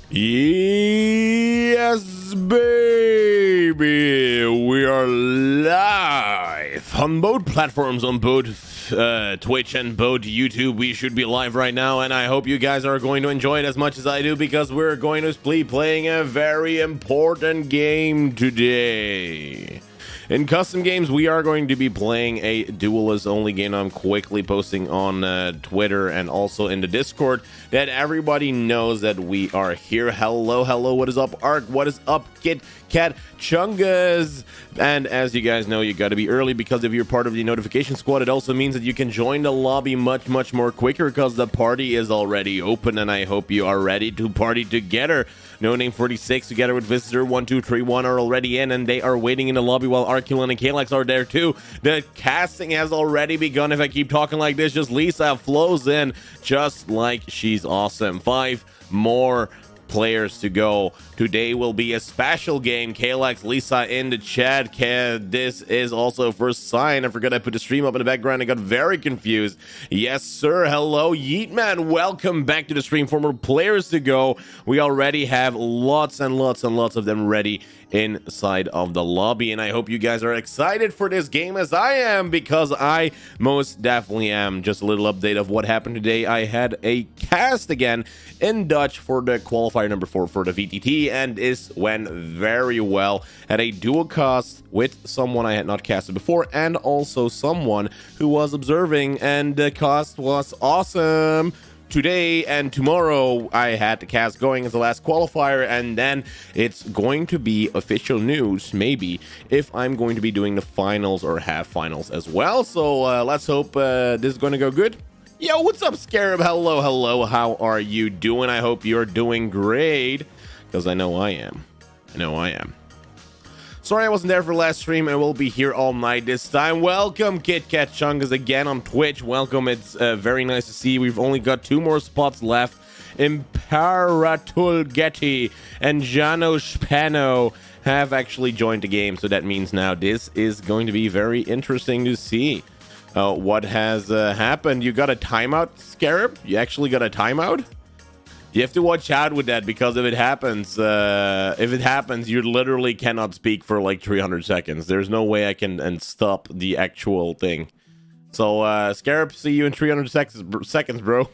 Yes, baby, we are live on both platforms, on both Twitch and both YouTube. We should be live right now, and I hope you guys are going to enjoy it as much as I do, because we're going to be playing a very important game today. In custom games, we are going to be playing a duelist only game. I'm quickly posting on Twitter and also in the Discord that everybody knows that we are here. Hello, what is up, Ark? What is up, Kit Kat Chungas? And as you guys know, you got to be early, because if you're part of the notification squad, it also means that you can join the lobby much more quicker, because the party is already open, and I hope you are ready to party together. No Name 46 together with Visitor 1231 are already in, and they are waiting in the lobby while Arculin and Kalex are there too. The casting has already begun. If I keep talking like this, just Lisa flows in just like she's awesome. 5 more players to go. Today will be a special game. Kalex, Lisa in the chat. This is also first sign. I forgot I put the stream up in the background. I got very confused. Yes, sir. Hello, Yeetman. Welcome back to the stream. 4 more players to go. We already have lots and lots of them ready inside of the lobby, and I hope you guys are excited for this game as I am, because I most definitely am. Just a little update of what happened today. I had a cast again in Dutch for the qualifier number 4 for the VTT, and this went very well. Had a dual cast with someone I had not casted before, and also someone who was observing, and the cast was awesome. Today and tomorrow I had the cast going as the last qualifier, and then it's going to be official news maybe if I'm going to be doing the finals or half finals as well. So let's hope this is going to go good. Yo, what's up, Scarab? Hello, how are you doing? I hope you're doing great, because I know I am. Sorry I wasn't there for last stream. I will be here all night this time. Welcome, Kit Kat Chungas, again on Twitch. Welcome. It's very nice to see you. We've only got 2 more spots left. Imperatul Getty and Jano Spano have actually joined the game, so that means now this is going to be very interesting to see what has happened. You got a timeout, Scarab? You actually got a timeout? You have to watch out with that, because if it happens, you literally cannot speak for like 300 seconds. There's no way I can stop the actual thing. So, Scarab, see you in 300 seconds, bro.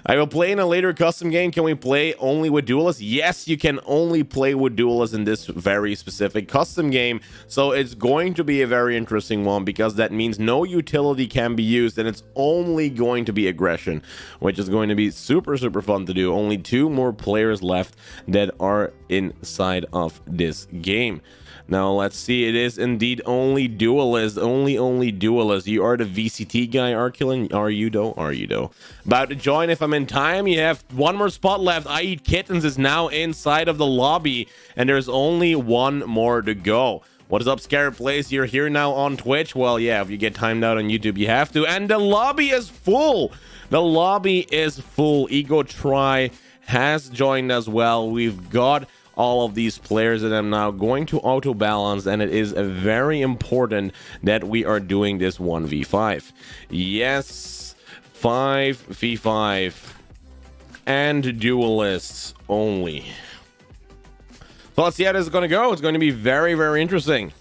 I will play in a later custom game. Can we play only with duelists? Yes, you can only play with duelists in this very specific custom game. So it's going to be a very interesting one, because that means no utility can be used, and it's only going to be aggression, which is going to be super fun to do. Only 2 more players left that are inside of this game. Now, let's see. It is indeed only duelist. Only duelist. You are the VCT guy, Arculin. Are you though? About to join if I'm in time. You have 1 more spot left. I Eat Kittens is now inside of the lobby, and there's only 1 more to go. What is up, Scarab Plays? You're here now on Twitch. Well, yeah, if you get timed out on YouTube, you have to. And the lobby is full. Ego Try has joined as well. We've got all of these players that I'm now going to auto balance, and it is very important that we are doing this 1v5. Yes, 5v5 and duelists only. So let's see how this is going to go. It's going to be very interesting,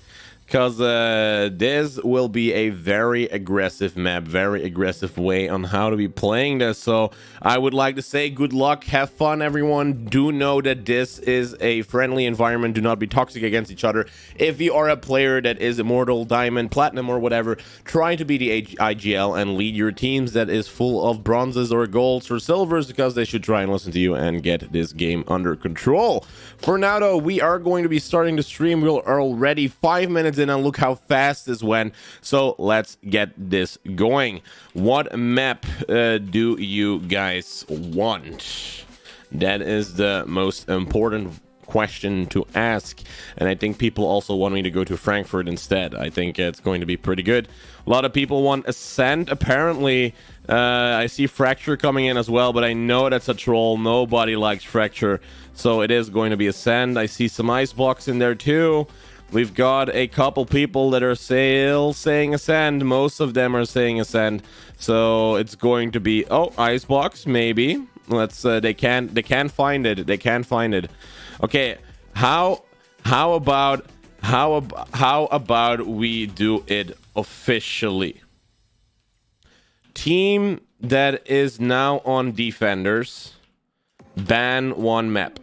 because this will be a very aggressive map, very aggressive way on how to be playing this. So I would like to say good luck, have fun, everyone. Do know that this is a friendly environment. Do not be toxic against each other. If you are a player that is Immortal, Diamond, Platinum, or whatever, try to be the IGL and lead your teams that is full of bronzes or golds or silvers, because they should try and listen to you and get this game under control. For now, though, we are going to be starting the stream. We're already 5 minutes in, and look how fast this went. So let's get this going. What map do you guys want? That is the most important question to ask, and I think people also want me to go to Frankfurt instead. I think it's going to be pretty good. A lot of people want Ascent, apparently. I see Fracture coming in as well, but I know that's a troll. Nobody likes Fracture, so it is going to be Ascent. I see some Icebox in there too. We've got a couple people that are still saying Ascend. Most of them are saying Ascend. So it's going to be... Oh, Icebox, maybe. Let's they can't find it. They can't find it. Okay, how about we do it officially? Team that is now on defenders, ban one map.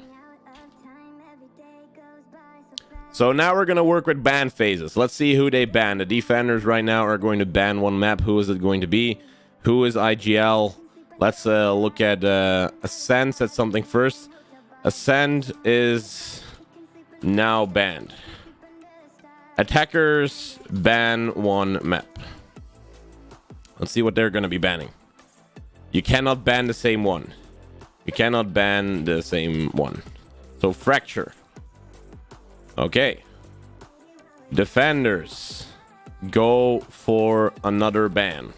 So now we're gonna work with ban phases. Let's see who they ban. The defenders right now are going to ban one map. Who is it going to be? Who is IGL? Let's look at Ascend. Said something first. Ascend is now banned. Attackers ban one map. Let's see what they're going to be banning. You cannot ban the same one. You cannot ban the same one. So Fracture. Okay. Defenders. Go for another ban.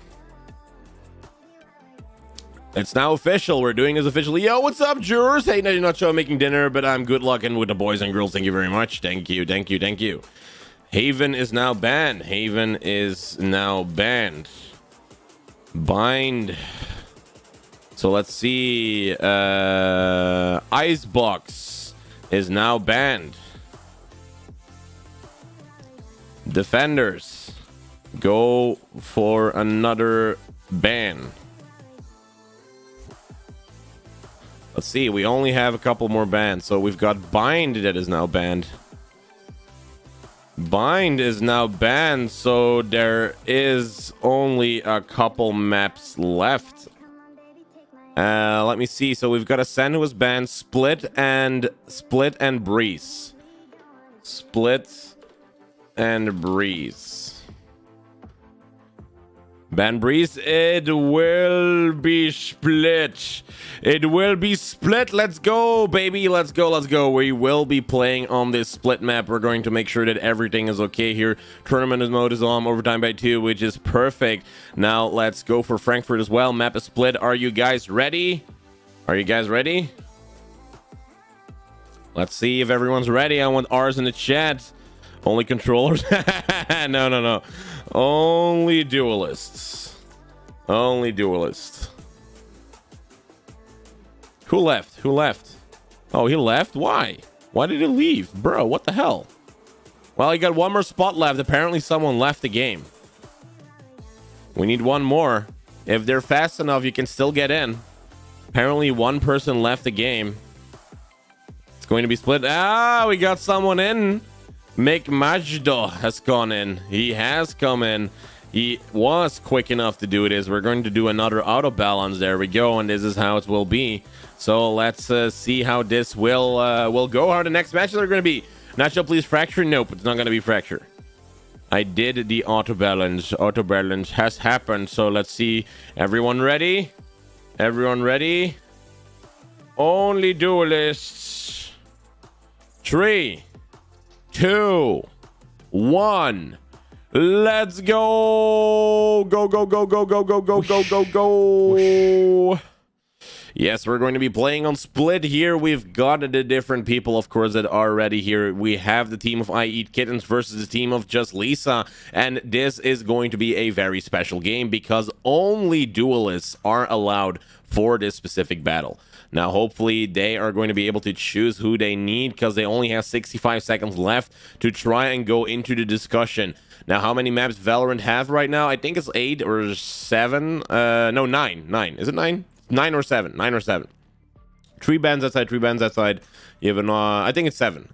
It's now official. We're doing this officially. Yo, what's up, jurors? Hey, JNacho, making dinner, but I'm good lucking with the boys and girls. Thank you very much. Thank you, thank you, thank you. Haven is now banned. Haven is now banned. Bind. So let's see. Icebox is now banned. Defenders. Go for another ban. Let's see, we only have a couple more bans. So we've got Bind that is now banned. Bind is now banned, so there is only a couple maps left. Let me see. So we've got Ascend who was banned, Split and Breeze. Split and Breeze. Ban Breeze, it will be split. It will be split. Let's go, baby. Let's go. Let's go. We will be playing on this split map. We're going to make sure that everything is okay here. Tournament mode is on, overtime by 2, which is perfect. Now let's go for Frankfurt as well. Map is split. Are you guys ready? Are you guys ready? Let's see if everyone's ready. I want R's in the chat. Only controllers? No. Only duelists. Only duelists. Who left? Who left? Oh, he left? Why? Why did he leave? Bro, what the hell? Well, he got one more spot left. Apparently someone left the game. We need one more. If they're fast enough, you can still get in. Apparently one person left the game. It's going to be split. Ah, we got someone in. Majdo has gone in. He has come in. He was quick enough to do this. We're going to do another auto balance. There we go, and this is how it will be. So let's see how this will go. How the next matches are going to be. Nacho, please Fracture. Nope, it's not going to be Fracture. I did the auto balance. Auto balance has happened. So let's see. Everyone ready? Everyone ready? Only duelists. 3, 2, 1. Let's go. Go. Yes, we're going to be playing on split here. We've got the different people, of course, that are ready here. We have the team of I Eat Kittens versus the team of Just Lisa. And this is going to be a very special game because only duelists are allowed for this specific battle. Now, hopefully, they are going to be able to choose who they need because they only have 65 seconds left to try and go into the discussion. Now, how many maps Valorant have right now? I think it's 8 or 7. No, 9. 9. Is it 9? 9 or 7. 9 or 7. 3 bans outside, 3 bans outside. You have I think it's 7.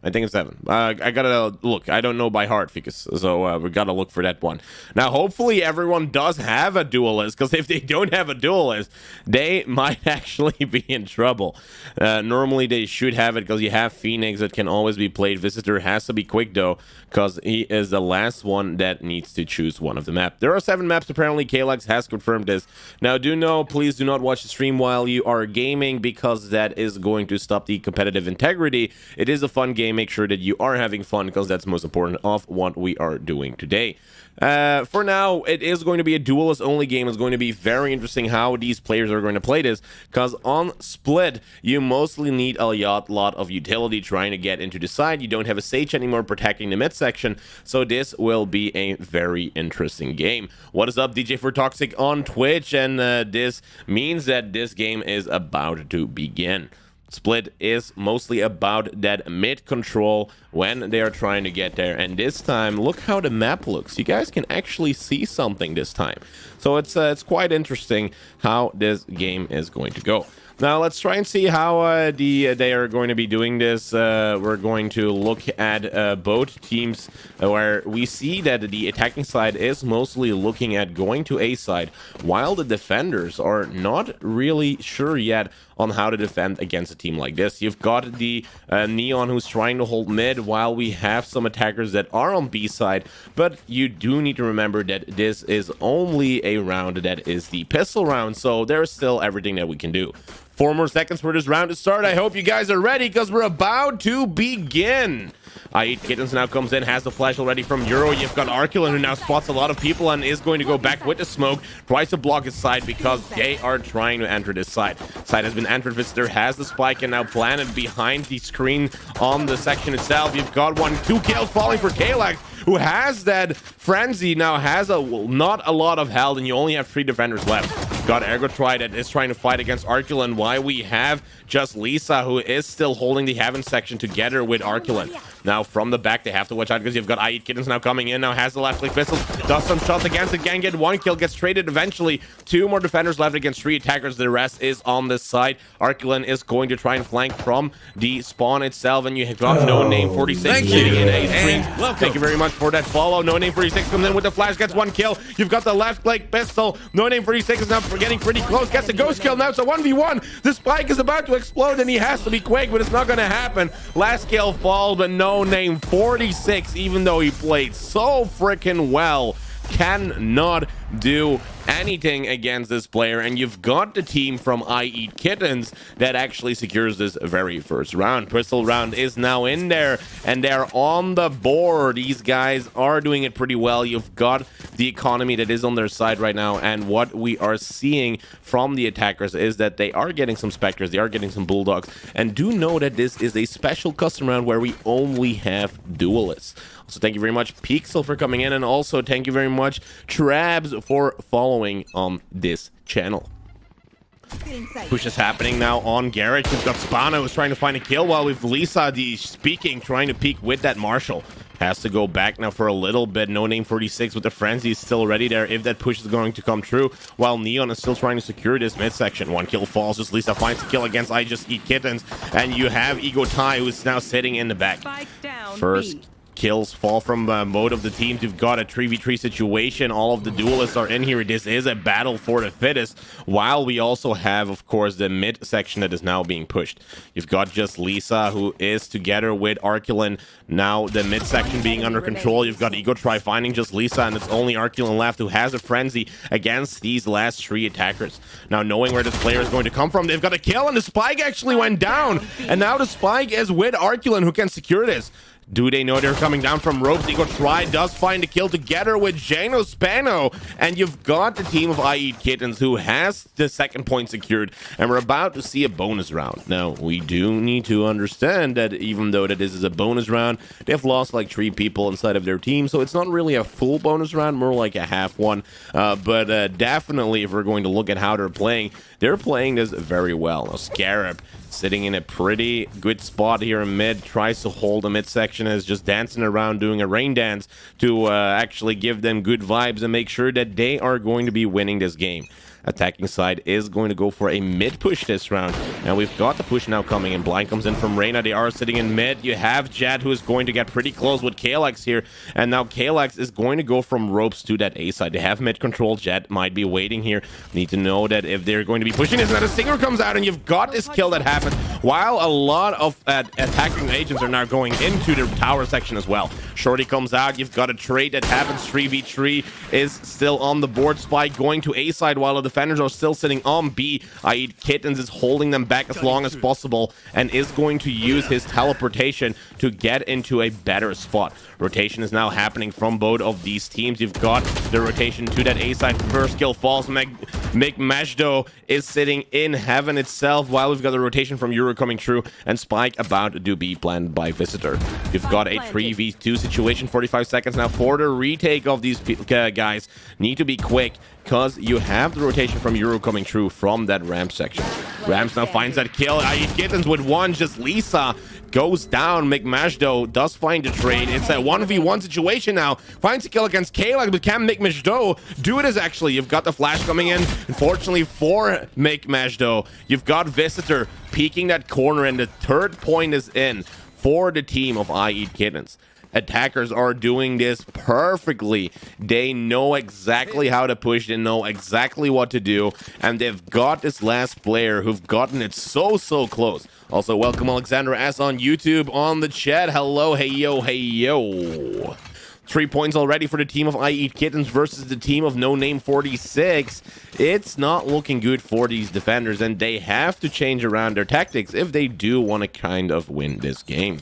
I gotta look. I don't know by heart, because so we gotta look for that one. Now, hopefully, everyone does have a duelist, because if they don't have a duelist, they might actually be in trouble. Normally, they should have it, because you have Phoenix that can always be played. Visitor has to be quick, though, because he is the last one that needs to choose one of the maps. There are 7 maps, apparently. Kalex has confirmed this. Now, please do not watch the stream while you are gaming, because that is going to stop the competitive integrity. It is a fun game. Make sure that you are having fun, because that's most important of what we are doing today. For now, it is going to be a duelist only game. It's going to be very interesting how these players are going to play this, because on split you mostly need a lot of utility trying to get into the side. You don't have a Sage anymore protecting the midsection, so this will be a very interesting game. What is up, DJ for Toxic on Twitch, and this means that this game is about to begin. Split is mostly about that mid control when they are trying to get there, and this time look how the map looks. You guys can actually see something this time, so it's quite interesting how this game is going to go. Now let's try and see how they are going to be doing this. We're going to look at both teams, where we see that the attacking side is mostly looking at going to A side, while the defenders are not really sure yet on how to defend against a team like this. You've got the Neon who's trying to hold mid, while we have some attackers that are on B side, but you do need to remember that this is only a round that is the pistol round, so there's still everything that we can do. 4 more seconds for this round to start. I hope you guys are ready, because we're about to begin. I Eat Kittens now comes in, has the flash already from Euro. You've got Arculin, who now spots a lot of people and is going to go back with the smoke. Tries to block his side because they are trying to enter this side. Side has been entered. Visitor has the spike and now planted behind the screen on the section itself. You've got 2 kills falling for Kalax, who has that frenzy, now has not a lot of health, and you only have 3 defenders left. Got Ergotry that is trying to fight against Arculin, while we have just Lisa, who is still holding the Heaven section together with Arculin. Now from the back they have to watch out, because you've got I Eat Kittens now coming in, now has the left click pistol, does some shots against it, can get 1 kill, gets traded eventually. 2 more defenders left against 3 attackers, the rest is on this side. Arculin is going to try and flank from the spawn itself, and you have got No Name 46 sitting in a stream. Thank you very much for that follow. No Name 46 comes in with the flash, gets 1 kill. You've got the left click pistol. No Name 46 is now getting pretty close, gets a ghost kill now. It's a 1v1. The spike is about to explode, and he has to be quick, but it's not going to happen. Last kill fall, but No Name 46, even though he played so freaking well, cannot do anything against this player. And you've got the team from I Eat Kittens that actually secures this very first round. Pistol round is now in there, and they're on the board. These guys are doing it pretty well. You've got the economy that is on their side right now, and what we are seeing from the attackers is that they are getting some Spectres, they are getting some Bulldogs, and do know that this is a special custom round where we only have duelists. So thank you very much, Pixel, for coming in, and also thank you very much, Trabs, for following on this channel. Push is happening now on Garrett. We've got Spana who's trying to find a kill, while we've Lisa the speaking, trying to peek with that Marshall. Has to go back now for a little bit. No Name 46 with the frenzy is still ready there if that push is going to come true, while Neon is still trying to secure this midsection. 1 kill falls, just Lisa finds a kill against I Just Eat Kittens, and you have Ego Tai, who's now sitting in the back. First kills fall from both of the teams. You've got a 3v3 situation. All of the duelists are in here. This is a battle for the fittest, while we also have, of course, the mid section that is now being pushed. You've got just Lisa, who is together with Arculin. Now the mid section being under control. You've got Ego Try finding just Lisa, and it's only Arculin left, who has a frenzy against these last 3 attackers. Now knowing where this player is going to come from, they've got a kill, and the spike actually went down, and now the spike is with Arculin, who can secure this. Do they know they're coming down from ropes? Ego Try does find a kill together with JNacho, and you've got the team of I Eat Kittens, who has the 2nd point secured, and we're about to see a bonus round. Now, we do need to understand that even though that this is a bonus round, they've lost like 3 people inside of their team, so it's not really a full bonus round, more like a half one. But definitely, if we're going to look at how they're playing this very well. Now, Scarab sitting in a pretty good spot here in mid, tries to hold the midsection, is just dancing around doing a rain dance to actually give them good vibes and make sure that they are going to be winning this game. Attacking side is going to go for a mid push this round, and we've got the push now coming in. Blind comes in from Reyna. They are sitting in mid. You have Jet, who is going to get pretty close with Kalax here, and now Kalax is going to go from ropes to that A side. They have mid control. Jet might be waiting here. Need to know that if they're going to be pushing this, that a Stinger comes out, and you've got this kill that happens while a lot of attacking agents are now going into the tower section as well. Shorty comes out. You've got a trade that happens. 3v3 is still on the board. Spike going to A side while the defenders are still sitting on B. i.e. Kittens is holding them back as long as possible and is going to use his teleportation to get into a better spot. Rotation is now happening from both of these teams. You've got the rotation to that A side. First kill falls. Majdo is sitting in heaven itself while we've got the rotation from Euro coming through and Spike about to be planned by Visitor. You've got a 3v2 situation. 45 seconds now for the retake of these guys. Need to be quick because you have the rotation from Euro coming through from that ramp section. Rams now finds that kill. Kittens with one. Just Lisa goes down. McMashdo does find a trade. It's a 1v1 situation now. Finds a kill against Kayla, but can McMashdo do it? As actually, you've got the flash coming in. Unfortunately for McMashdo, you've got Visitor peeking that corner, and the third point is in for the team of IE Kittens. Attackers are doing this perfectly. They know exactly how to push. They know exactly what to do. And they've got this last player who've gotten it so close. Also, welcome Alexandra S on YouTube on the chat. Hello, hey yo. 3 points already for the team of I Eat Kittens versus the team of No Name 46. It's not looking good for these defenders, and they have to change around their tactics if they do want to kind of win this game.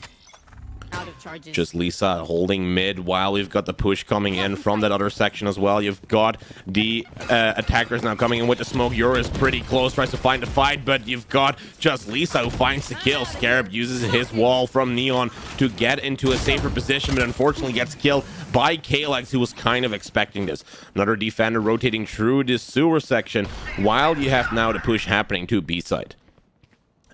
Just Lisa holding mid while we've got the push coming in from that other section as well. You've got the attackers now coming in with the smoke. Euro is pretty close, tries to find the fight, but you've got just Lisa who finds the kill. Scarab uses his wall from Neon to get into a safer position, but unfortunately gets killed by Kalex, who was kind of expecting this. Another defender rotating through this sewer section while you have now the push happening to B side.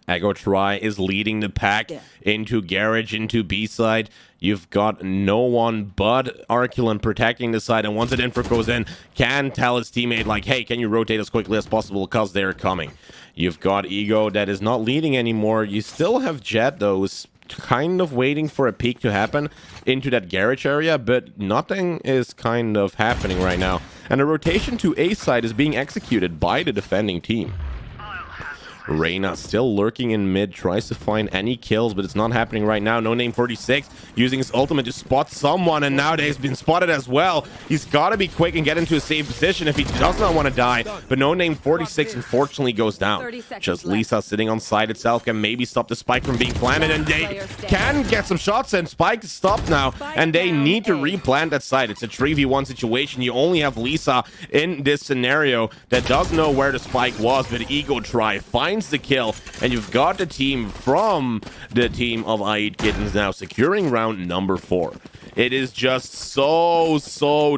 Ego Try is leading the pack into Garage, into B-side. You've got no one but Arculin protecting the side, and once an info goes in, can tell his teammate, like, hey, can you rotate as quickly as possible because they're coming. You've got Ego that is not leading anymore. You still have Jet, though, who's kind of waiting for a peek to happen into that Garage area, but nothing is kind of happening right now. And a rotation to A-side is being executed by the defending team. Reyna still lurking in mid, tries to find any kills, but it's not happening right now. No Name 46 using his ultimate to spot someone, and nowadays been spotted as well. He's got to be quick and get into a safe position if he does not want to die, but No Name 46 unfortunately goes down. Just Lisa sitting on side itself can maybe stop the spike from being planted, and they can get some shots, and Spike is stopped now, and they need to replant that side. It's a 3v1 situation. You only have Lisa in this scenario that doesn't know where the spike was, but Ego Try finds the kill, and you've got the team from the team of I Eat Kittens now securing round number 4. It is just so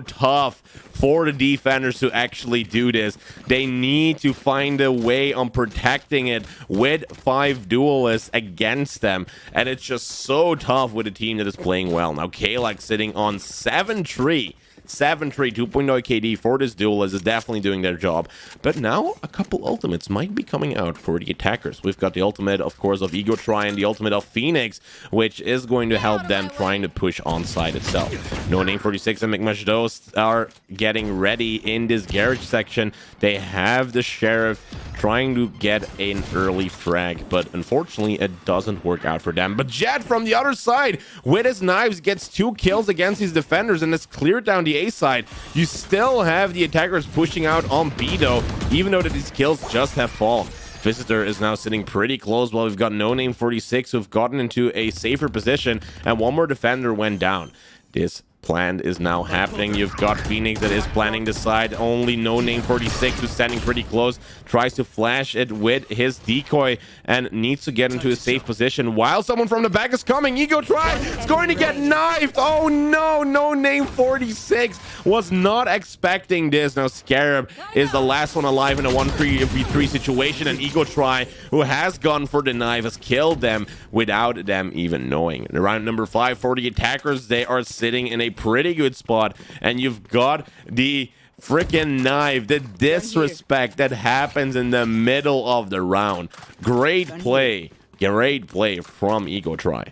tough for the defenders to actually do this. They need to find a way on protecting it with 5 duelists against them, and it's just so tough with a team that is playing well. Now Kalex sitting on 7-3 2.0 KD for this duelist is definitely doing their job. But now a couple ultimates might be coming out for the attackers. We've got the ultimate, of course, of Ego Try and the ultimate of Phoenix, which is going to help them trying to push on side itself. No Name 46 and McMashdos are getting ready in this garage section. They have the Sheriff trying to get an early frag, but unfortunately it doesn't work out for them. But Jet from the other side with his knives gets 2 kills against these defenders, and it's cleared down the A side. You still have the attackers pushing out on B though, even though that these kills just have fallen. Visitor is now sitting pretty close while we've got No Name 46 who've gotten into a safer position, and one more defender went down. This plan is now happening. You've got Phoenix that is planning the side. Only No Name 46 who's standing pretty close, tries to flash it with his decoy and needs to get into a safe position while someone from the back is coming. Ego Try is going to get knifed. Oh no, No Name 46 was not expecting this. Now Scarab is the last one alive in a 1-3v3 situation, and Ego Try, who has gone for the knife, has killed them without them even knowing. In round number 5 for the attackers, they are sitting in a pretty good spot, and you've got the freaking knife, the disrespect that happens in the middle of the round. Great play from Ego Try.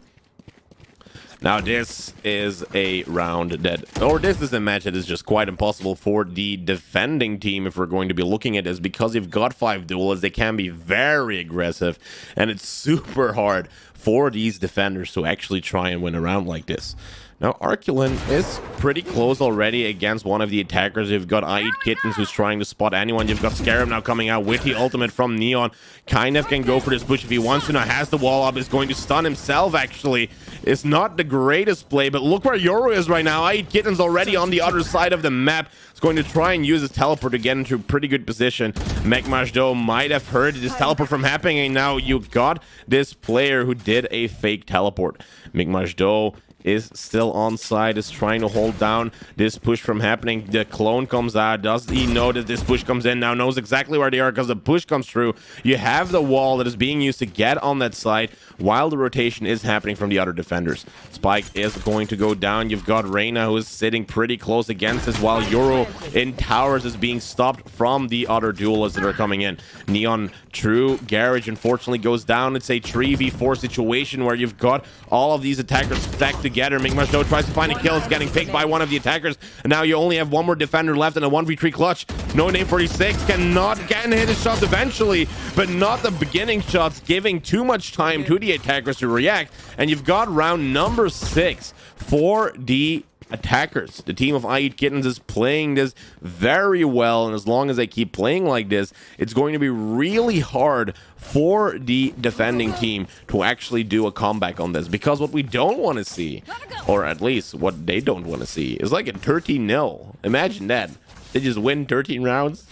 Now, this is a round that, or this is a match that is just quite impossible for the defending team if we're going to be looking at this, because you've got 5 duelists. They can be very aggressive, and it's super hard for these defenders to actually try and win a round like this. Now, Arculin is pretty close already against one of the attackers. You've got I Eat Kittens, who's trying to spot anyone. You've got Scarab now coming out with the ultimate from Neon. Kind of can go for this push if he wants to. Now has the wall up, is going to stun himself, actually. It's not the greatest play, but look where Yoru is right now. I Eat Kittens already on the other side of the map. He's going to try and use his teleport to get into a pretty good position. Megmajdo might have heard this teleport from happening, and now you got this player who did a fake teleport. Megmajdo is still on side, is trying to hold down this push from happening. The clone comes out. Does he know that this push comes in? Now knows exactly where they are because the push comes through. You have the wall that is being used to get on that side while the rotation is happening from the other defenders. Spike is going to go down. You've got Reyna, who is sitting pretty close against this, while Yoru in towers is being stopped from the other duelists that are coming in. Neon True Garage unfortunately goes down. It's a 3v4 situation where you've got all of these attackers stacked together. Megmajdo tries to find a kill. It's getting picked by one of the attackers, and now you only have one more defender left in a 1v3 clutch. No Name 46 can hit his shots eventually, but not the beginning shots, giving too much time to the attackers to react. And you've got round number 6 for the attackers. The team of I Eat Kittens is playing this very well, and as long as they keep playing like this, it's going to be really hard for the defending team to actually do a comeback on this, because what we don't want to see, or at least what they don't want to see, is like a 13-0. Imagine that. They just win 13 rounds.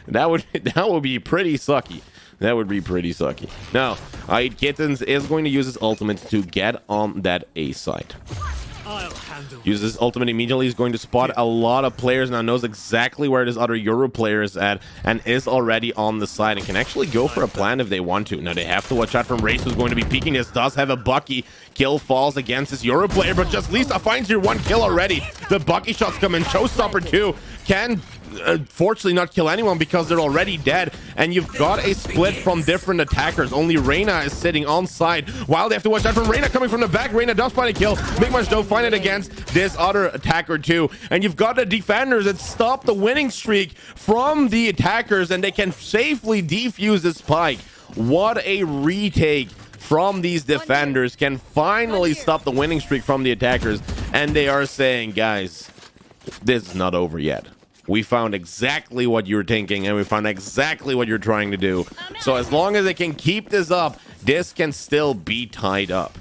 that would be pretty sucky. That would be pretty sucky. Now, I Eat Kittens is going to use his ultimate to get on that A side. Uses his ultimate immediately. He's going to spot a lot of players now, knows exactly where this other Yoru player is at, and is already on the side and can actually go for a plan if they want to. Now they have to watch out from Race, who's going to be peeking. This does have a Bucky. Kill falls against this Yoru player, but just Lisa finds your 1 kill already. The Bucky shots come in. Showstopper 2 can fortunately not kill anyone because they're already dead, and you've got a split from different attackers. Only Reyna is sitting on side while they have to watch out from Reyna coming from the back. Reyna does find a kill. Megmajdo find it against this other attacker too, and you've got the defenders that stop the winning streak from the attackers, and they can safely defuse the spike. What a retake from these defenders. Can finally stop the winning streak from the attackers, and they are saying, guys, this is not over yet. We found exactly what you're thinking, and we found exactly what you're trying to do. So as long as they can keep this up, this can still be tied up.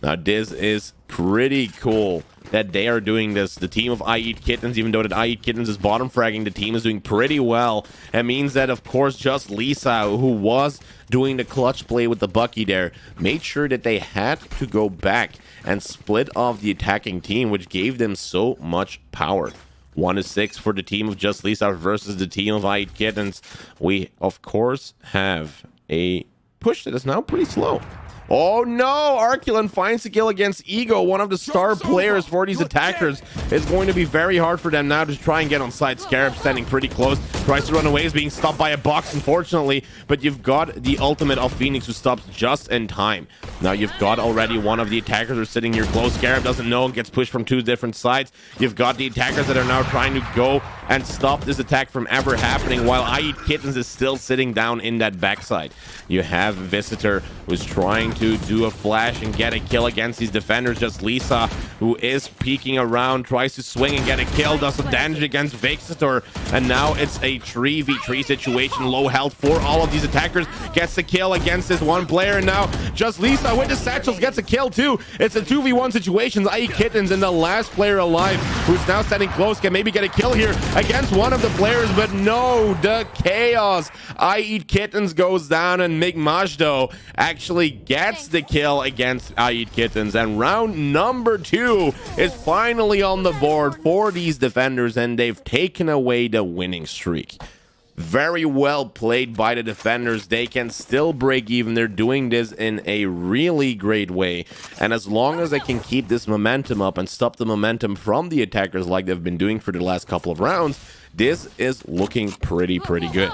Now, this is pretty cool that they are doing this. The team of I Eat Kittens, even though that I Eat Kittens is bottom fragging, the team is doing pretty well. It means that, of course, just Lisa, who was doing the clutch play with the Bucky there, made sure that they had to go back and split off the attacking team, which gave them so much power. 1-6 for the team of Just Lisa versus the team of I Eat Kittens. We, of course, have a push that is now pretty slow. Oh no! Arculin finds the kill against Ego, one of the star players for these attackers. It's going to be very hard for them now to try and get on side. Scarab standing pretty close, tries to run away, is being stopped by a box, unfortunately, but you've got the ultimate of Phoenix, who stops just in time. Now you've got already one of the attackers who are sitting here close. Scarab doesn't know and gets pushed from 2 different sides. You've got the attackers that are now trying to go and stop this attack from ever happening, while I Eat Kittens is still sitting down in that backside. You have Visitor, who's trying to do a flash and get a kill against these defenders. Just Lisa, who is peeking around, tries to swing and get a kill, does some damage against Visitor, and now it's a 3v3 situation. Low health for all of these attackers, gets the kill against this one player, and now Just Lisa with the satchels gets a kill too. It's a 2v1 situation. I Eat Kittens and the last player alive, who's now standing close, can maybe get a kill here against one of the players, but no, the chaos. I Eat Kittens goes down, and Megmajdo actually gets the kill against I Eat Kittens, and round number 2 is finally on the board for these defenders, and they've taken away the winning streak. Very well played by the defenders. They can still break even. They're doing this in a really great way, and as long as they can keep this momentum up and stop the momentum from the attackers like they've been doing for the last couple of rounds, this is looking pretty good.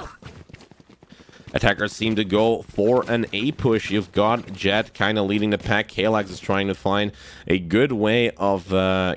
Attackers seem to go for an A push. You've got Jet kind of leading the pack. Kalax is trying to find a good way of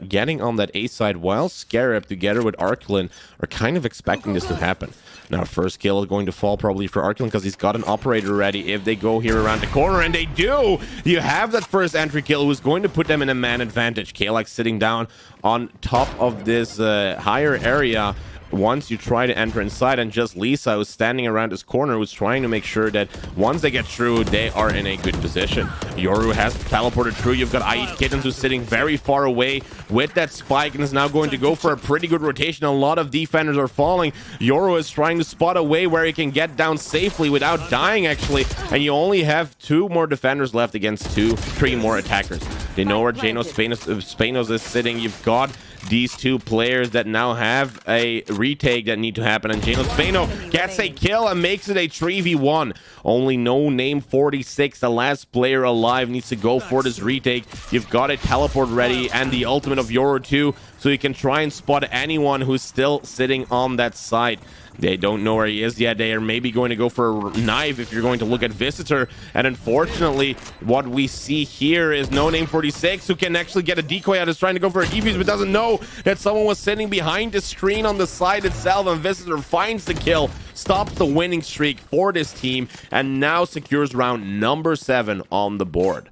getting on that A side, while Scarab together with Arklin are kind of expecting this to happen. Now, first kill is going to fall probably for Arklin because he's got an operator ready if they go here around the corner, and they do! You have that first entry kill who's going to put them in a man advantage. Kalax sitting down on top of this higher area. Once you try to enter inside, and just Lisa, who's standing around this corner, who's trying to make sure that once they get through, they are in a good position. Yoru has teleported through. You've got Aid Kittens, who's sitting very far away with that spike and is now going to go for a pretty good rotation. A lot of defenders are falling. Yoru is trying to spot a way where he can get down safely without dying, actually, and you only have 2 more defenders left against 3 more attackers. They know where Spanos is sitting. You've got these 2 players that now have a retake that need to happen, and Spano gets a kill and makes it a 3v1. Only No Name 46, the last player alive, needs to go for this retake. You've got a teleport ready and the ultimate of Yoru too, so you can try and spot anyone who's still sitting on that side. They don't know where he is yet. They are maybe going to go for a knife if you're going to look at Visitor. And unfortunately, what we see here is No Name 46, who can actually get a decoy out, is trying to go for a defuse, but doesn't know that someone was sitting behind the screen on the side itself. And Visitor finds the kill, stops the winning streak for this team, and now secures round number 7 on the board.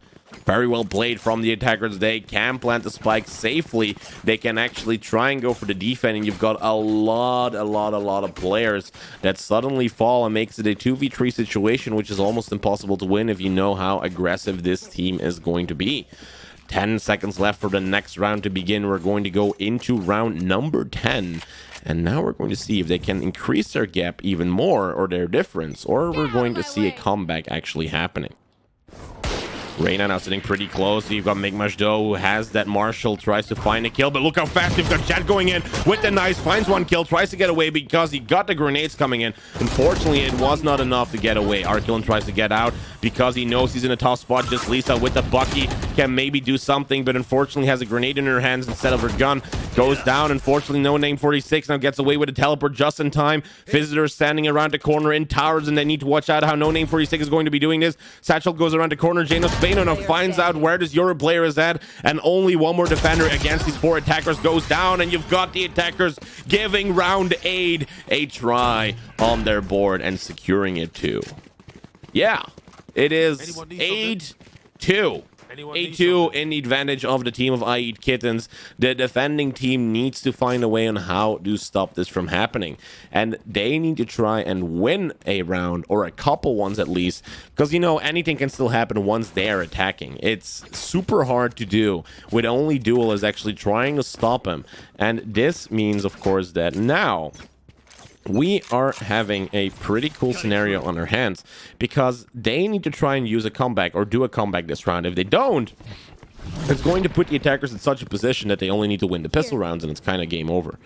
Very well played from the attackers. They can plant the spike safely. They can actually try and go for the defense, and you've got a lot of players that suddenly fall and makes it a 2v3 situation, which is almost impossible to win if you know how aggressive this team is going to be. 10 seconds left for the next round to begin. We're going to go into round number 10. And now we're going to see if they can increase their gap even more, or their difference, or we're going to see a comeback actually happening. Reyna now sitting pretty close. You've got Migmajdo, who has that Marshall, tries to find a kill, but look how fast you've got Jet going in with the nice, finds one kill, tries to get away because he got the grenades coming in. Unfortunately, it was not enough to get away. Arkillen tries to get out because he knows he's in a tough spot. Just Lisa with the Bucky can maybe do something, but unfortunately has a grenade in her hands instead of her gun. Goes down. Unfortunately, No Name 46 now gets away with a teleport just in time. Visitors standing around the corner in towers, and they need to watch out how No Name 46 is going to be doing this. Satchel goes around the corner. Spano now finds out where this Euro player is at, and only 1 more defender against these 4 attackers goes down, and you've got the attackers giving round 8 a try on their board and securing it too. Yeah, it is 8-2. 8-2 in the advantage of the team of Aid Kittens. The defending team needs to find a way on how to stop this from happening, and they need to try and win a round, or a couple ones at least, because you know anything can still happen once they're attacking. It's super hard to do with only Duel is actually trying to stop him, and this means of course that now we are having a pretty cool scenario on our hands, because they need to try and use a comeback or do a comeback this round. If they don't, it's going to put the attackers in such a position that they only need to win the pistol rounds, and it's kind of game over.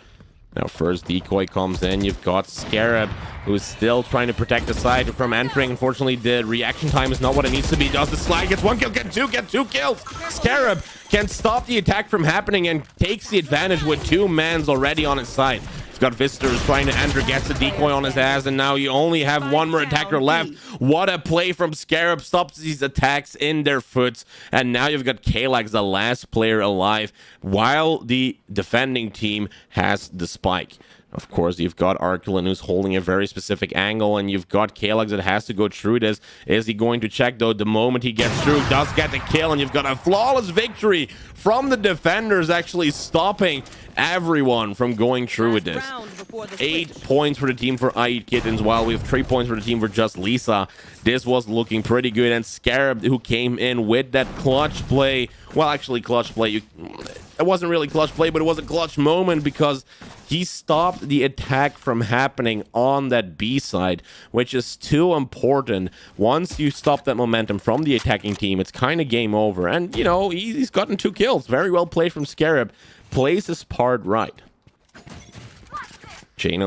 Now, first decoy comes in. You've got Scarab, who's still trying to protect the side from entering. Unfortunately, the reaction time is not what it needs to be. Does the slide, gets 1 kill, get 2 kills. Scarab can stop the attack from happening and takes the advantage with 2 mans already on his side. You've got Visitors trying to enter, gets a decoy on his ass, and now you only have 1 more attacker left. What a play from Scarab, stops these attacks in their foots, and now you've got Kalax, the last player alive, while the defending team has the spike. Of course, you've got Arkillen, who's holding a very specific angle, and you've got Kalax that has to go through this. Is he going to check, though? The moment he gets through, does get the kill, and you've got a flawless victory from the defenders, actually stopping everyone from going through with this. 8 points for the team for Aid Kittens, while we have 3 points for the team for just Lisa. This was looking pretty good, and Scarab, who came in with that clutch play, well, actually clutch play, it wasn't really clutch play, but it was a clutch moment because he stopped the attack from happening on that B side, which is too important. Once you stop that momentum from the attacking team, it's kind of game over. And, you know, he's gotten 2 kills. Very well played from Scarab. Plays his part right.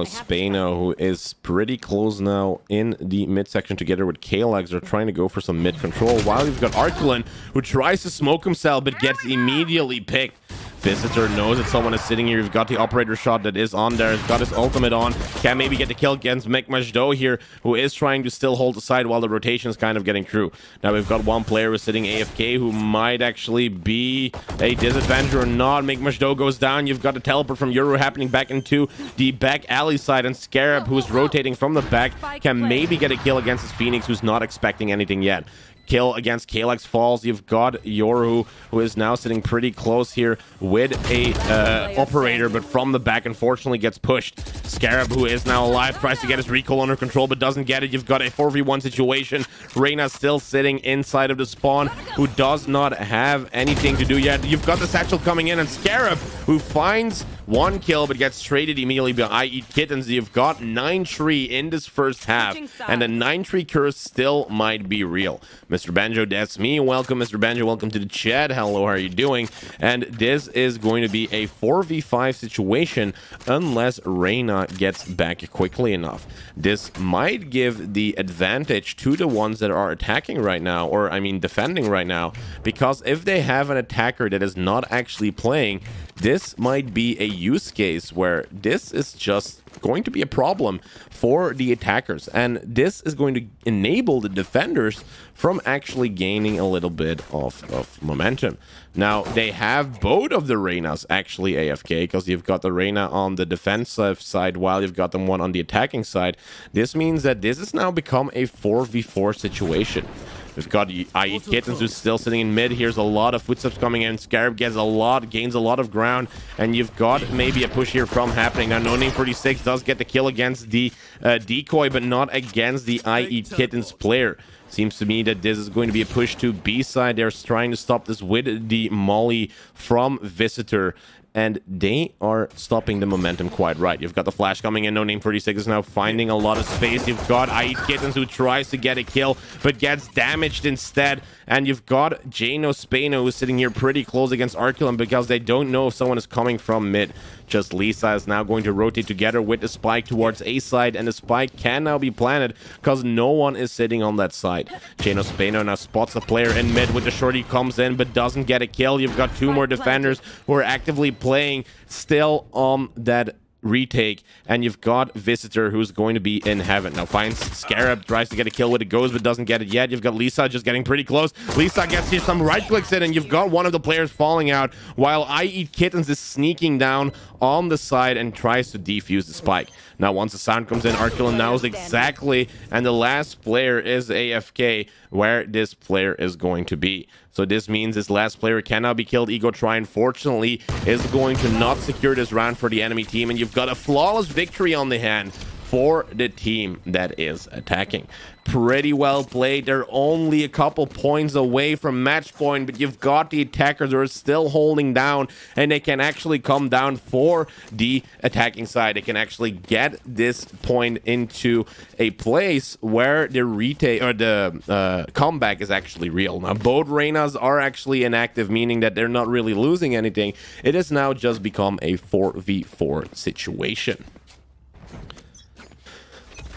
Spano, who is pretty close now in the midsection together with Kalax, are trying to go for some mid control, while you've got Arkillen, who tries to smoke himself but gets immediately picked. Visitor knows that someone is sitting here. You've got the operator shot that is on there. He's got his ultimate on. Can maybe get the kill against Nachito here, who is trying to still hold the side while the rotation is kind of getting through. Now we've got one player who's sitting AFK who might actually be a disadvantage or not. Nachito goes down. You've got the teleport from Yoru happening back into the back alley side, and Scarab, who's rotating from the back, can maybe get a kill against his Phoenix, who's not expecting anything yet. Kill against Kalex falls. You've got Yoru, who is now sitting pretty close here with a operator, but from the back, unfortunately, gets pushed. Scarab, who is now alive, tries to get his recoil under control, but doesn't get it. You've got a 4v1 situation. Reyna still sitting inside of the spawn, who does not have anything to do yet. You've got the satchel coming in, and Scarab, who finds one kill, but gets traded immediately by Eat Kittens. You've got 9-3 in this first half, and the 9-3 curse still might be real. Mr. Banjo, that's me. Welcome, Mr. Banjo. Welcome to the chat. Hello, how are you doing? And this is going to be a 4v5 situation unless Reyna gets back quickly enough. This might give the advantage to the ones that are attacking right now, or I mean defending right now, because if they have an attacker that is not actually playing, this might be a use case where this is just going to be a problem for the attackers, and this is going to enable the defenders from actually gaining a little bit of momentum. Now, they have both of the Reynas actually AFK, because you've got the Reyna on the defensive side while you've got them one on the attacking side. This means that this has now become a 4v4 situation. We've got I Eat Kittens, who's still sitting in mid. Here's a lot of footsteps coming in. Scarab gains a lot of ground, and you've got maybe a push here from happening. Now, No Name 36 does get the kill against the decoy, but not against the I Eat Kittens player. Seems to me that this is going to be a push to B side. They're trying to stop this with the molly from Visitor, and they are stopping the momentum quite right. You've got the flash coming in. No Name 36 is now finding a lot of space. You've got I Eat Kittens, who tries to get a kill but gets damaged instead. And you've got JNacho, who's sitting here pretty close against Arculum because they don't know if someone is coming from mid. Just Lisa is now going to rotate together with the spike towards A side, and the spike can now be planted because no one is sitting on that side. JNacho now spots a player in mid with the shorty, comes in but doesn't get a kill. You've got two more defenders who are actively playing still on that retake, and you've got Visitor, who's going to be in heaven. Now finds Scarab, tries to get a kill with it, goes but doesn't get it yet. You've got Lisa just getting pretty close. Lisa gets here, some right clicks in, and you've got one of the players falling out while I Eat Kittens is sneaking down on the side and tries to defuse the spike. Now once the sound comes in, Arculum knows exactly, and the last player is AFK, where this player is going to be. So this means this last player cannot be killed. Ego Try, unfortunately, is going to not secure this round for the enemy team, and you've got a flawless victory on the hand for the team that is attacking. Pretty well played. They're only a couple points away from match point, but you've got the attackers who are still holding down, and they can actually come down for the attacking side. They can actually get this point into a place where the retake or the comeback is actually real. Now both Reynas are actually inactive, meaning that they're not really losing anything. It has now just become a 4v4 situation.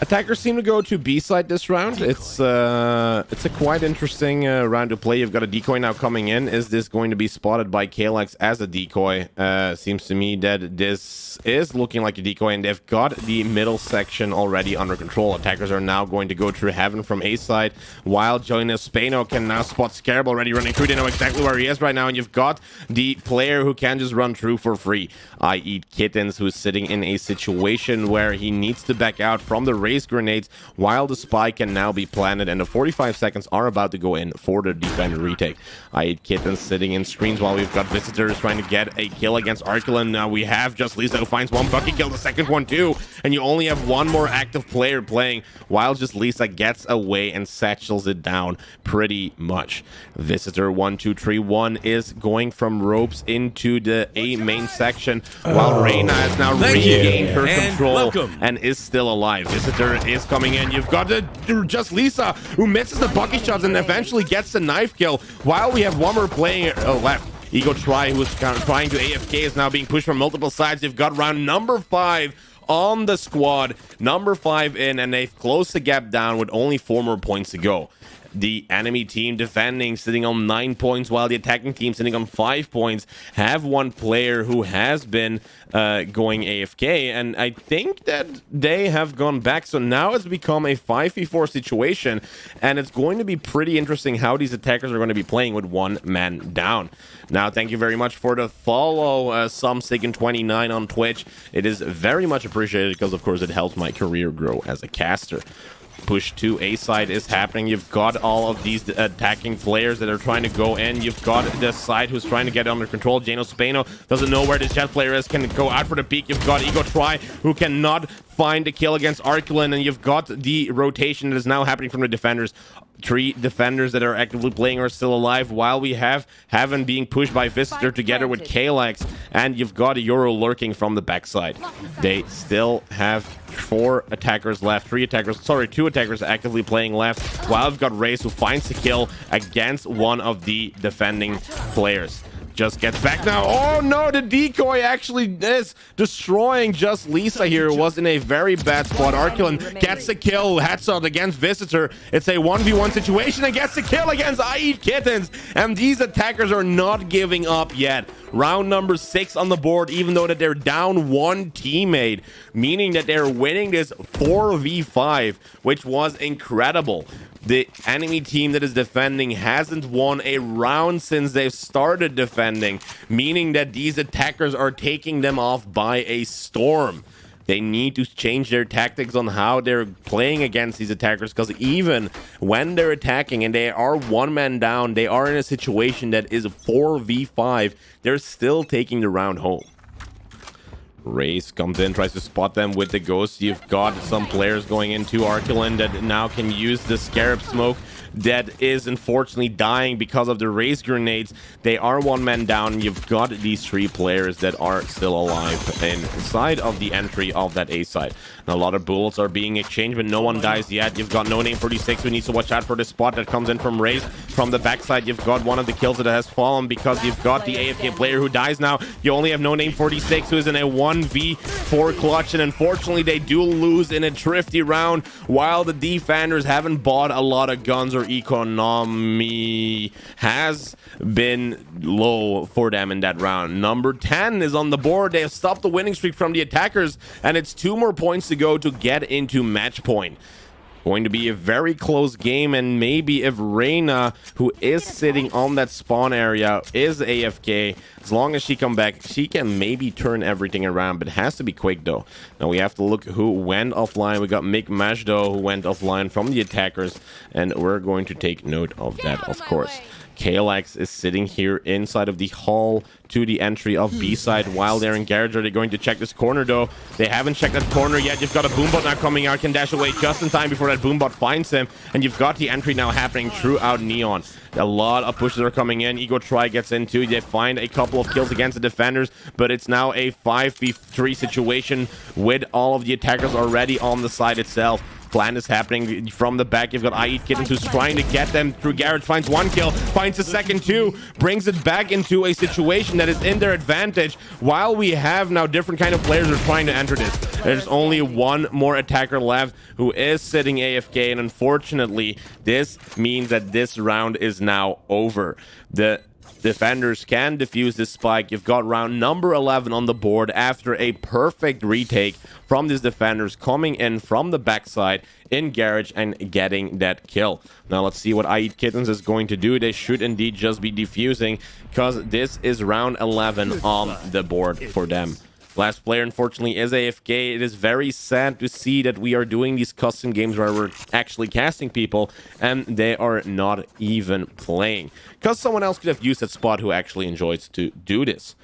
Attackers seem to go to B side this round. It's a quite interesting round to play. You've got a decoy now coming in. Is this going to be spotted by Kalex as a decoy? Seems to me that this is looking like a decoy, and they've got the middle section already under control. Attackers are now going to go through heaven from A side, while JNacho can now spot Scarab already running through. They know exactly where he is right now, and you've got the player who can just run through for free. I Eat Kittens, who's sitting in a situation where he needs to back out from the race grenades while the spike can now be planted, and the 45 seconds are about to go in for the defender retake. I Eat Kittens sitting in screens while we've got Visitors trying to get a kill against Arculum. Now we have just Lisa who finds one bucket kill, the second one too, and you only have one more active player playing while just Lisa gets away and satchels it down pretty much. Visitor 1 2 3 1 is going from ropes into the A main section, while Reyna has now regained her control and is still alive. Visitor is coming in. You've got just Lisa who misses the bucket shots and eventually gets the knife kill, while we have one more player left. Ego Try, who's trying to AFK, is now being pushed from multiple sides. You've got round number 5 on the squad, number 5 in, and they've closed the gap down with only 4 more points to go. the enemy team defending sitting on 9 points, while the attacking team sitting on 5 points. Have one player who has been going AFK, and I think that they have gone back. So now it's become a 5v4 situation, and it's going to be pretty interesting how these attackers are going to be playing with one man down. Now, thank you very much for the follow, Sumstickin29 on Twitch. It is very much appreciated because, of course, it helps my career grow as a caster. Push to A side is happening. You've got all of these attacking players that are trying to go in. You've got the side who's trying to get it under control. JNacho doesn't know where this jet player is, can go out for the peek. You've got Ego Try, who cannot find a kill against Arculin, and you've got the rotation that is now happening from the defenders. 3 defenders that are actively playing are still alive, while we have Haven being pushed by Visitor together with Kalex, and you've got a Euro lurking from the backside. They still have 4 attackers left, 2 attackers actively playing left, while we've got Raze who finds the kill against one of the defending players. Just gets back now. Oh no, the decoy actually is destroying just Lisa here, who was in a very bad spot. Arculin gets the kill, headshot against Visitor. It's a 1v1 situation and gets the kill against I Eat Kittens. And these attackers are not giving up yet. Round number 6 on the board, even though that they're down 1 teammate, meaning that they're winning this 4v5, which was incredible. The enemy team that is defending hasn't won a round since they've started defending, meaning that these attackers are taking them off by a storm. They need to change their tactics on how they're playing against these attackers, because even when they're attacking and they are 1 man down, they are in a situation that is 4v5, they're still taking the round home. Raze comes in, tries to spot them with the ghost. You've got some players going into Arculin that now can use the Scarab Smoke that is unfortunately dying because of the Raze grenades. They are 1 man down. You've got these 3 players that are still alive inside of the entry of that A side. Now, a lot of bullets are being exchanged, but no one dies yet. You've got No Name 46 who needs to watch out for the spot that comes in from Raze. From the backside, you've got one of the kills that has fallen because you've got the AFK player who dies now. You only have No Name 46 who is in a 1v4 clutch, and unfortunately they do lose in a thrifty round, while the defenders haven't bought a lot of guns, or economy has been low for them in that round. Number 10 is on the board. They have stopped the winning streak from the attackers, and it's 2 more points to go to get into match point. Going to be a very close game, and maybe if Reyna, who is sitting on that spawn area, is AFK, as long as she come back, she can maybe turn everything around, but it has to be quick though. Now we have to look who went offline. We got Mick Majdo who went offline from the attackers, and we're going to take note of that, of course. Kalex is sitting here inside of the hall to the entry of B side, while they're in garage. Are they going to check this corner though? They haven't checked that corner yet. You've got a boombot now coming out, can dash away just in time before that boombot finds him, and you've got the entry now happening throughout Neon. A lot of pushes are coming in. Ego Try gets into. They find a couple of kills against the defenders, but it's now a 5v3 situation with all of the attackers already on the side itself. Plan is happening from the back. You've got I Eat Kittens who's trying to get them through garage, finds 1 kill, finds a second 2, brings it back into a situation that is in their advantage, while we have now different kind of players who are trying to enter this. There's only 1 more attacker left who is sitting AFK, and unfortunately this means that this round is now over. The defenders can defuse this spike. You've got round number 11 on the board after a perfect retake from these defenders coming in from the backside in garage and getting that kill. Now let's see what I Eat Kittens is going to do. They should indeed just be defusing, because this is round 11 on the board for them. Last player, unfortunately, is AFK. It is very sad to see that we are doing these custom games where we're actually casting people and they are not even playing, because someone else could have used that spot who actually enjoys to do this.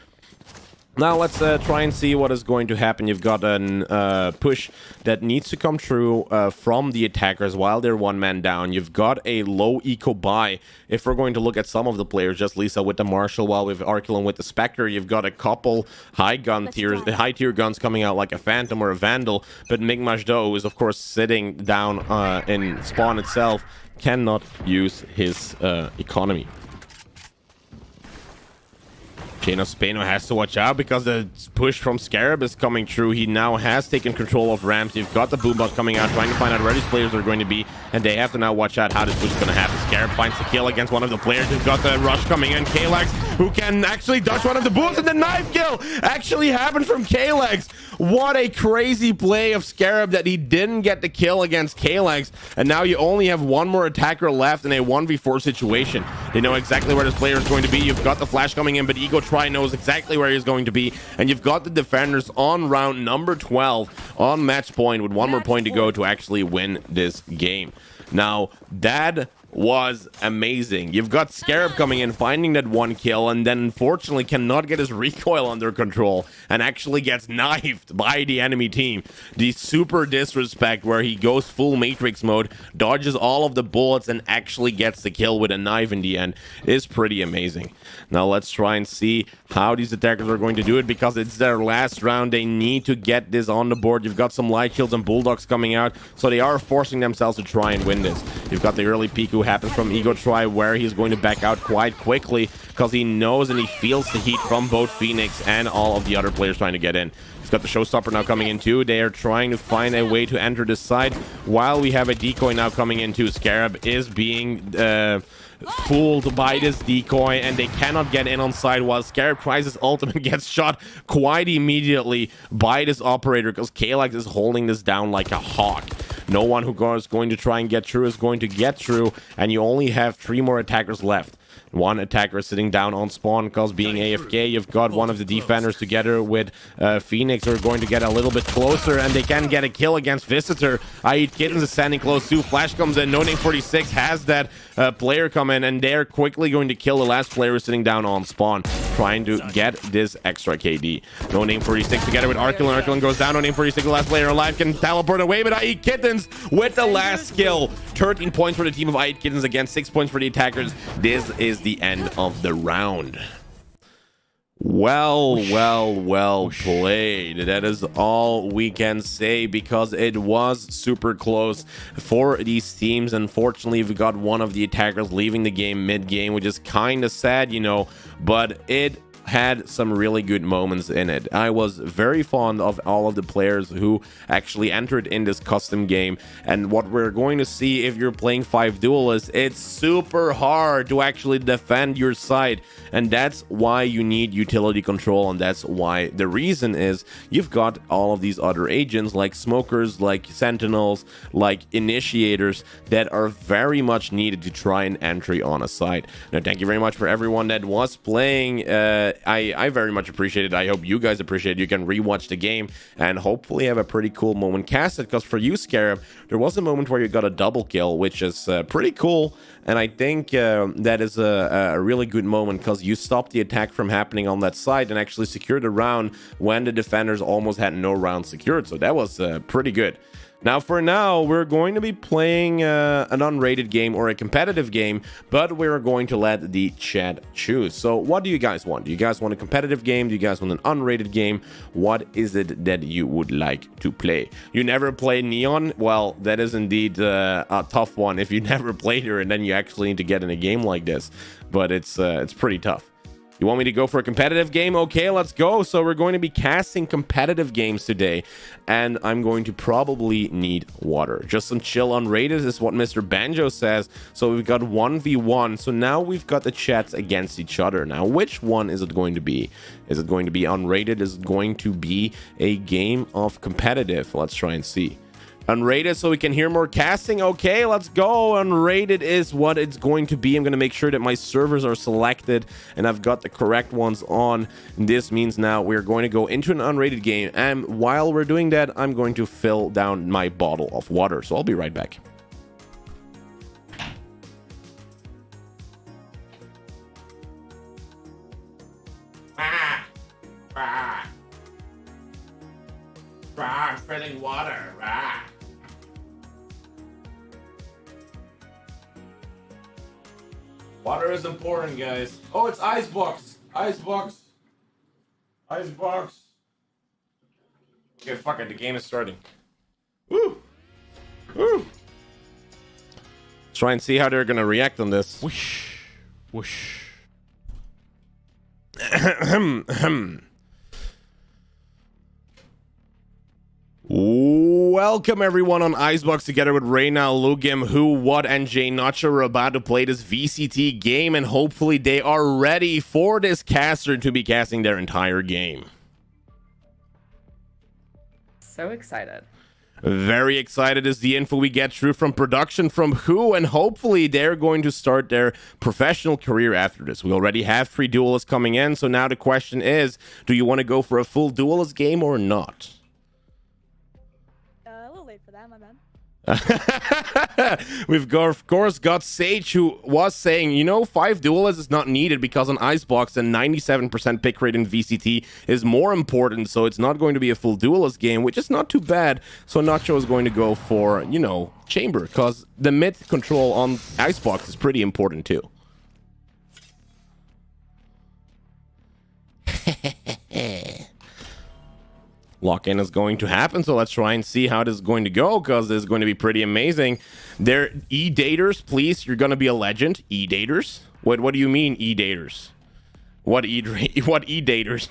Now let's try and see what is going to happen. You've got a push that needs to come through from the attackers while they're 1 man down. You've got a low eco buy. If we're going to look at some of the players, just Lisa with the Marshall, while with Arculin with the Spectre. You've got a couple high tier guns coming out like a Phantom or a Vandal, but Mick Majdo is of course sitting down in spawn itself, cannot use his economy. JNacho has to watch out because the push from Scarab is coming through. He now has taken control of ramps. You've got the boombot coming out, trying to find out where these players are going to be, and they have to now watch out how this push is going to happen. Scarab finds the kill against one of the players who's got the rush coming in. Kalex, who can actually dodge one of the bullets, and the knife kill actually happened from Kalex. What a crazy play of Scarab that he didn't get the kill against Kalex, and now you only have one more attacker left in a 1v4 situation. They know exactly where this player is going to be. You've got the flash coming in, but Ego Try knows exactly where he's going to be, and you've got the defenders on round number 12 on match point with one more point to go to actually win this game. Now, that was amazing. You've got Scarab coming in, finding that one kill, and then unfortunately cannot get his recoil under control and actually gets knifed by the enemy team. The super disrespect where he goes full Matrix mode, dodges all of the bullets, and actually gets the kill with a knife in the end is pretty amazing. Now let's try and see how these attackers are going to do it, because it's their last round. They need to get this on the board. You've got some light shields and bulldogs coming out, so they are forcing themselves to try and win this. You've got the early peek who happens from Ego Try, where he's going to back out quite quickly because he knows and he feels the heat from both Phoenix and all of the other players trying to get in. He's got the showstopper now coming in too. They are trying to find a way to enter this side, while we have a decoy now coming in too. Scarab is being fooled by this decoy, and they cannot get in on side, while Scarab tries his ultimate, gets shot quite immediately by this operator because Kalex is holding this down like a hawk. No one who is going to try and get through is going to get through, and you only have 3 more attackers left. One attacker is sitting down on spawn because being AFK. You've got one of the defenders together with Phoenix who are going to get a little bit closer, and they can get a kill against Visitor. I Eat Kittens is standing close too. Flash comes in. No Name 46 has that player come in, and they're quickly going to kill the last player sitting down on spawn, trying to get this extra KD. No Name 46 together with Arculin. Arculin goes down. No Name 46, the last player alive, can teleport away, but I Eat Kittens with the last kill. 13 points for the team of I Eat Kittens against 6 points for the attackers. This is the end of the round. Well played. That is all we can say, because it was super close for these teams. Unfortunately, we got one of the attackers leaving the game mid-game, which is kind of sad, you know, but it had some really good moments in it. I was very fond of all of the players who actually entered in this custom game, and what we're going to see if you're playing 5 duelists, it's super hard to actually defend your side, and that's why you need utility control, and that's why the reason is you've got all of these other agents like smokers, like sentinels, like initiators that are very much needed to try and entry on a side. Now, thank you very much for everyone that was playing. I very much appreciate it. I hope you guys appreciate it. You can rewatch the game and hopefully have a pretty cool moment casted, because for you, Scarab, there was a moment where you got a double kill, which is pretty cool, and I think that is a really good moment, because you stopped the attack from happening on that side and actually secured a round when the defenders almost had no round secured, so that was pretty good. Now, for now, we're going to be playing an unrated game or a competitive game, but we're going to let the chat choose. So what do you guys want? Do you guys want a competitive game? Do you guys want an unrated game? What is it that you would like to play? You never play Neon? Well, that is indeed a tough one if you never played her and then you actually need to get in a game like this, but it's pretty tough. You want me to go for a competitive game? Okay, let's go. So we're going to be casting competitive games today, and I'm going to probably need water. Just some chill unrated is what Mr. Banjo says. So we've got 1v1. So now we've got the chats against each other. Now, which one is it going to be? Is it going to be unrated? Is it going to be a game of competitive? Let's try and see. Unrated, so we can hear more casting. Okay, let's go. Unrated is what it's going to be. I'm going to make sure that my servers are selected and I've got the correct ones on. This means now we're going to go into an unrated game, and while we're doing that, I'm going to fill down my bottle of water, so I'll be right back. I'm filling water. Water is important, guys. Oh, it's Icebox. Icebox. Icebox. Okay, fuck it. The game is starting. Woo. Woo. Let's try and see how they're going to react on this. Whoosh. Whoosh. Welcome everyone on Icebox together with Reyna, Lugim, Who, What, and JNacho. We're about to play this VCT game, and hopefully they are ready for this caster to be casting their entire game. So excited. Very excited is the info we get through from production from Who, and hopefully they're going to start their professional career after this. We already have 3 duelists coming in, so now the question is, do you want to go for a full duelist game or not? A little late for that, my bad. We've got, of course, got Sage, who was saying, you know, 5 duelists is not needed because on Icebox a 97% pick rate in VCT is more important, so it's not going to be a full duelist game, which is not too bad. So Nacho is going to go for, you know, Chamber, because the mid control on Icebox is pretty important too. Lock-in is going to happen, so let's try and see how this is going to go, because this is going to be pretty amazing. They're E-daters, please. You're going to be a legend. E-daters? What do you mean, E-daters? What E-daters?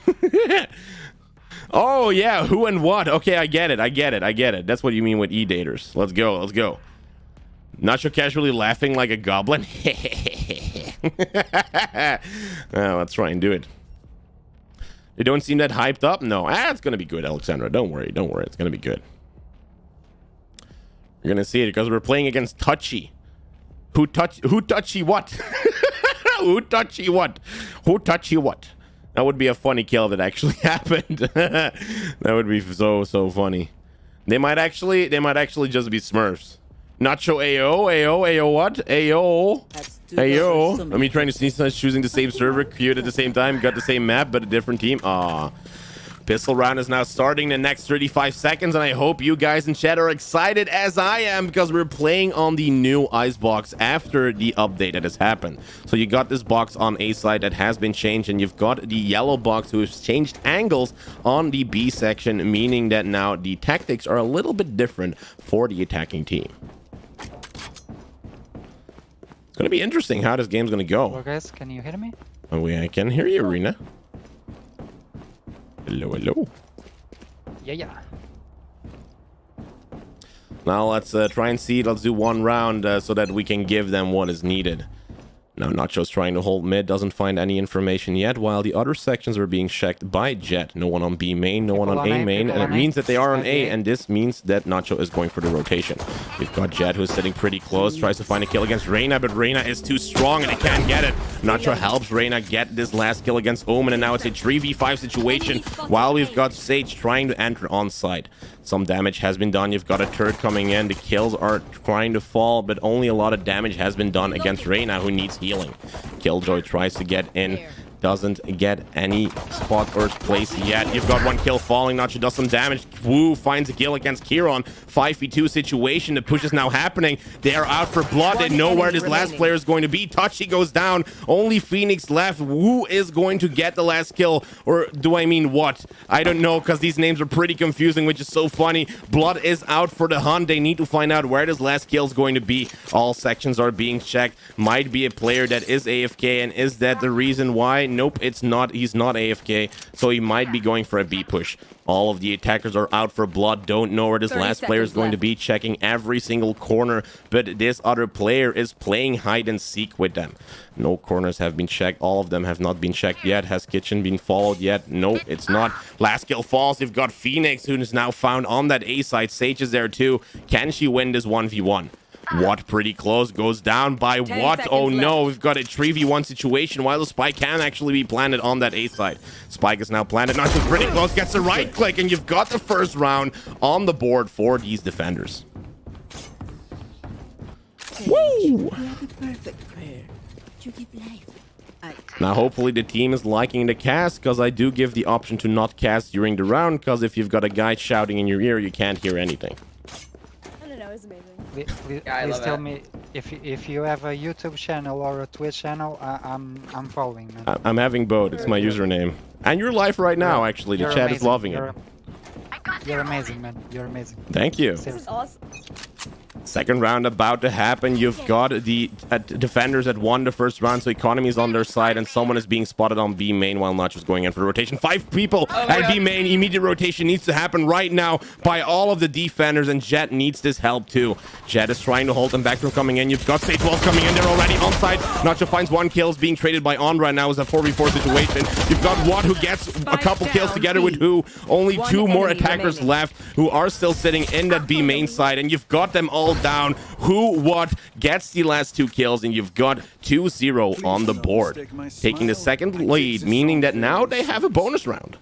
Oh, yeah, who and what? Okay, I get it. That's what you mean with E-daters. Let's go. Nacho casually laughing like a goblin. Oh, let's try and do it. They don't seem that hyped up. No, it's gonna be good, Alexandra. Don't worry. It's gonna be good. You're gonna see it because we're playing against Touchy. Who touchy what? Who touchy what? That would be a funny kill if it actually happened. That would be so funny. They might actually just be Smurfs. Nacho AO what? AO. I mean, trying to sneeze, choosing the same server, queued at the same time, got the same map, but a different team. Aw. Pistol round is now starting the next 35 seconds, and I hope you guys in chat are excited as I am, because we're playing on the new Icebox after the update that has happened. So you got this box on A side that has been changed, and you've got the yellow box who has changed angles on the B section, meaning that now the tactics are a little bit different for the attacking team. It's gonna be interesting how this game's gonna go. Hello guys, can you hear me? Oh, I can hear you, Rena. Hello. Yeah. Now let's try and see. Let's do one round so that we can give them what is needed. Now Nacho's trying to hold mid, doesn't find any information yet, while the other sections are being checked by Jet. No one on B main, no one on A main, and it means that they are on A, and this means that Nacho is going for the rotation. We've got Jet, who's sitting pretty close, tries to find a kill against Reyna, but Reyna is too strong and he can't get it. Nacho helps Reyna get this last kill against Omen, and now it's a 3v5 situation, while we've got Sage trying to enter on site. Some damage has been done. You've got a turret coming in. The kills are trying to fall, but only a lot of damage has been done against Reyna, who needs healing. Killjoy tries to get in. Doesn't get any spot or place yet. You've got 1 kill falling. Nacho does some damage. Woo finds a kill against Kieran. 5v2 situation. The push is now happening. They are out for blood. They know where this last player is going to be. Touchy goes down. Only Phoenix left. Who is going to get the last kill? Or do I mean what? I don't know, because these names are pretty confusing, which is so funny. Blood is out for the hunt. They need to find out where this last kill is going to be. All sections are being checked. Might be a player that is AFK, and is that the reason why? Nope, it's not. He's not AFK, so he might be going for a B push. All of the attackers are out for blood, don't know where this last player is going to be, checking every single corner, but this other player is playing hide and seek with them. No corners have been checked. All of them have not been checked yet. Has Kitchen been followed yet? No, it's not. Last kill falls. You've got Phoenix, who is now found on that A side. Sage is there too. Can she win this 1v1? What, pretty close, goes down by what? Oh no, we've got a 3v1 situation, while the spike can actually be planted on that A side. Spike is now planted. Nacho's pretty close, gets the right click, and you've got the first round on the board for these defenders. Woo! Now hopefully the team is liking the cast, because I do give the option to not cast during the round, because if you've got a guy shouting in your ear, you can't hear anything. I don't know, it's amazing. Please tell me if you have a YouTube channel or a Twitch channel. I'm following, man. I'm having both. It's my username. And you're live right now, actually. The chat is loving it. You're amazing, man. You're amazing. Thank you. This is awesome. Second round about to happen. You've got the defenders that won the first round, so economy is on their side, and someone is being spotted on B main while Nacho's going in for the rotation. 5 people at B main. Immediate rotation needs to happen right now by all of the defenders, and Jet needs this help too. Jet is trying to hold them back from coming in. You've got Stage Walls coming in there already on side. Nacho finds 1 kill, is being traded by Onra, and now is a 4v4 situation. You've got Watt who gets a couple kills together with who. Only 2 more attackers left who are still sitting in that B main side, and you've got them all down. Who, what gets the last 2 kills, and you've got 2-0 on the board, taking the second lead, meaning that now they have a bonus round.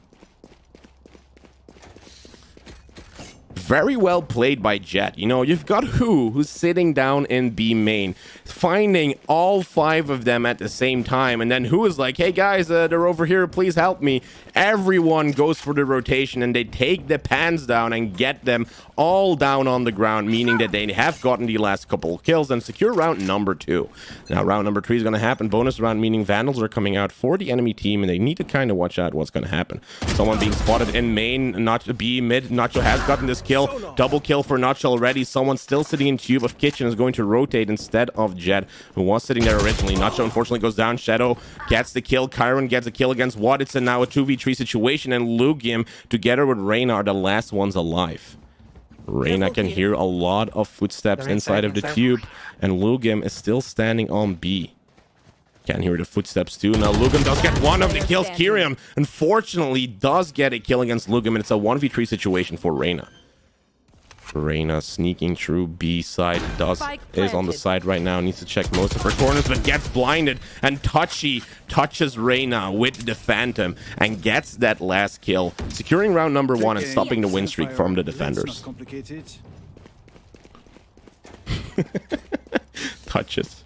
Very well played by Jet. You know, you've got who's sitting down in B main, finding all 5 of them at the same time, and then who is like, hey guys, they're over here, please help me. Everyone goes for the rotation, and they take the pans down and get them all down on the ground, meaning that they have gotten the last couple of kills and secure round number 2. Now round number 3 is going to happen. Bonus round, meaning Vandals are coming out for the enemy team, and they need to kind of watch out what's going to happen. Someone being spotted in main, Nacho B mid. Nacho has gotten this kill. Double kill for Nacho already. Someone still sitting in tube of kitchen is going to rotate instead of Jet, who was sitting there originally. Nacho unfortunately goes down. Shadow gets the kill. Kyron gets a kill against Watt. It's now a 2v3 situation, and Lugium together with Reyna are the last ones alive. Reyna can hear a lot of footsteps inside of the tube, and Lugium is still standing on B. Can hear the footsteps too. Now Lugium does get one of the kills. Kyrian unfortunately does get a kill against Lugium, and it's a 1v3 situation for Reyna. Reyna sneaking through B side, is on the side right now, needs to check most of her corners, but gets blinded, and Touchy touches Reyna with the Phantom and gets that last kill, securing round number 1 and stopping the win streak from the defenders. Touches.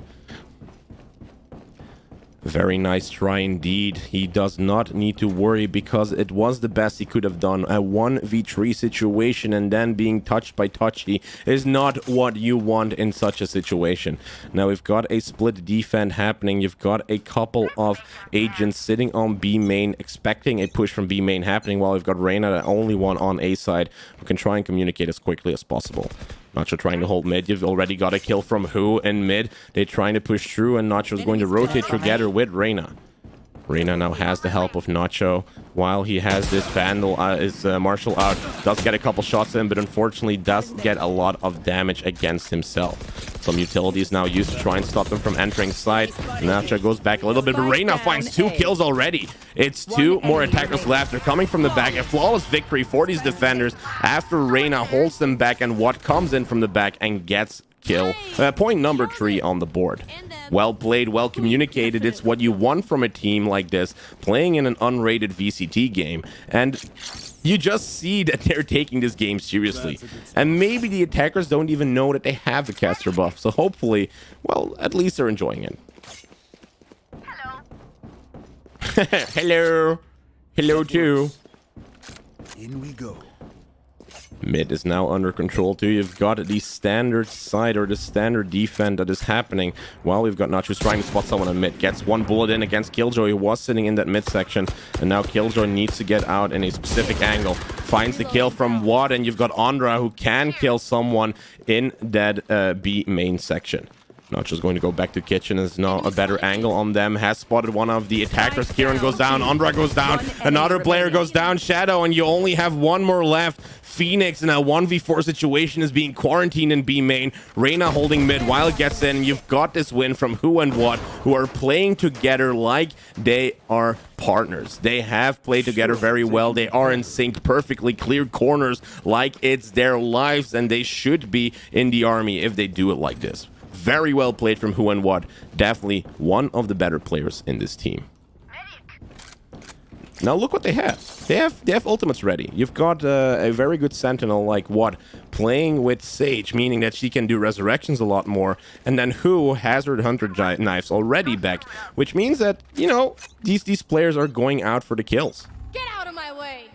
Very nice try indeed. He does not need to worry because it was the best he could have done. A 1v3 situation, and then being touched by Touchy is not what you want in such a situation. Now we've got a split defend happening. You've got a couple of agents sitting on B main, expecting a push from B main happening, while we've got Reyna, the only one on A side, who can try and communicate as quickly as possible. Nacho trying to hold mid. You've already got a kill from who in mid. They're trying to push through, and Nacho's going to rotate together with Reyna. Reyna now has the help of Nacho while he has this Vandal, his Marshal out. Does get a couple shots in, but unfortunately does get a lot of damage against himself. Some utilities now used to try and stop him from entering side. Nacho goes back a little bit, but Reyna finds 2 kills already. It's 2 more attackers left. They're coming from the back. A flawless victory for these defenders after Reyna holds them back, and Watt comes in from the back and gets kill. Point number 3 on the board. Well played, well communicated. It's what you want from a team like this, playing in an unrated VCT game. And you just see that they're taking this game seriously. And maybe the attackers don't even know that they have the caster buff. So hopefully, well, at least they're enjoying it. Hello. Hello. Hello too. In we go. Mid is now under control too. You've got the standard side, or the standard defend that is happening while we've got Nacho trying to spot someone in mid. Gets 1 bullet in against Killjoy, who was sitting in that mid section, and now Killjoy needs to get out in a specific angle. Finds the kill from Watt, and you've got Andra, who can kill someone in that B main section. Nacho's going to go back to kitchen. There's now a better angle on them. Has spotted one of the attackers. Kieran goes down. Andra goes down. Another player goes down. Shadow, and you only have 1 more left. Phoenix in a 1v4 situation is being quarantined in B main. Reyna holding mid while it gets in. You've got this win from who and what, who are playing together like they are partners. They have played together very well. They are in sync, perfectly cleared corners like it's their lives, and they should be in the army if they do it like this. Very well played from who and what. Definitely one of the better players in this team. Now look what they have. They have ultimates ready. You've got a very good sentinel like Watt playing with Sage, meaning that she can do resurrections a lot more. And then who has her hunter knives already back, which means that, you know, these players are going out for the kills. Get out of my way.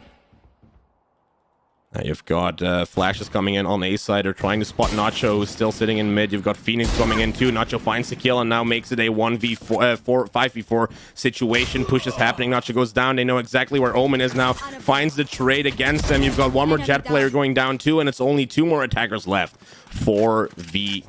You've got flashes coming in on A side. They're trying to spot Nacho, who's still sitting in mid. You've got Phoenix coming in too. Nacho finds the kill and now makes it a 5v4 situation. Push is happening. Nacho goes down. They know exactly where Omen is now. Finds the trade against them. You've got one more Jet player going down too, and it's only 2 more attackers left. 4v2.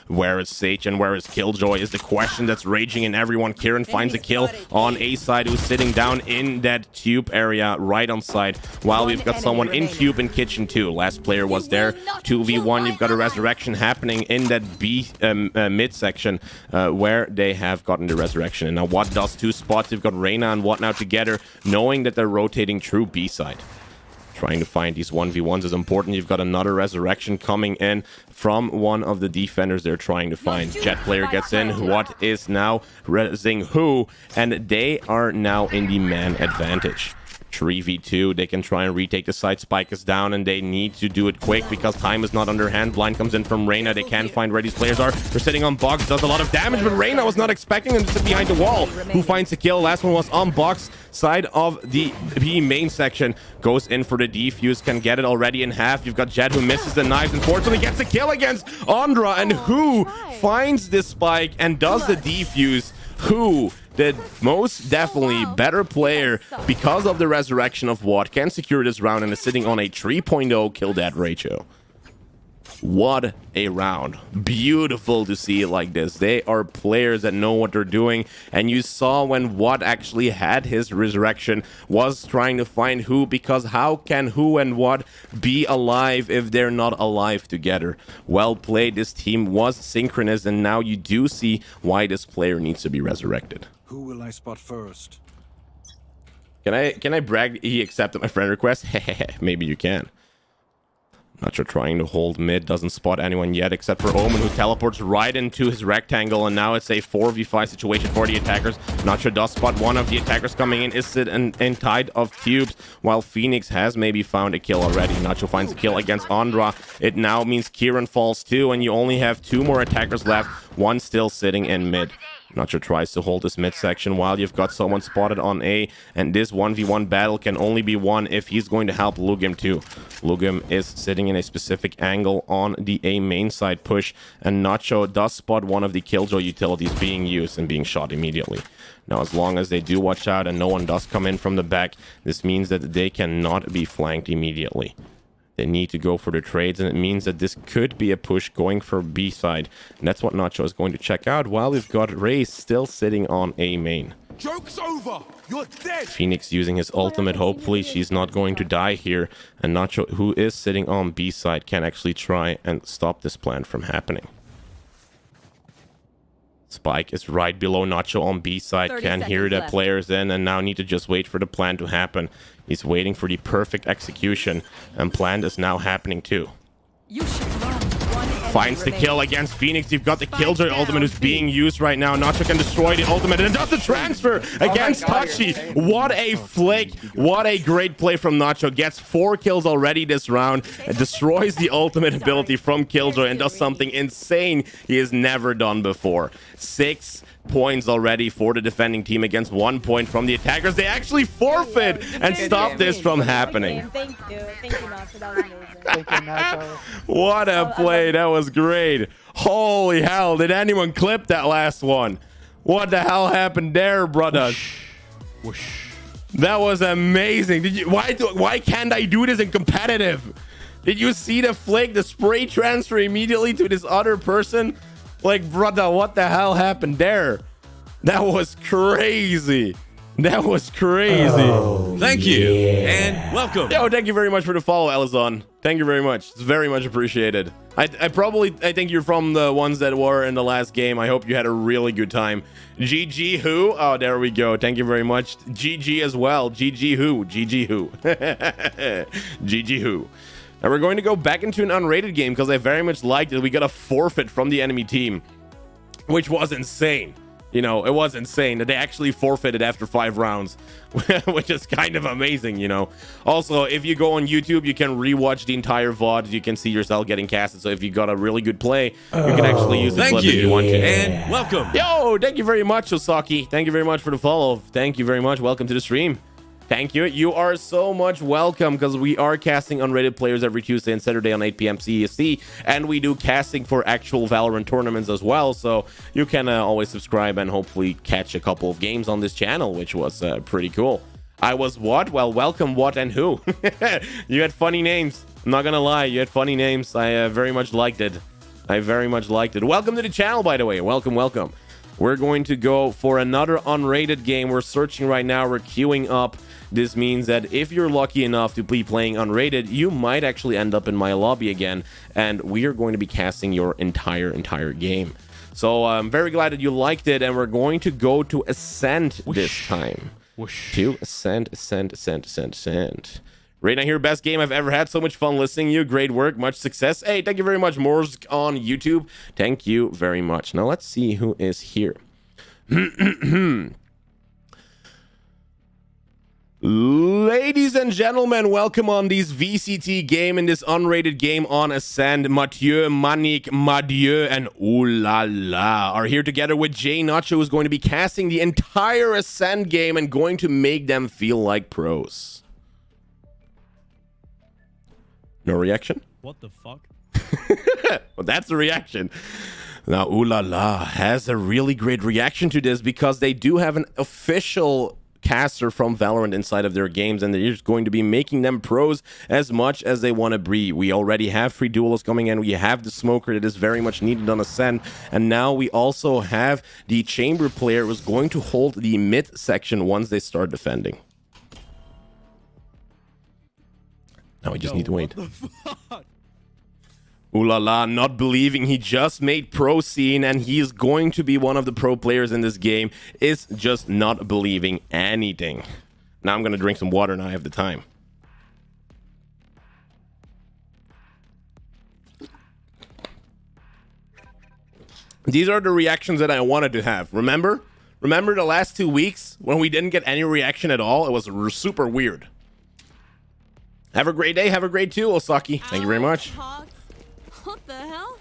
Where is Sage and where is Killjoy is the question that's raging in everyone. Kieran finds a kill on A side, who's sitting down in that tube area right on side, while we've got someone in tube and kitchen too. Last player was there. 2v1. You've got a resurrection happening in that B mid section where they have gotten the resurrection. And now what does 2 spots? You've got Reyna and What now together, knowing that they're rotating through B side. Trying to find these 1v1s is important. You've got another resurrection coming in from one of the defenders they're trying to find. Jet player gets in. What is now resing who? And they are now in the man advantage. 3v2. They can try and retake the side. Spike is down and they need to do it quick because time is not on their hand. Blind comes in from Reyna. They can't find where these players are. They're sitting on Box. Does a lot of damage, but Reyna was not expecting them to sit behind the wall. Who finds the kill? Last one was on Box side of the B main section. Goes in for the defuse. Can get it already in half. You've got Jet who misses the knives. Unfortunately gets the kill against Andra. And who finds this spike and does the defuse? Who, the most definitely better player because of the resurrection of What, can secure this round and is sitting on a 3.0 kill death ratio. What a round. Beautiful to see it like this. They are players that know what they're doing, and you saw when What actually had his resurrection was trying to find who, because how can who and What be alive if they're not alive together? Well played. This team was synchronous, and now you do see why this player needs to be resurrected. Who will I spot first? Can I brag he accepted my friend request? Maybe you can. Nacho trying to hold mid, doesn't spot anyone yet except for Omen, who teleports right into his rectangle, and now it's a 4v5 situation for the attackers. Nacho does spot one of the attackers coming in, is sitting in tide of tubes, while Phoenix has maybe found a kill already. Nacho finds a kill against Andra. It now means Kieran falls too, and you only have 2 more attackers left, one still sitting in mid. Nacho tries to hold this midsection while you've got someone spotted on A, and this 1v1 battle can only be won if he's going to help Lugim too. Lugim is sitting in a specific angle on the A main side push, and Nacho does spot one of the Killjoy utilities being used and being shot immediately. Now, as long as they do watch out and no one does come in from the back, this means that they cannot be flanked immediately. They need to go for the trades, and it means that this could be a push going for B side. And that's what Nacho is going to check out, while we've got Ray still sitting on A main. Joke's over! You're dead! Phoenix using his ultimate. Hopefully she's not going to die here. And Nacho, who is sitting on B side, can actually try and stop this plan from happening. Spike is right below Nacho on B side. Can hear the players in and now need to just wait for the plan to happen. He's waiting for the perfect execution, and plan is now happening too. Finds the kill against Phoenix. You've got the Killjoy ultimate who's being used right now. Nacho can destroy the ultimate and does the transfer against Touchy. What a flick. What a great play from Nacho. Gets 4 kills already this round and destroys the ultimate ability from Killjoy and does something insane he has never done before. 6 points already for the defending team against 1 point from the attackers. They actually forfeit and stop this from happening. Thank you, Nacho. That was amazing. Thank you, Nacho. What a play. That was great. Holy hell. Did anyone clip that last one? What the hell happened there, brother? Whoosh. That was amazing. Did you? Why can't I do this in competitive? Did you see the flick, the spray transfer immediately to this other person? Like, brother, what the hell happened there? That was crazy. That was crazy. Oh, thank you and welcome. Yo, thank you very much for the follow, Elizon. Thank you very much. It's very much appreciated. I think you're from the ones that were in the last game. I hope you had a really good time. GG who? Oh, there we go. Thank you very much. GG as well. GG who? GG who? GG who? Now we're going to go back into an unrated game because I very much liked that we got a forfeit from the enemy team, which was insane. You know, it was insane that they actually forfeited after 5 rounds, which is kind of amazing, you know. Also, if you go on YouTube, you can rewatch the entire VOD. You can see yourself getting casted. So if you got a really good play, you can actually use the clip if you want to. And welcome. Yo, thank you very much, Osaki. Thank you very much for the follow. Thank you very much. Welcome to the stream. Thank you. You are so much welcome because we are casting unrated players every Tuesday and Saturday on 8 p.m. CEST, and we do casting for actual Valorant tournaments as well. So you can always subscribe and hopefully catch a couple of games on this channel, which was pretty cool. I was what? Well, welcome, what, and who. You had funny names. I'm not gonna lie, you had funny names. I very much liked it. I very much liked it. Welcome to the channel, by the way. Welcome, welcome. We're going to go for another unrated game. We're searching right now. We're queuing up. This means that if you're lucky enough to be playing unrated, you might actually end up in my lobby again, and we are going to be casting your entire game. So I'm very glad that you liked it, and we're going to go to Ascent this time. To Ascent. Right here, best game I've ever had. So much fun listening to you. Great work. Much success. Hey, thank you very much, Morsk on YouTube. Thank you very much. Now let's see who is here. Ladies and gentlemen, welcome on this VCT game in this unrated game on Ascend. Mathieu, Manik, Madieu, and Ooh La La are here together with JNacho, who's going to be casting the entire Ascend game and going to make them feel like pros. No reaction? What the fuck? Well, that's the reaction. Now, Ooh La La has a really great reaction to this because they do have an official caster from Valorant inside of their games, and they're just going to be making them pros as much as they want to be. We already have 3 duelists coming in. We have the smoker that is very much needed on Ascend, and now we also have the chamber player who's going to hold the mid section once they start defending. Now we just need to wait. Ooh La La, not believing he just made pro scene and he is going to be one of the pro players in this game, is just not believing anything. Now I'm gonna drink some water and I have the time. These are the reactions that I wanted to have. Remember the last 2 weeks when we didn't get any reaction at all? It was super weird. Have a great day. Have a great too, Osaki. Thank you very much. What the hell?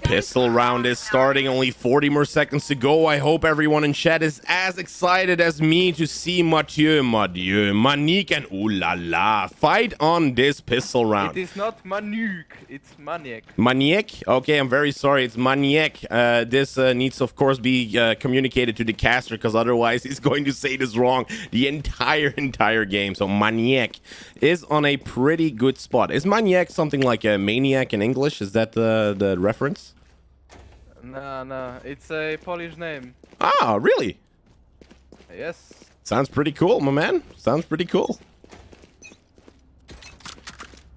Pistol round is starting. Only 40 more seconds to go. I hope everyone in chat is as excited as me to see Mathieu, Manik, and Ooh La La fight on this pistol round. It is not Manuk, it's Maniac. Maniac? Okay, I'm very sorry. It's Maniac. This needs to, of course, be communicated to the caster, because otherwise he's going to say this wrong the entire game. So Maniac is on a pretty good spot. Is Maniac something like a maniac in English? Is that the reference? No, it's a Polish name. Ah, really? Yes. Sounds pretty cool, my man. Sounds pretty cool.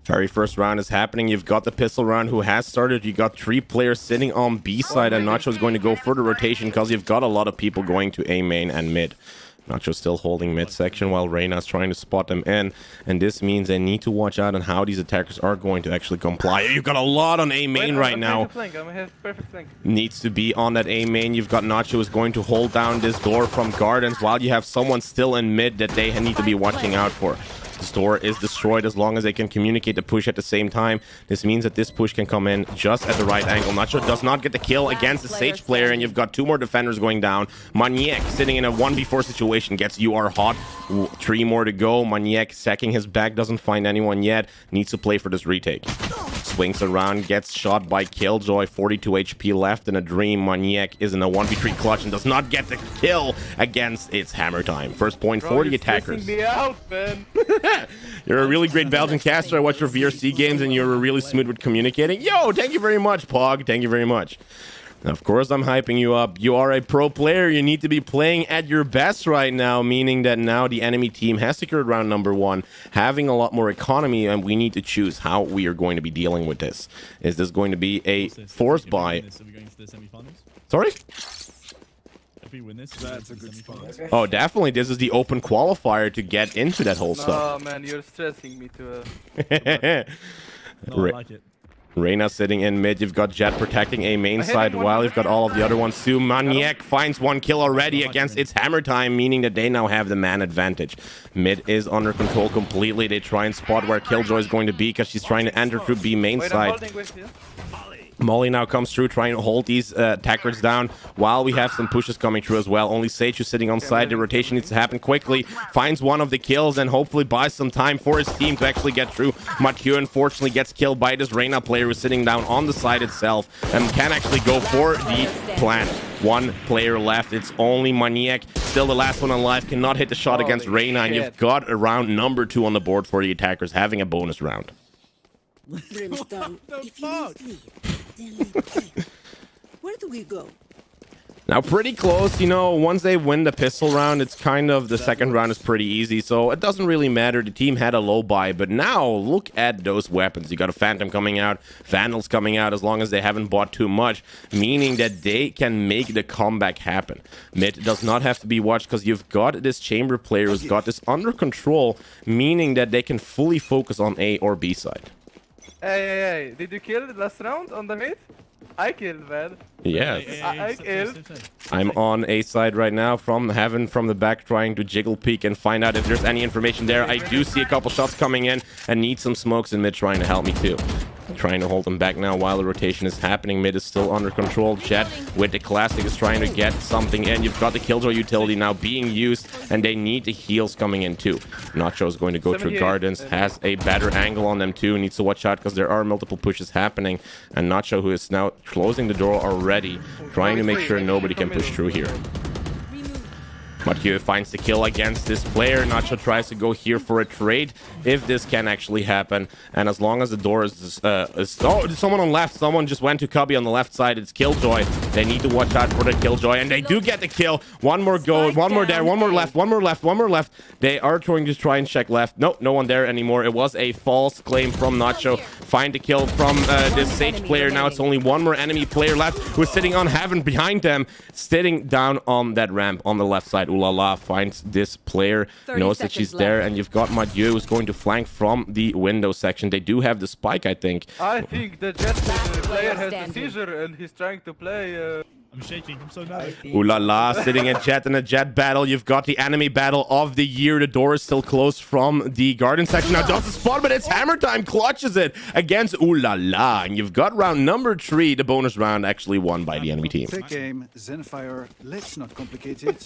Very first round is happening. You've got the pistol round who has started. You got 3 players sitting on B side, and Nacho is going to go for the rotation because you've got a lot of people going to A main and mid. Nacho still holding mid section while Reyna's trying to spot them in, and this means they need to watch out on how these attackers are going to actually comply. You've got a lot on A main right now. Needs to be on that A main. You've got Nacho who's going to hold down this door from Gardens while you have someone still in mid that they need to be watching out for. This door is destroyed as long as they can communicate the push at the same time. This means that this push can come in just at the right angle. Nacho does not get the kill against the Sage player, and you've got 2 more defenders going down. Maniac sitting in a 1v4 situation gets You Are Hot. 3 more to go. Maniac sacking his back, doesn't find anyone yet. Needs to play for this retake. Swings around, gets shot by Killjoy. 42 HP left in a dream. Maniac is in a 1v3 clutch and does not get the kill against its hammer time. First point for the attackers. Me out, man. You're a really great Belgian caster. I watch your VRC games and you're really smooth with communicating. Yo, thank you very much, Pog. Thank you very much. Now, of course, I'm hyping you up. You are a pro player. You need to be playing at your best right now, meaning that now the enemy team has secured round number 1, having a lot more economy, and we need to choose how we are going to be dealing with this. Is this going to be a forced buy? Sorry? If we win this, That's a good spot. Oh, definitely. This is the open qualifier to get into that whole stuff. Oh man, you're stressing me to no, I like it. Reyna sitting in mid. You've got Jet protecting A main side while you've got all of the other ones too. Maniac finds 1 kill already against its hammer time, meaning that they now have the man advantage. Mid is under control completely. They try and spot where Killjoy is going to be because she's trying to enter through B main side. Molly now comes through, trying to hold these attackers down while we have some pushes coming through as well. Only Sage who's sitting on side. The rotation needs to happen quickly. Finds one of the kills and hopefully buys some time for his team to actually get through. Mathieu unfortunately gets killed by this Reyna player who's sitting down on the side itself and can actually go for the plant. One player left. It's only Maniac. Still the last one alive. Cannot hit the shot against Reyna. And you've got a round number 2 on the board for the attackers, having a bonus round. Brimstone, What the if you fuck? leave me, then leave me. Where do we go? Now, pretty close, you know, once they win the pistol round, it's kind of, the second round is pretty easy, so it doesn't really matter. The team had a low buy, but now, look at those weapons. You got a Phantom coming out, Vandals coming out, as long as they haven't bought too much, meaning that they can make the comeback happen. Mid does not have to be watched, because you've got this Chamber player who's got this under control, meaning that they can fully focus on A or B side. Hey, did you kill the last round on the mid? I killed, man. Yeah. I killed. I'm on A side right now from Heaven from the back, trying to jiggle peek and find out if there's any information there. I do see a couple shots coming in and need some smokes in mid trying to help me too. Trying to hold them back now while the rotation is happening. Mid is still under control. Jet with the classic is trying to get something in. You've got the Killjoy utility now being used, and they need the heals coming in too. Nacho is going to go through Gardens, has a better angle on them too. Needs to watch out because there are multiple pushes happening. And Nacho, who is now closing the door already, trying to make sure nobody can push through here. Mathieu finds the kill against this player. Nacho tries to go here for a trade if this can actually happen. And as long as the door is oh, someone on left. Someone just went to Cubby on the left side. It's Killjoy. They need to watch out for the Killjoy, and they do get the kill. One more go, one more there, one more left, one more left, one more left. They are trying to try and check left. Nope, no one there anymore. It was a false claim from Nacho. Find the kill from this Sage player. Now it's only one more enemy player left who's sitting on Heaven behind them, sitting down on that ramp on the left side. Ulala finds this player, knows that she's there, and you've got Mathieu who's going to flank from the window section. They do have the spike, I think. I think the Jet player has the seizure and he's trying to play. I'm shaking. I'm so nervous. Ulala, sitting at Jet in a Jet battle. You've got the enemy battle of the year. The door is still closed from the garden section. Now does the spot, but it's hammer time. Clutches it against Ulala. And you've got round number 3, the bonus round, actually won by the enemy team. Quick game, Zenfire. Let's not complicate it.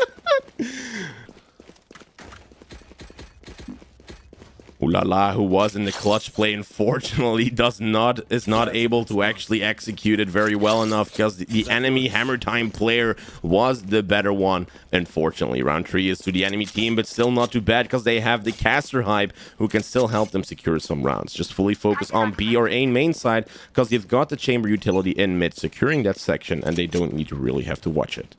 Ulala, who was in the clutch play, unfortunately is not able to actually execute it very well enough because the enemy hammer time player was the better one. Unfortunately, round 3 is to the enemy team, but still not too bad because they have the caster hype who can still help them secure some rounds. Just fully focus on B or A main side because you've got the chamber utility in mid securing that section, and they don't need to really have to watch it.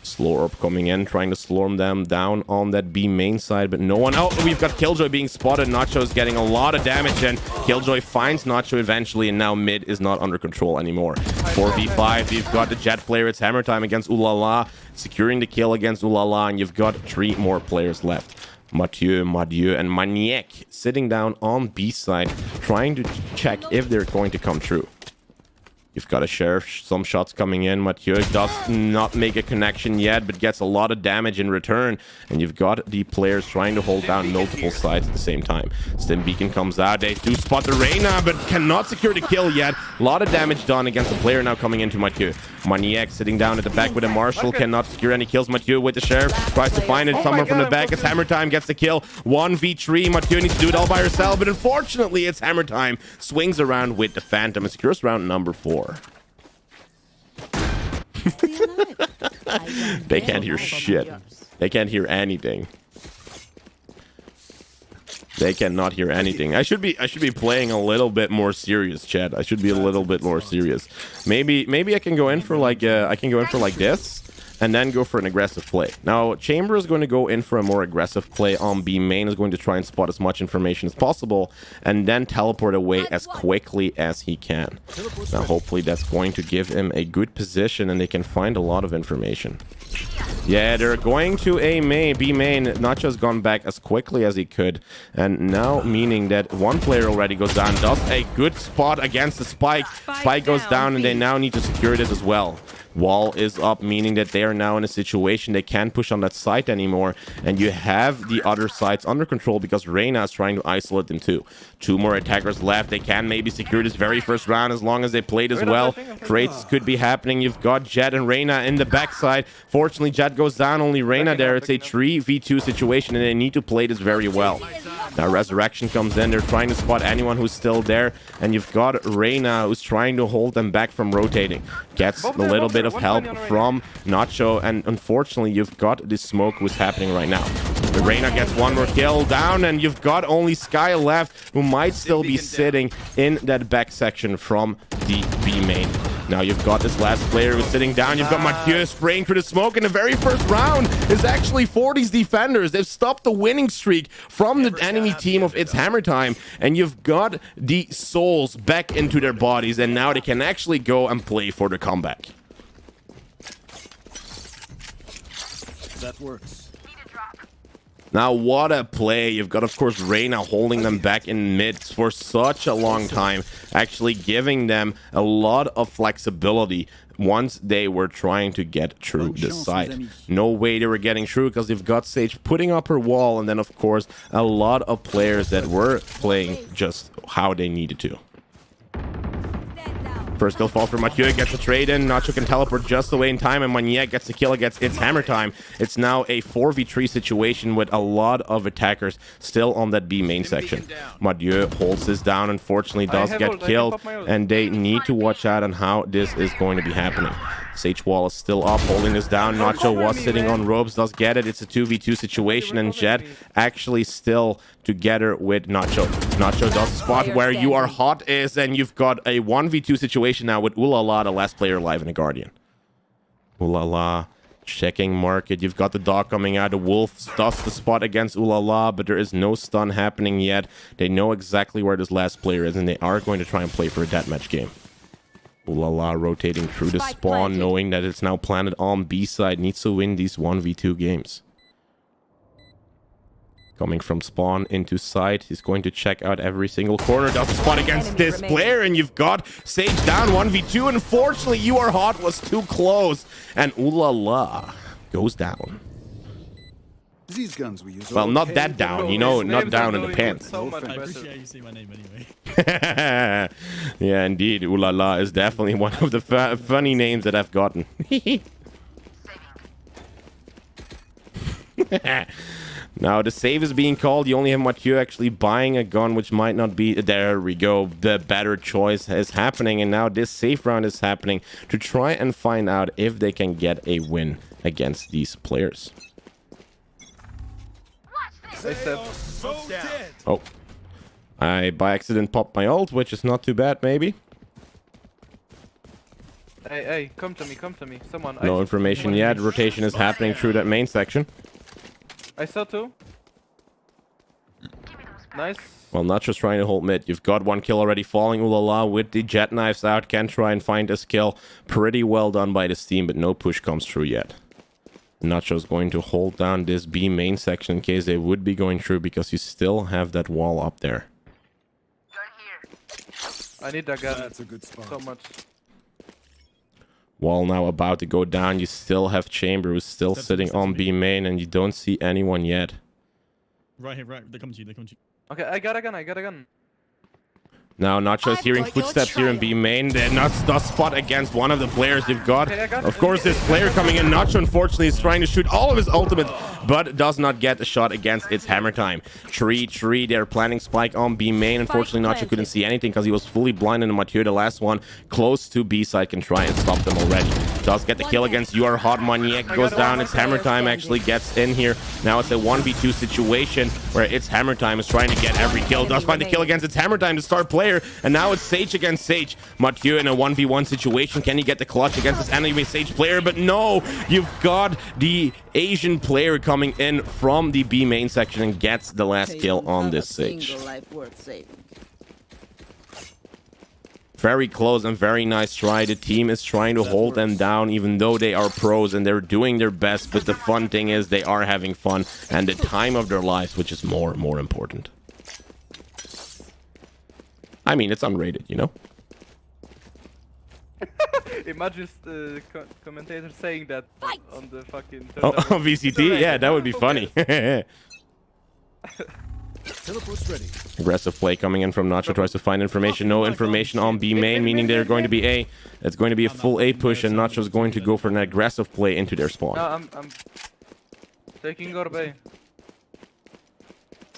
Slow Orb coming in, trying to storm them down on that B main side, but no one. Oh, we've got Killjoy being spotted. Nacho's getting a lot of damage, and Killjoy finds Nacho eventually, and now mid is not under control anymore. 4v5, you've got the Jet player. It's hammer time against Ulala, securing the kill against Ulala, and you've got 3 more players left. Mathieu, and Maniac sitting down on B side, trying to check if they're going to come through. You've got a Sheriff, some shots coming in. Mathieu does not make a connection yet, but gets a lot of damage in return. And you've got the players trying to hold down multiple sides at the same time. Stim Beacon comes out. They do spot the Reyna, but cannot secure the kill yet. A lot of damage done against the player now coming into Mathieu. Maniac sitting down at the back with a Marshal, cannot secure any kills. Mathieu with the Sheriff, tries to find it somewhere from the back. It's hammer time, gets the kill. 1v3, Mathieu needs to do it all by herself, but unfortunately it's hammer time. Swings around with the Phantom and secures round number 4. They can't hear shit. They can't hear anything. They cannot hear anything. I should be playing a little bit more serious, chat. I should be a little bit more serious. Maybe I can go in for like this, and then go for an aggressive play. Now, Chamber is going to go in for a more aggressive play on B. Main is going to try and spot as much information as possible, and then teleport away as quickly as he can. Now, hopefully that's going to give him a good position, and they can find a lot of information. Yeah, they're going to A main, B main. Nacho's gone back as quickly as he could, and now meaning that one player already goes down, does a good spot against the Spike. Spike goes down, and they now need to secure this as well. Wall is up, meaning that they are now in a situation they can't push on that site anymore. And you have the other sites under control because Reyna is trying to isolate them too. 2 more attackers left. They can maybe secure this very first round as long as they played as well. Trades could be happening. You've got Jet and Reyna in the backside. Fortunately, Jet goes down. Only Reyna there. It's a 3v2 situation and they need to play this very well. Now Resurrection comes in. They're trying to spot anyone who's still there. And you've got Reyna who's trying to hold them back from rotating. Gets a little bit of help from Nacho. And unfortunately, you've got this smoke who's happening right now. Reyna gets 1 more kill down. And you've got only Sky left who might still be sitting in that back section from the B main. Now you've got this last player who's sitting down. You've got Mathieu spraying through the smoke. And the very first round is actually for these defenders. They've stopped the winning streak from the enemy team of It's Hammer Time. And you've got the souls back into their bodies. And now they can actually go and play for the comeback. That works. Now, what a play. You've got, of course, Reyna holding them back in mid for such a long time, actually giving them a lot of flexibility once they were trying to get through the site. No way they were getting through because they've got Sage putting up her wall, and then, of course, a lot of players that were playing just how they needed to. First kill fall for Mathieu, gets a trade in. Nacho can teleport just away in time, and Maniac gets the kill against It's Hammer Time. It's now a 4v3 situation with a lot of attackers still on that B main section. Mathieu holds this down, unfortunately does get killed, and they need to watch out on how this is going to be happening. Sage wall is still up, holding this down. Nacho was sitting on ropes, does get it. It's a 2v2 situation, and Jet actually still together with Nacho. Nacho does spot where You Are Hot is, and you've got a 1v2 situation now with Ulala, the last player alive in the Guardian. Ulala checking market. You've got the dog coming out. The wolf does the spot against Ulala, but there is no stun happening yet. They know exactly where this last player is, and they are going to try and play for a deathmatch game. Ulala rotating through the spawn, knowing that it's now planted on B side, needs to win these 1v2 games. Coming from spawn into side, he's going to check out every single corner. Does the spot against this player, and you've got Sage down 1v2. Unfortunately, You Are Hot was too close, and Ulala goes down. These guns we use. Well, not that down, you know, not down in the pants. So much I better. appreciate you saying my name anyway. Yeah, indeed. Ulala is definitely one of the funny names that I've gotten. Now, the save is being called. You only have Mathieu actually buying a gun, which might not be... There we go. The better choice is happening. And now this safe round is happening to try and find out if they can get a win against these players. Oh. I, by accident, popped my ult, which is not too bad, maybe. Hey, come to me, someone. No information yet. Rotation is happening through that main section. I saw 2. Nice. Well, Nacho's trying to hold mid. You've got 1 kill already falling. Ulala with the jet knives out. Can try and find this kill. Pretty well done by this team, but no push comes through yet. Nacho's going to hold down this B main section in case they would be going through, because you still have that wall up there. I need that gun. That's a good spot. So much. Wall now about to go down. You still have Chamber who's still sitting on B main, and you don't see anyone yet. Right here, right. They come to you. Okay, I got a gun. Now Nacho's hearing footsteps here in B main. They're not spot against one of the players they've got. Of course, this player coming in. Nacho, unfortunately, is trying to shoot all of his ultimate, but does not get the shot against It's Hammer Time. Tree. They're planning spike on B main. Unfortunately, Nacho couldn't see anything because he was fully blind, and Mathieu, the last one, close to B side, can try and stop them already. Does get the kill against You Are Hot. Maniac goes down. It's Hammer Time actually gets in here. Now it's a 1v2 situation where It's Hammer Time is trying to get every kill. Does find the kill against It's Hammer Time, the star player. And now it's Sage against Sage. Mathieu in a 1v1 situation. Can he get the clutch against this enemy Sage player? But no, you've got the Asian player coming in from the B main section and gets the last kill on this Sage. Very close and very nice try. The team is trying to hold them down, even though they are pros and they're doing their best. But the fun thing is they are having fun and the time of their lives, which is more important. I mean, it's unrated, you know? Imagine commentator saying that on the fucking. Oh, VCT? Yeah, that would be funny. Teleport's ready. Aggressive play coming in from Nacho. Tries to find information. No information on B main, meaning they're going to be A. It's going to be a full A push, and Nacho's going to go for an aggressive play into their spawn. No, I'm taking Orb A.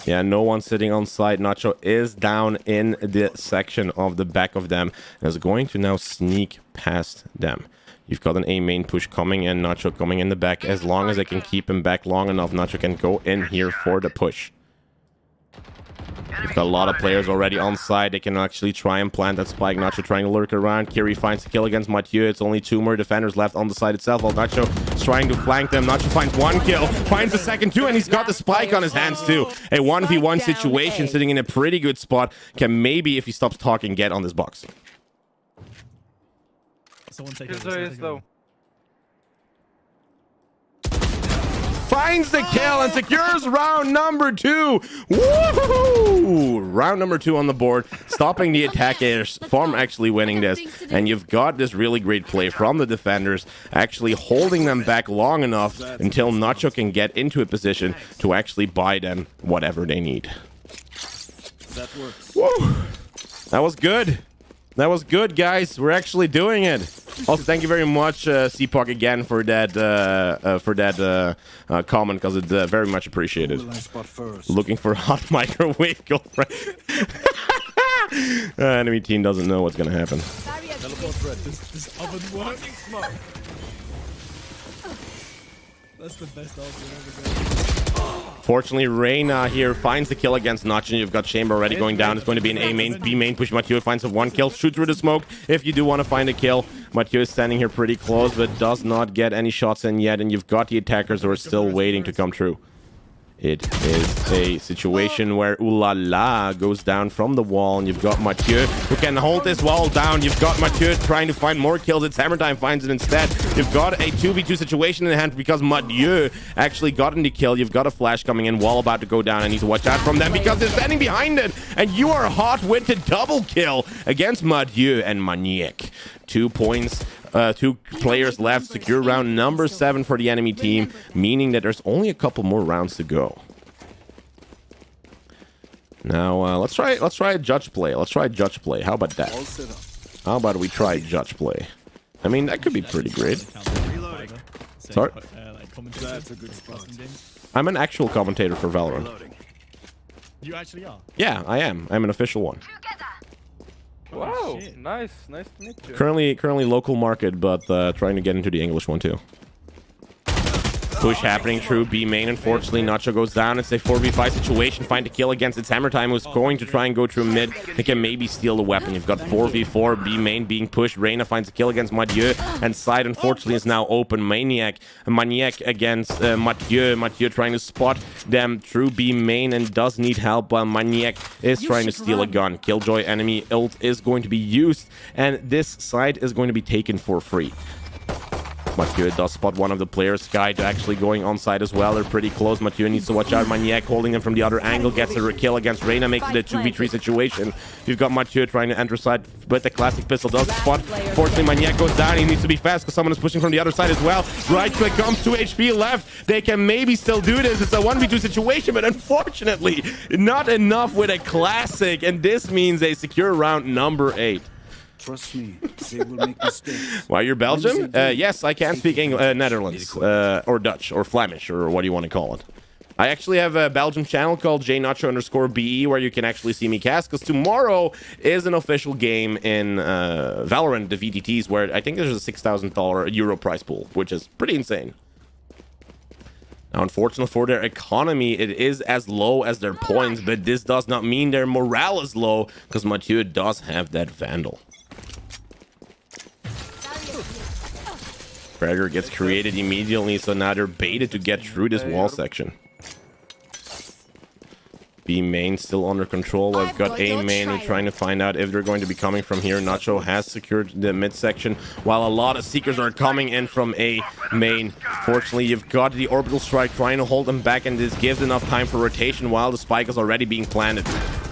Yeah, no one sitting on side. Nacho is down in the section of the back of them and is going to now sneak past them. You've got an A main push coming in. Nacho coming in the back. As long as they can keep him back long enough, Nacho can go in here for the push. You've got a lot of players already on side. They can actually try and plant that spike. Nacho trying to lurk around. Kiri finds the kill against Mathieu. It's only 2 more defenders left on the side itself. While Nacho is trying to flank them. Nacho finds 1 kill. Finds the second 2. And he's got the spike on his hands too. A 1v1 situation, sitting in a pretty good spot. Can maybe, if he stops talking, get on this box. Someone take Killjoy is low. Finds the kill and secures round number 2. Woohoo! Round number 2 on the board, stopping the attackers from actually winning this. And you've got this really great play from the defenders, actually holding them back long enough until Nacho can get into a position to actually buy them whatever they need. That works. Woo! That was good. That was good, guys. We're actually doing it. Also, thank you very much, CPOC, again for that comment, because it's very much appreciated. Who will I spot first? Looking for a hot microwave girlfriend. Enemy team doesn't know what's gonna happen. Teleport's ready. This oven working smoke. That's the best answer I've ever got. Fortunately, Reyna here finds the kill against Nachito. You've got Chamber already going down. It's going to be an A main, B main push. Mathieu finds a 1 kill, shoot through the smoke if you do want to find a kill. Mathieu is standing here pretty close, but does not get any shots in yet. And you've got the attackers who are still waiting to come through. It is a situation where Ulala goes down from the wall, and you've got Mathieu who can hold this wall down. You've got Mathieu trying to find more kills. It's Hammer Time finds it instead. You've got a 2v2 situation in hand because Mathieu actually got in the kill. You've got a flash coming in, wall about to go down. I need to watch out from them because they're standing behind it, and you are hot with the double kill against Mathieu and Maniac. 2 points. 2 players left. Secure round number 7 for the enemy team, meaning that there's only a couple more rounds to go. Now let's try a judge play. Let's try judge play. How about that? All set up. How about we try judge play? I mean, that could be pretty great. Sorry? That's a good spot. I'm an actual commentator for Valorant. You actually are? Yeah, I am. I'm an official one. Wow, shit. nice to meet you. Currently local market, but trying to get into the English one too. Push happening through B main. Unfortunately, Nacho goes down. It's a 4v5 situation. Find a kill against its Hammer Time, who's going to try and go through mid. They can maybe steal the weapon. You've got 4v4. B main being pushed. Reyna finds a kill against Mathieu, and side unfortunately is now open. Maniac against Mathieu. Mathieu trying to spot them through B main and does need help, while Maniac is trying to steal a gun. Killjoy enemy ult is going to be used, and this side is going to be taken for free. Mathieu does spot one of the players. Sky actually going on side as well. They're pretty close. Mathieu needs to watch out. Maniac holding him from the other angle. Gets a kill against Reyna, makes it a 2v3 situation. You've got Mathieu trying to enter side, but the classic pistol does spot. Fortunately, Maniac goes down. He needs to be fast because someone is pushing from the other side as well. Right click comes, 2 HP left. They can maybe still do this. It's a 1v2 situation, but unfortunately, not enough with a classic. And this means they secure round number 8. Trust me, they will make mistakes. Why, you're Belgium? Yes, I can speak Netherlands, or Dutch, or Flemish, or what do you want to call it. I actually have a Belgium channel called JNacho_BE where you can actually see me cast, because tomorrow is an official game in Valorant, the VTTs, where I think there's a €6,000 Euro prize pool, which is pretty insane. Now, unfortunately for their economy, it is as low as their points, but this does not mean their morale is low, because Mathieu does have that Vandal. Gregor gets created immediately, so now they're baited to get through this wall section. B main still under control. I've got A main who's trying to find out if they're going to be coming from here. Nacho has secured the mid section, while a lot of Seekers are coming in from A main. Fortunately, you've got the orbital strike trying to hold them back, and this gives enough time for rotation while the spike is already being planted.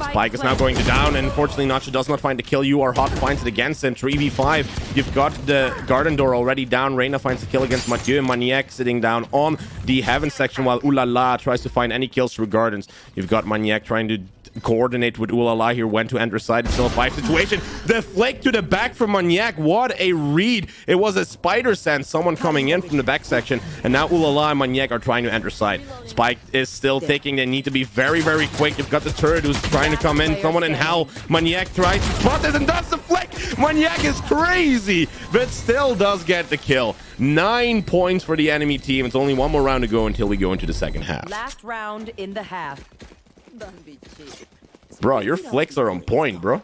Spike is now going to down, and unfortunately Nacho does not find the kill. You are hot, finds it against him. 3v5. You've got the garden door already down. Reina finds the kill against Mathieu. Maniac sitting down on the heaven section while Ulala tries to find any kills through gardens. You've got Maniac trying to coordinate with Ulala here when to enter side. It's still a 5 situation. The flick to the back from Maniac. What a read. It was a spider sense, someone coming in from the back section, and now Ulala and Maniac are trying to enter side. Spike is still ticking. They need to be very, very quick. You've got the turret who's trying to come in. Someone in hell. Maniac tries to spot this and does the flick. Maniac is crazy, but still does get the kill. 9 points for the enemy team. It's only one more round to go until we go into the second half. Last round in the half. Don't be cheap. Bro, your flicks are on point, bro.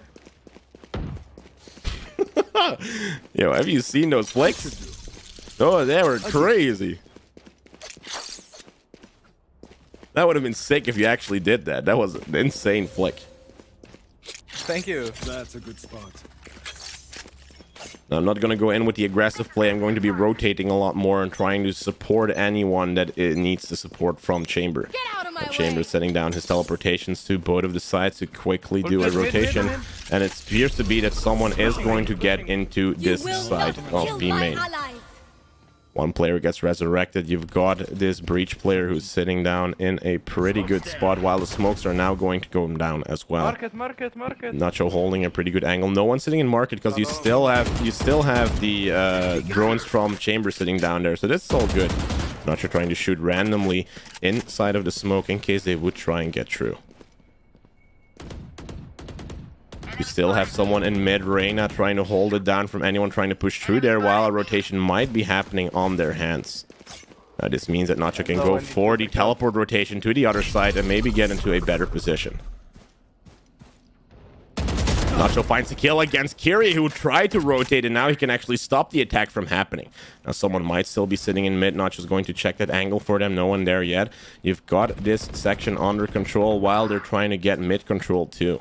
Yo, have you seen those flicks? Oh, they were crazy. That would have been sick if you actually did that. That was an insane flick. Thank you. That's a good spot. Now, I'm not going to go in with the aggressive play. I'm going to be rotating a lot more and trying to support anyone that it needs the support from Chamber. Get out of my Chamber way. setting down his teleportations to both of the sides to quickly do a rotation. And it appears to be that someone is going to get into this side of B main. One player gets resurrected. You've got this breach player who's sitting down in a pretty good spot while the smokes are now going to go down as well. Market. Nacho holding a pretty good angle. No one sitting in market because you still have the drones from Chamber sitting down there, so this is all good. Nacho trying to shoot randomly inside of the smoke in case they would try and get through. You still have someone in mid, Reina trying to hold it down from anyone trying to push through there while a rotation might be happening on their hands. Now this means that Nacho can go for the teleport rotation to the other side and maybe get into a better position. Nacho finds a kill against Kiri, who tried to rotate, and now he can actually stop the attack from happening. Now someone might still be sitting in mid. Nacho's going to check that angle for them. No one there yet. You've got this section under control while they're trying to get mid control too.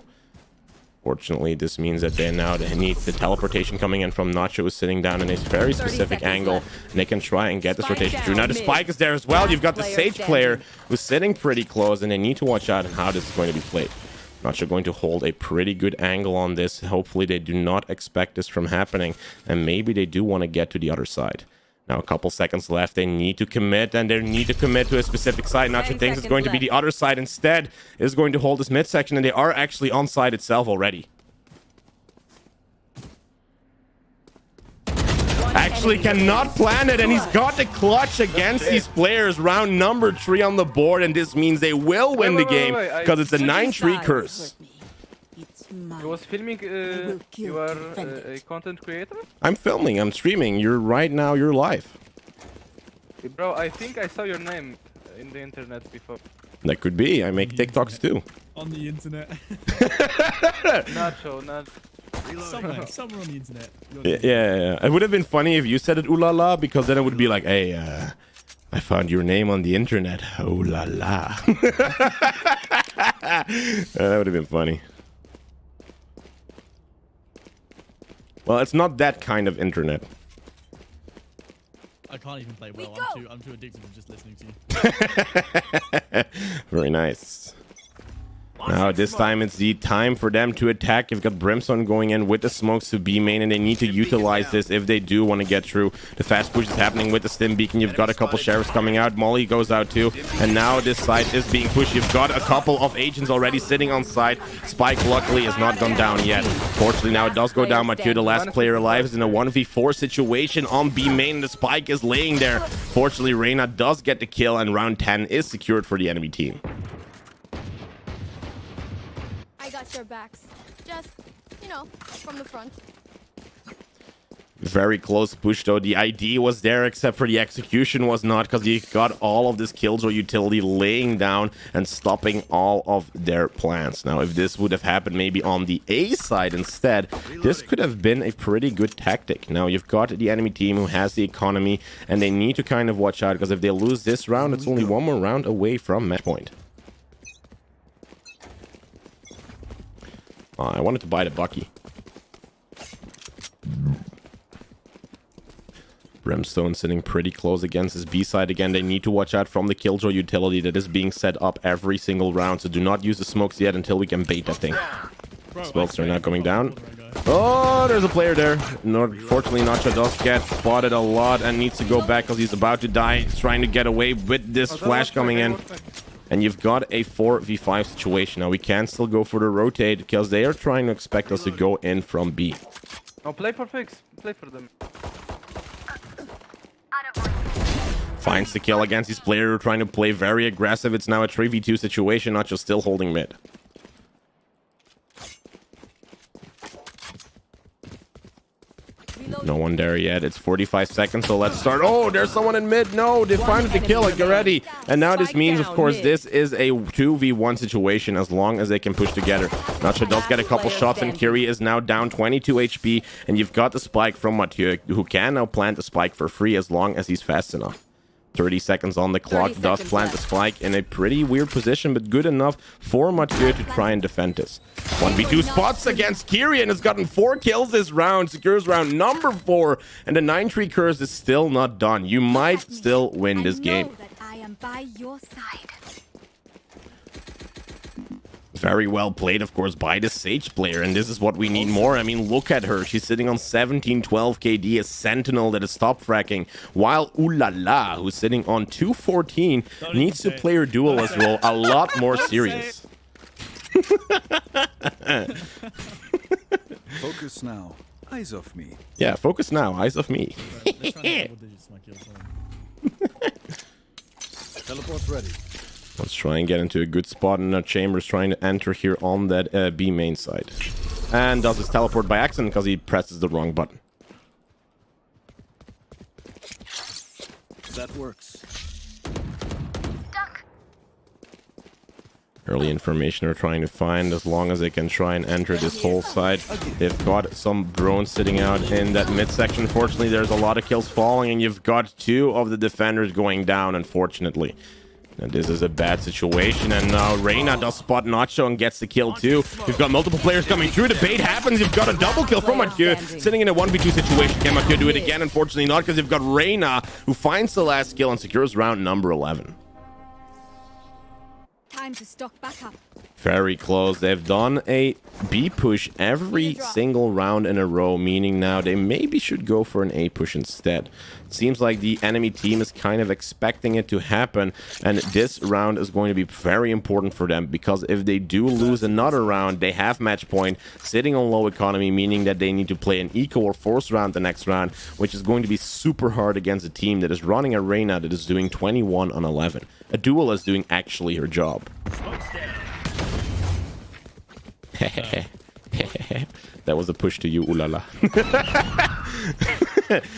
Fortunately, this means that they need the teleportation coming in from Nacho, who's sitting down in a very specific angle, and they can try and get this rotation through. Now the spike is there as well. You've got the Sage player who's sitting pretty close, and they need to watch out on how this is going to be played. Nacho going to hold a pretty good angle on this. Hopefully they do not expect this from happening, and maybe they do want to get to the other side. Now a couple seconds left. They need to commit, and they need to commit to a specific side. Nacho thinks it's going to be the other side instead. Is going to hold this midsection, and they are actually on side itself already. Actually cannot plan it, and he's got the clutch against these players. Round number 3 on the board, and this means they will win the game because it's a 9-3 curse. You was filming, you are a content creator? I'm filming, I'm streaming. You're live. Bro, I think I saw your name in the internet before. That could be. I make TikToks too. On the internet. Nacho. Somewhere on the internet. Yeah. It would have been funny if you said it, ooh la la, because then it would be like, hey, I found your name on the internet. Ooh la la. That would have been funny. Well, it's not that kind of internet. I can't even play well. I'm too addicted to just listening to you. Very nice. Now this time it's the time for them to attack. You've got Brimstone going in with the smokes to B main, and they need to utilize this if they do want to get through. The fast push is happening with the stim beacon. You've got a couple sheriffs coming out. Molly goes out too, and now this side is being pushed. You've got a couple of agents already sitting on side. Spike luckily has not gone down yet. Fortunately now it does go down. Mathieu, the last player alive, is in a 1v4 situation on B main. The Spike is laying there. Fortunately Reina does get the kill, and round 10 is secured for the enemy team. I got your backs. Just, from the front. Very close push though. The ID was there, except for the execution was not, because he got all of this Killjoy utility laying down and stopping all of their plans. Now if this would have happened maybe on the A side instead, this could have been a pretty good tactic. Now you've got the enemy team who has the economy, and they need to kind of watch out, because if they lose this round, it's only one more round away from match point. I wanted to buy the Bucky. Brimstone sitting pretty close against his B side again. They need to watch out from the Killjoy utility that is being set up every single round. So do not use the smokes yet until we can bait that thing. Smokes are not coming down. Oh, there's a player there. Unfortunately, Nacho does get spotted a lot and needs to go back because he's about to die. He's trying to get away with this flash coming in. And you've got a 4v5 situation. Now we can still go for the rotate because they are trying to expect us to go in from B. Oh, play for fix. Play for them. Finds the kill against his player trying to play very aggressive. It's now a 3v2 situation. Nacho still holding mid. No one there yet. It's 45 seconds, so let's start. Oh, there's someone in mid. No, they found the kill already. And now this means, of course, this is a 2v1 situation as long as they can push together. Nacho does get a couple shots, and Kiri is now down 22 HP. And you've got the spike from Mathieu, who can now plant the spike for free as long as he's fast enough. 30 seconds on the clock, does plant the spike in a pretty weird position, but good enough for Mathieu to try and defend this. 1v2 spots against Kiri and has gotten 4 kills this round, secures round number 4, and the 9-3 curse is still not done. You might still win this game. I am by your side. Very well played, of course, by the Sage player, and this is what we need more. I mean, look at her. She's sitting on 1712 KD, a Sentinel that is stop fracking, while Ulala, who's sitting on 214, needs to play her duelist role a lot more serious. Focus now. Eyes off me. Yeah, focus now. Eyes off me. Teleport's ready. Let's try and get into a good spot, and our Chamber's trying to enter here on that B main side. And does his teleport by accident because he presses the wrong button. That works. Early information they're trying to find as long as they can try and enter this whole side. They've got some drones sitting out in that midsection. Unfortunately, there's a lot of kills falling, and you've got 2 of the defenders going down, unfortunately. And this is a bad situation, and now Reyna does spot Nacho and gets the kill too. You've got multiple players coming through. The bait happens. You've got a double kill from Mathieu, sitting in a 1v2 situation. Can Mathieu do it again? Unfortunately not, because you've got Reyna, who finds the last kill and secures round number 11. Time to stock back up. Very close. They've done a B push every single round in a row, meaning now they maybe should go for an A push instead. It seems like the enemy team is kind of expecting it to happen, and this round is going to be very important for them, because if they do lose another round, they have match point, sitting on low economy, meaning that they need to play an eco or force round the next round, which is going to be super hard against a team that is running a Reyna that is doing 21 on 11. A duel is doing actually her job. That was a push to you, Ulala.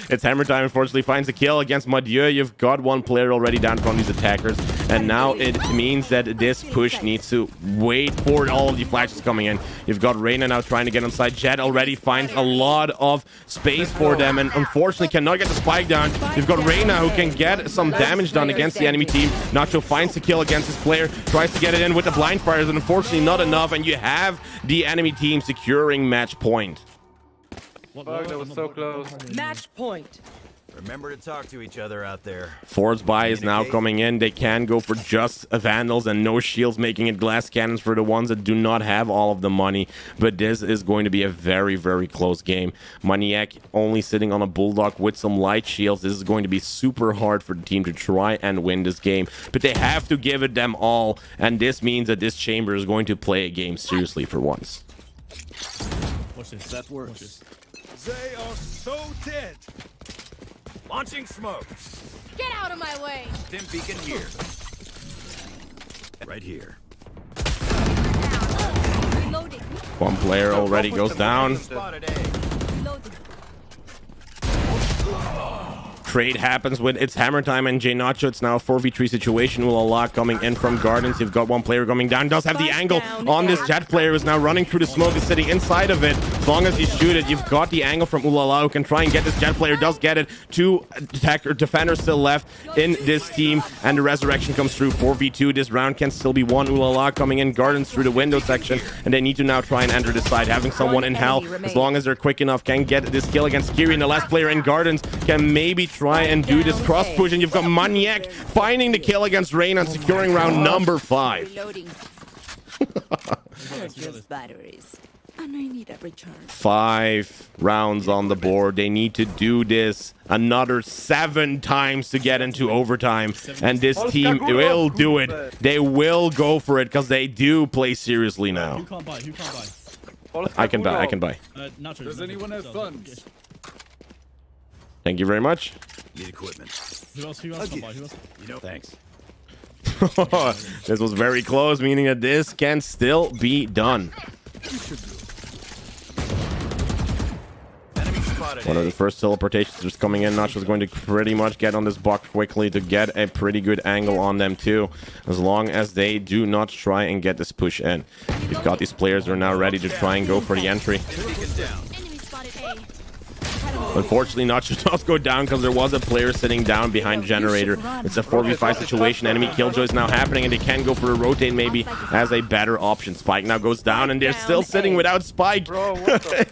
It's hammer time. Unfortunately, finds a kill against Mathieu. You've got 1 player already down from these attackers, and now it means that this push needs to wait for all of the flashes coming in. You've got Reyna now trying to get inside. Jet already finds a lot of space for them, and unfortunately cannot get the spike down. You've got Reyna, who can get some damage done against the enemy team. Nacho finds the kill against his player, tries to get it in with the blind fires, and unfortunately not enough, and you have the enemy team securing match point. Fuck, that was so close. Match point. Remember to talk to each other out there. Force buy is now coming in. They can go for just Vandals and no shields, making it glass cannons for the ones that do not have all of the money. But this is going to be a very, very close game. Maniac only sitting on a Bulldog with some light shields. This is going to be super hard for the team to try and win this game. But they have to give it them all. And this means that this Chamber is going to play a game seriously for once. Watch this. That works. They are so dead. Launching smoke. Get out of my way. Stim beacon here. Right here. Reloading. 1 player already goes down. Spotted A. Reloading. trade happens with it's hammer time and JNacho. It's now a 4v3 situation. Ulala coming in from Gardens. You've got one player coming down. Does have the angle on this Jet player who's now running through the smoke, is sitting inside of it. As long as you shoot it, you've got the angle from Ulala who can try and get this Jet player. Does get it. Two defenders still left in this team, and the resurrection comes through. 4v2. This round can still be won. Ulala coming in, Gardens through the window section, and they need to now try and enter the side. Having someone in hell, as long as they're quick enough, can get this kill against Kiri, and the last player in Gardens can maybe try and do this cross push, and you've got Maniac finding the kill against Rain and securing round number 5. Batteries. And I need a recharge. 5 rounds on the board. They need to do this another 7 times to get into overtime, and this team will do it. They will go for it because they do play seriously now. Who can't buy? Who can't buy? I can buy. I can buy. Nacho, Does anyone have funds? Thank you very much. Need equipment. Who else can't buy? Who else? You know, thanks. This was very close, meaning that this can still be done. Enemy spotted. One of the first teleportations just coming in. Nacho's going to pretty much get on this buck quickly to get a pretty good angle on them too, as long as they do not try and get this push in. You've got these players who are now ready to try and go for the entry. Enemy spotted A. Unfortunately, Nacho does go down because there was a player sitting down behind Generator. It's a 4v5 situation. Enemy killjoy is now happening, and they can go for a rotate maybe as a better option. Spike now goes down, and they're still sitting without Spike.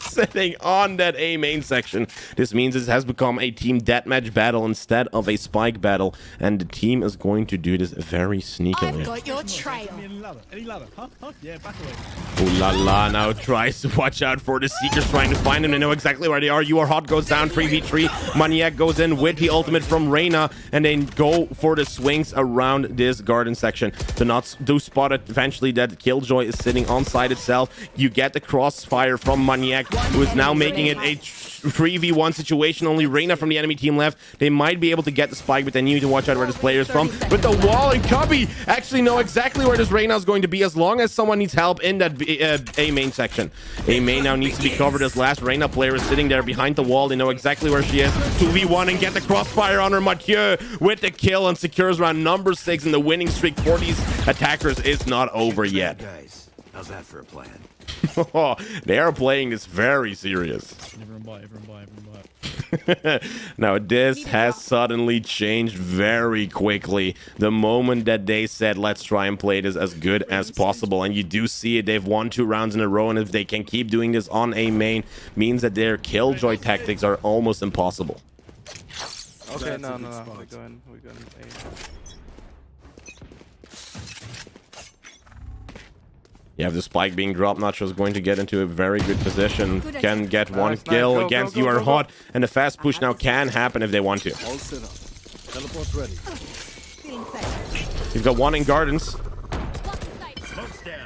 Sitting on that A main section. This means this has become a team deathmatch battle instead of a Spike battle, and the team is going to do this very sneakily. I've got your trail. Any ladder? Any ladder? Huh? Huh? Yeah, back away. Ooh la la, now tries to watch out for the Seekers, trying to find them. They know exactly where they are. You are hot goes down 3v3. Maniac goes in with the ultimate from Reyna, and then go for the swings around this garden section. Do not do spot it eventually that Killjoy is sitting on side itself. You get the crossfire from Maniac, who is now making it a 3v1 situation. Only Reyna from the enemy team left. They might be able to get the spike, but they need to watch out where this player is from. But the wall and Cubby actually know exactly where this Reyna is going to be, as long as someone needs help in that A main section. A main now needs to be covered. This last Reyna player is sitting there behind the wall. They know exactly where she is. 2v1 and get the crossfire on her. Mathieu with the kill and secures round number 6, and the winning streak for these attackers is not over yet. Guys, how's that for a plan? They are playing this very serious. Everyone buy. Now this has suddenly changed very quickly the moment that they said let's try and play this as good as possible, and you do see it. They've won 2 rounds in a row, and if they can keep doing this on A main, means that their killjoy tactics are almost impossible. Okay, no, we're going A. You have the spike being dropped. Nacho's going to get into a very good position. Can get one kill against You Are Hot, and the fast push now can happen if they want to. All set up. Teleport's ready. You've got one in Gardens. Smoke's down.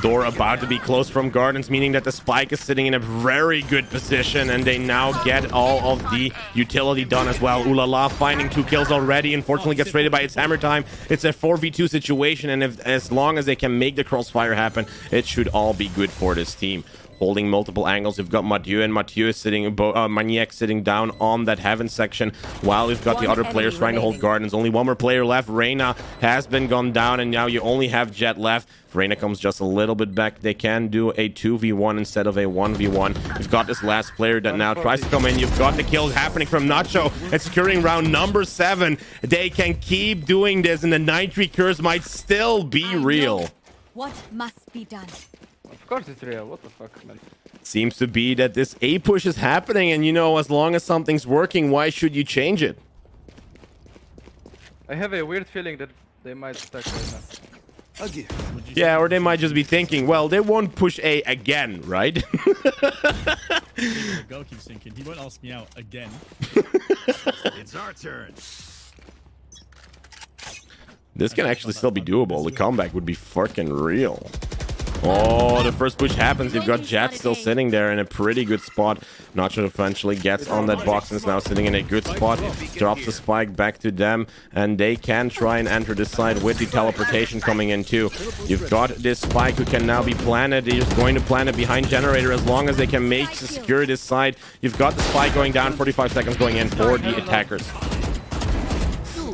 Door about to be closed from Gardens, meaning that the spike is sitting in a very good position, and they now get all of the utility done as well. Ulala finding 2 kills already. Unfortunately gets raided by its hammer time. It's a 4v2 situation, and as long as they can make the crossfire happen, it should all be good for this team. Holding multiple angles, we've got Mathieu, and Mathieu is sitting, Maniac sitting down on that heaven section, while we've got the other players trying to hold Gardens. Only one more player left. Reyna has been gone down, and now you only have Jet left. If Reyna comes just a little bit back, they can do a 2v1 instead of a 1v1. You've got this last player that now tries to come in. You've got the kills happening from Nacho and securing round number 7. They can keep doing this, and the 9-3 curse might still be real. What must be done? Of course it's real. What the fuck, man? Seems to be that this A push is happening, and you know, as long as something's working, why should you change it? I have a weird feeling that they might stack right now. Yeah, or they might just be thinking, well, they won't push A again, right? Girl keeps thinking he won't ask me out again. It's our turn. This can actually still be doable. The comeback would be fucking real. Oh, the first push happens. You've got Jet still sitting there in a pretty good spot. Nacho eventually gets on that box and is now sitting in a good spot. Drops the spike back to them, and they can try and enter this side with the teleportation coming in too. You've got this spike who can now be planted. He's going to plant it behind Generator as long as they can secure this side. You've got the spike going down, 45 seconds going in for the attackers.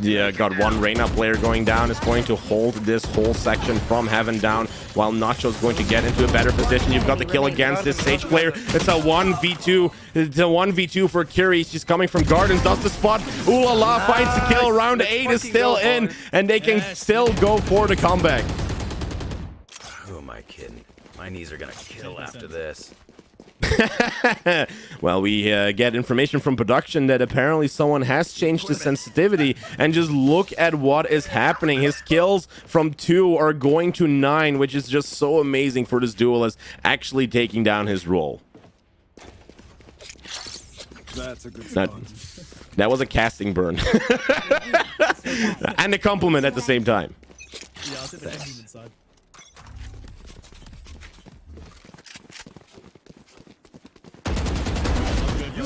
Yeah, got one Reyna player going down. Is going to hold this whole section from Heaven down, while Nacho's going to get into a better position. You've got the kill against this Sage player. It's a 1v2. It's a 1v2 for Kiri. She's coming from Gardens. Does the spot. Ooh la la finds the kill. Round 8 is still in, and they can still go for the comeback. Who am I kidding? My knees are gonna kill after this. Well, we get information from production that apparently someone has changed the sensitivity, and just look at what is happening. His kills from 2 are going to 9, which is just so amazing for this duelist actually taking down his role. That's a good spot. That was a casting burn. And a compliment at the same time. Yeah, I'll take the compliment side.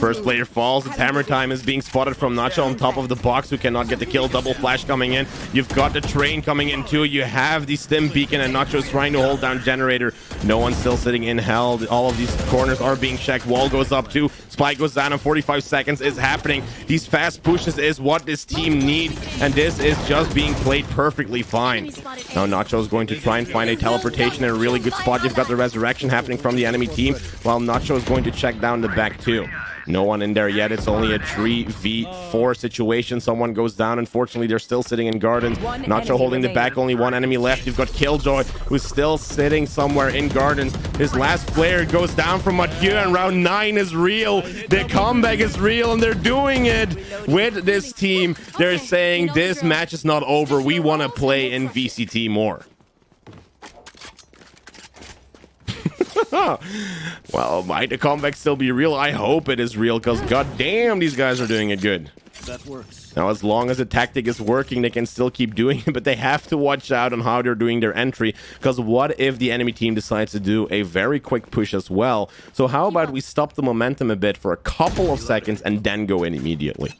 First player falls. It's hammer time. Is being spotted from Nacho on top of the box, who cannot get the kill. Double flash coming in. You've got the train coming in too. You have the stim beacon, and Nacho's trying to hold down Generator. No one's still sitting in hell. All of these corners are being checked. Wall goes up too. Spike goes down in 45 seconds is happening. These fast pushes is what this team need, and this is just being played perfectly fine. Now Nacho's going to try and find a teleportation in a really good spot. You've got the resurrection happening from the enemy team, while Nacho is going to check down the back too. No one in there yet. It's only a 3v4 situation. Someone goes down. Unfortunately, they're still sitting in Gardens. Nacho holding the back. Only one enemy left. You've got Killjoy, who's still sitting somewhere in Gardens. His last player goes down from Mathieu, and round 9 is real. The comeback is real, and they're doing it with this team. They're saying this match is not over. We want to play in VCT more. Well, might the comeback still be real? I hope it is real, because goddamn, these guys are doing it good. That works. Now, as long as the tactic is working, they can still keep doing it, but they have to watch out on how they're doing their entry, because what if the enemy team decides to do a very quick push as well? So how about we stop the momentum a bit for a couple of seconds and then go in immediately?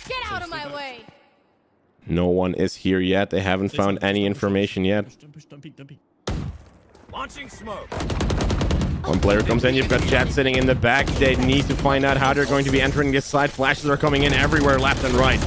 Get out of my way. No one is here yet. They haven't found any information yet. Don't peek. Launching smoke. One player comes in. You've got Jet sitting in the back. They need to find out how they're going to be entering this side. Flashes are coming in everywhere, left and right.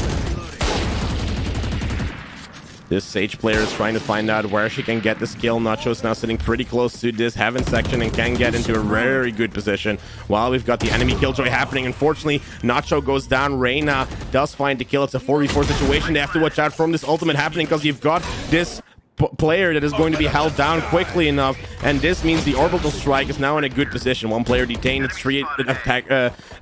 This Sage player is trying to find out where she can get this kill. Nacho's now sitting pretty close to this Heaven section and can get into a very good position. While we've got the enemy Killjoy happening. Unfortunately, Nacho goes down. Reyna does find the kill. It's a 4v4 situation. They have to watch out from this ultimate happening, because you've got this player that is going to be held down quickly enough, and this means the orbital strike is now in a good position. One player detained. It's 3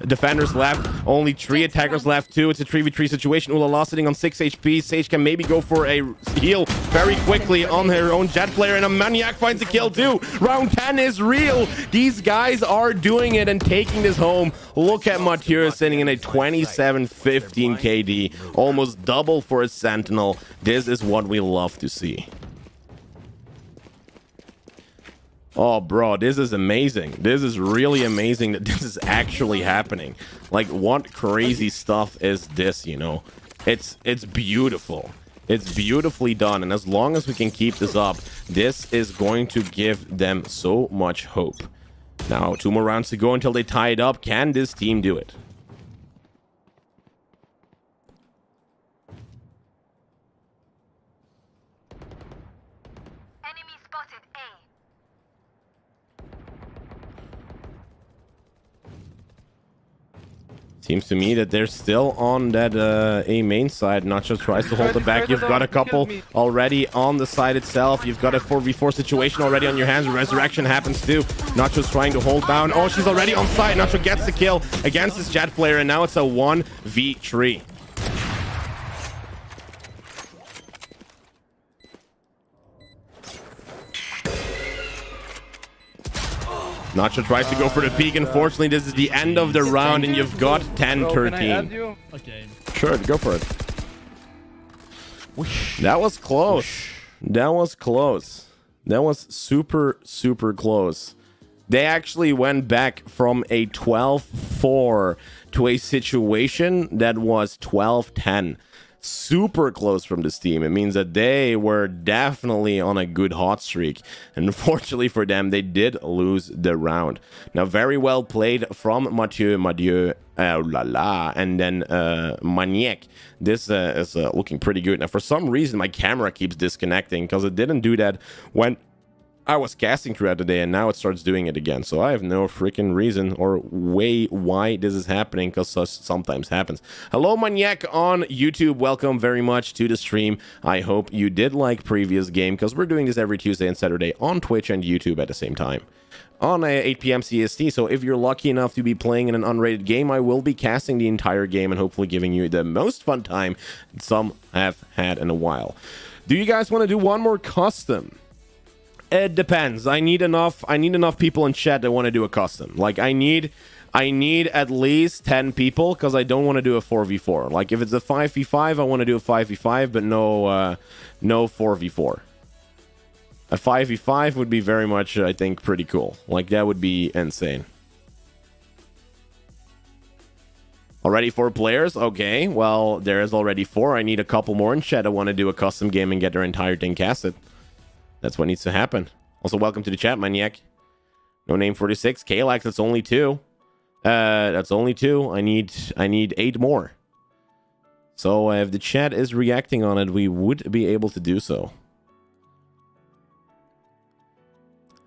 defenders left, only 3 attackers left too. It's a 3v3 situation. Ulala sitting on 6 HP. Sage can maybe go for a heal very quickly on her own Jet player, and a Maniac finds a kill too. Round 10 is real. These guys are doing it and taking this home. Look at Mathieu sitting in a 27-15 KD, almost double for a Sentinel. This is what we love to see. Oh, bro, this is amazing. This is really amazing that this is actually happening. Like, what crazy stuff is this, you know? It's beautiful. It's beautifully done, and as long as we can keep this up, this is going to give them so much hope. Now, 2 more rounds to go until they tie it up. Can this team do it? Seems to me that they're still on that A main side. Nacho tries to hold it back. You've got a couple already on the side itself. You've got a 4v4 situation already on your hands. Resurrection happens too. Nacho's trying to hold down. Oh, she's already on side. Nacho gets the kill against this Jet player, and now it's a 1v3. Nacho tries to go for the peak. Unfortunately, this is the end of the round, and you've got 10-13. Okay. Sure, go for it. That was close. That was close. That was super, super close. They actually went back from a 12-4 to a situation that was 12-10. Super close from this team. It means that they were definitely on a good hot streak. Unfortunately for them, they did lose the round. Now, very well played from Mathieu, and then Maniac. This is looking pretty good. Now, for some reason, my camera keeps disconnecting because it didn't do that when I was casting throughout the day, and now it starts doing it again. So I have no freaking reason or way why this is happening, because sometimes happens. Hello, Maniac on YouTube. Welcome very much to the stream. I hope you did like previous game, because we're doing this every Tuesday and Saturday on Twitch and YouTube at the same time on 8 p.m. CST. So if you're lucky enough to be playing in an unrated game, I will be casting the entire game and hopefully giving you the most fun time some have had in a while. Do you guys want to do one more custom? It depends. I need enough people in chat that want to do a custom. Like I need at least 10 people, because I don't want to do a 4v4. Like if it's a 5v5, I want to do a 5v5, but no 4v4. A 5v5 would be very much, I think, pretty cool. Like that would be insane. Already 4 players? Okay, well, there is already 4. I need a couple more in chat that want to do a custom game and get their entire thing casted. That's what needs to happen. Also, welcome to the chat, Maniac. No name 46. Kalax, that's only 2. That's only 2. I need 8 more. So if the chat is reacting on it, we would be able to do so.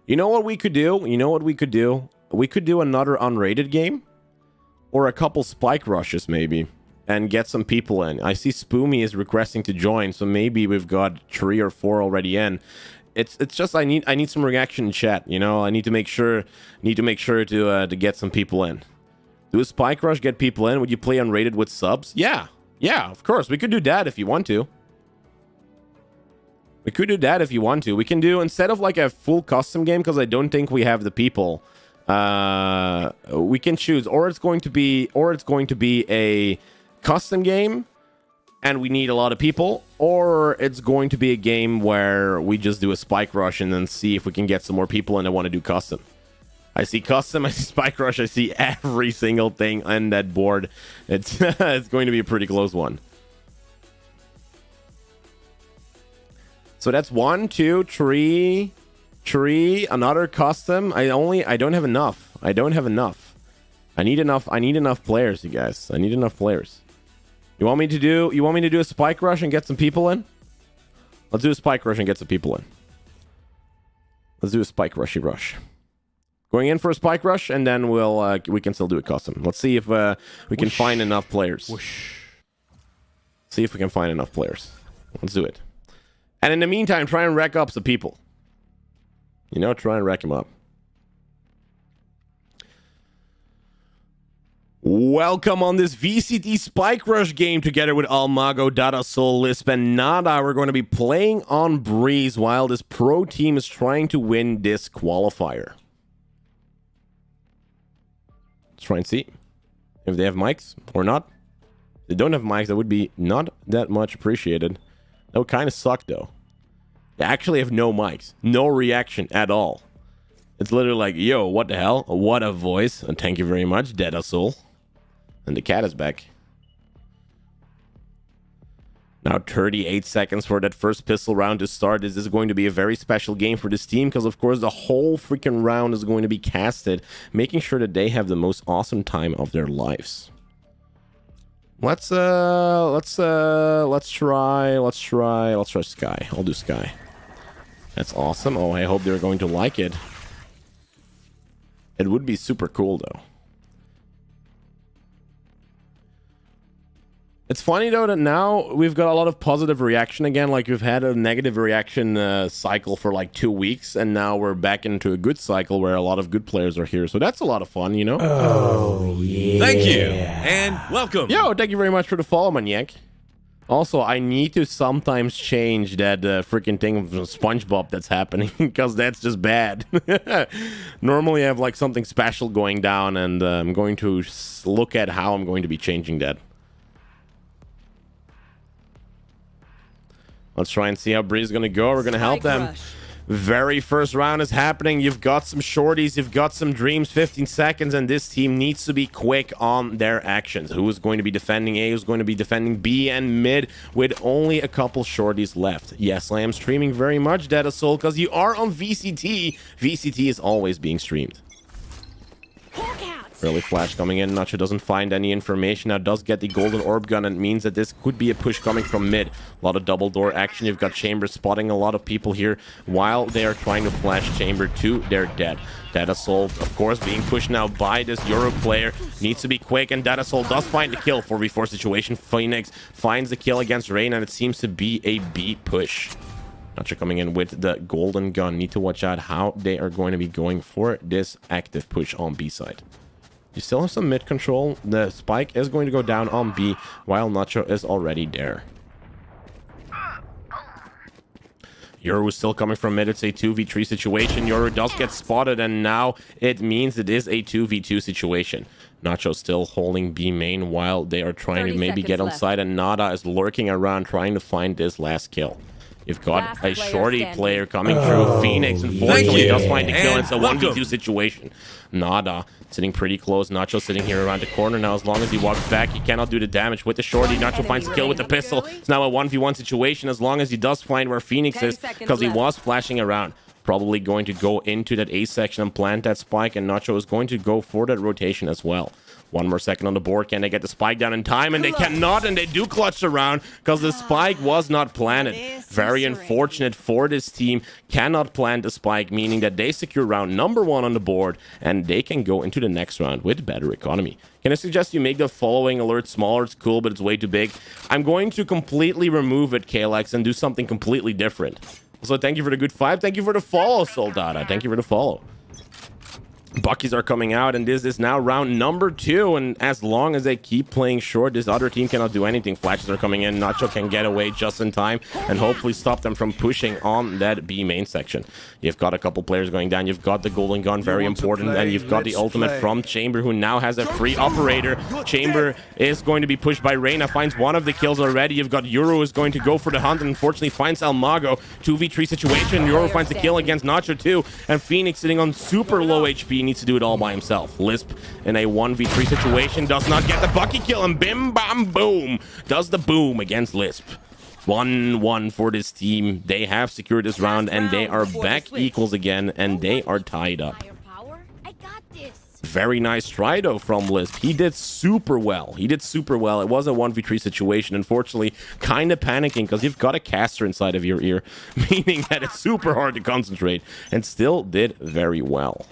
You know what we could do? We could do another unrated game. Or a couple spike rushes, maybe. And get some people in. I see Spoomy is requesting to join, so maybe we've got 3 or 4 already in. It's just I need some reaction in chat, you know. I need to make sure to get some people in. Do a spike rush, get people in. Would you play unrated with subs? Yeah, of course. We could do that if you want to. We can do, instead of like a full custom game, because I don't think we have the people. We can choose, or it's going to be a custom game and we need a lot of people, or it's going to be a game where we just do a spike rush and then see if we can get some more people and I want to do custom. I see custom, I see spike rush, I see every single thing on that board. It's it's going to be a pretty close one. So that's 1, 2, 3, another custom. I don't have enough. I need enough players, you guys. I need enough players. You want me to do a spike rush and get some people in? Let's do a spike rush and get some people in. Let's do a spike rushy rush. Going in for a spike rush, and then we can still do a custom. Let's see if we can find enough players. See if we can find enough players. Let's do it. And in the meantime, try and rack up some people. You know, try and rack them up. Welcome on this VCT Spike Rush game together with Almago, Dada Soul, Lisp, and Nada. We're going to be playing on Breeze while this pro team is trying to win this qualifier. Let's try and see if they have mics or not. If they don't have mics, that would be not that much appreciated. That would kind of suck, though. They actually have no mics. No reaction at all. It's literally like, yo, what the hell? What a voice. And thank you very much, Dada Soul. And the cat is back. Now 38 seconds for that first pistol round to start. This is going to be a very special game for this team, because of course the whole freaking round is going to be casted, making sure that they have the most awesome time of their lives. Let's try Sky. I'll do Sky. That's awesome. Oh, I hope they're going to like it. It would be super cool though. It's funny though that now we've got a lot of positive reaction again. Like we've had a negative reaction cycle for like 2 weeks, and now we're back into a good cycle where a lot of good players are here. So that's a lot of fun, you know? Oh, yeah. Thank you, and welcome. Yo, thank you very much for the follow, Maniac. Also, I need to sometimes change that freaking thing of SpongeBob that's happening, because that's just bad. Normally I have like something special going down, and I'm going to look at how I'm going to be changing that. Let's try and see how Breeze is going to go. We're going to help them. Very first round is happening. You've got some shorties, you've got some dreams, 15 seconds, and this team needs to be quick on their actions. Who is going to be defending A, who's going to be defending B and mid with only a couple shorties left. Yes, I am streaming very much, Dead of Soul, because you are on VCT. VCT is always being streamed. Early flash coming in. Nacho doesn't find any information. Now does get the golden orb gun, and it means that this could be a push coming from mid. A lot of double door action. You've got Chamber spotting a lot of people here while they are trying to flash Chamber to their dead. Data Soul, of course, being pushed now by this Euro player. Needs to be quick, and Data Soul does find the kill. 4v4 situation. Phoenix finds the kill against Rain, and it seems to be a B push. Nacho coming in with the golden gun. Need to watch out how they are going to be going for this active push on B side. You still have some mid control. The spike is going to go down on B while Nacho is already there. Yoru is still coming from mid. It's a 2v3 situation. Yoru does get spotted, and now it means it is a 2v2 situation. Nacho still holding B main while they are trying to maybe get on side, and Nada is lurking around trying to find this last kill. You've got a shorty player coming through. Phoenix, unfortunately, does find the kill. It's a 1v2 situation. Nada sitting pretty close. Nacho sitting here around the corner now. As long as he walks back, he cannot do the damage with the shorty. Nacho finds the kill with the pistol. It's now a 1v1 situation as long as he does find where Phoenix is, because he was flashing around. Probably going to go into that A section and plant that spike, and Nacho is going to go for that rotation as well. One more second on the board. Can they get the spike down in time? And they cannot, and they do clutch around because the spike was not planted. Very unfortunate for this team. Cannot plant the spike, meaning that they secure round number 1 on the board, and they can go into the next round with better economy. Can I suggest you make the following alert smaller? It's cool, but it's way too big. I'm going to completely remove it, KLX, and do something completely different. So thank you for the good 5. Thank you for the follow, Soldata. Thank you for the follow. Buckies are coming out, and this is now round number 2, and as long as they keep playing short, this other team cannot do anything. Flashes are coming in. Nacho can get away just in time and hopefully stop them from pushing on that B main section. You've got a couple players going down. You've got the golden gun, very important, and you've got the ultimate from Chamber, who now has a free operator. Chamber is going to be pushed by Reyna, finds one of the kills already. You've got Euro is going to go for the hunt, and unfortunately finds Almago. 2v3 situation. Euro finds the kill against Nacho too, and Phoenix sitting on super low HP needs to do it all by himself. Lisp in a 1v3 situation does not get the Bucky kill, and bim bam boom does the boom against Lisp. 1-1 for this team. They have secured this round, and they are back equals again, and they are tied up. Very nice try though from Lisp. He did super well. It was a 1v3 situation. Unfortunately, kind of panicking because you've got a caster inside of your ear, meaning that it's super hard to concentrate, and still did very well.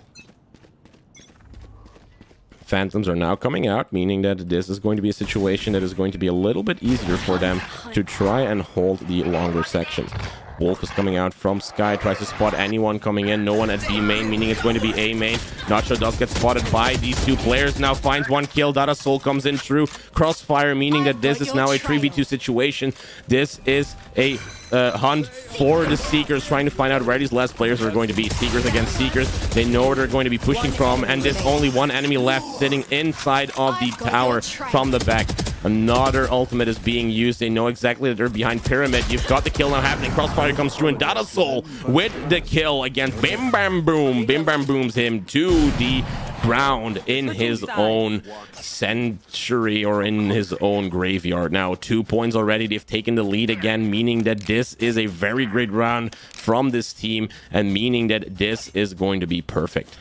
Phantoms are now coming out, meaning that this is going to be a situation that is going to be a little bit easier for them to try and hold the longer sections. Wolf is coming out from Sky, tries to spot anyone coming in. No one at B main, meaning it's going to be A main. Nacho does get spotted by these two players. Now finds one kill. Data Soul comes in through Crossfire, meaning that this is now a 3v2 situation. This is a hunt for the Seekers, trying to find out where these last players are going to be. Seekers against Seekers. They know where they're going to be pushing from, and there's only one enemy left sitting inside of the tower from the back. Another ultimate is being used. They know exactly that they're behind Pyramid. You've got the kill now happening. Crossfire comes through, and Data Soul with the kill against Bim Bam Boom. Bim Bam Booms him to the ground in his own century, or in his own graveyard. Now 2 points already. They've taken the lead again, meaning that this is a very great round from this team, and meaning that this is going to be perfect.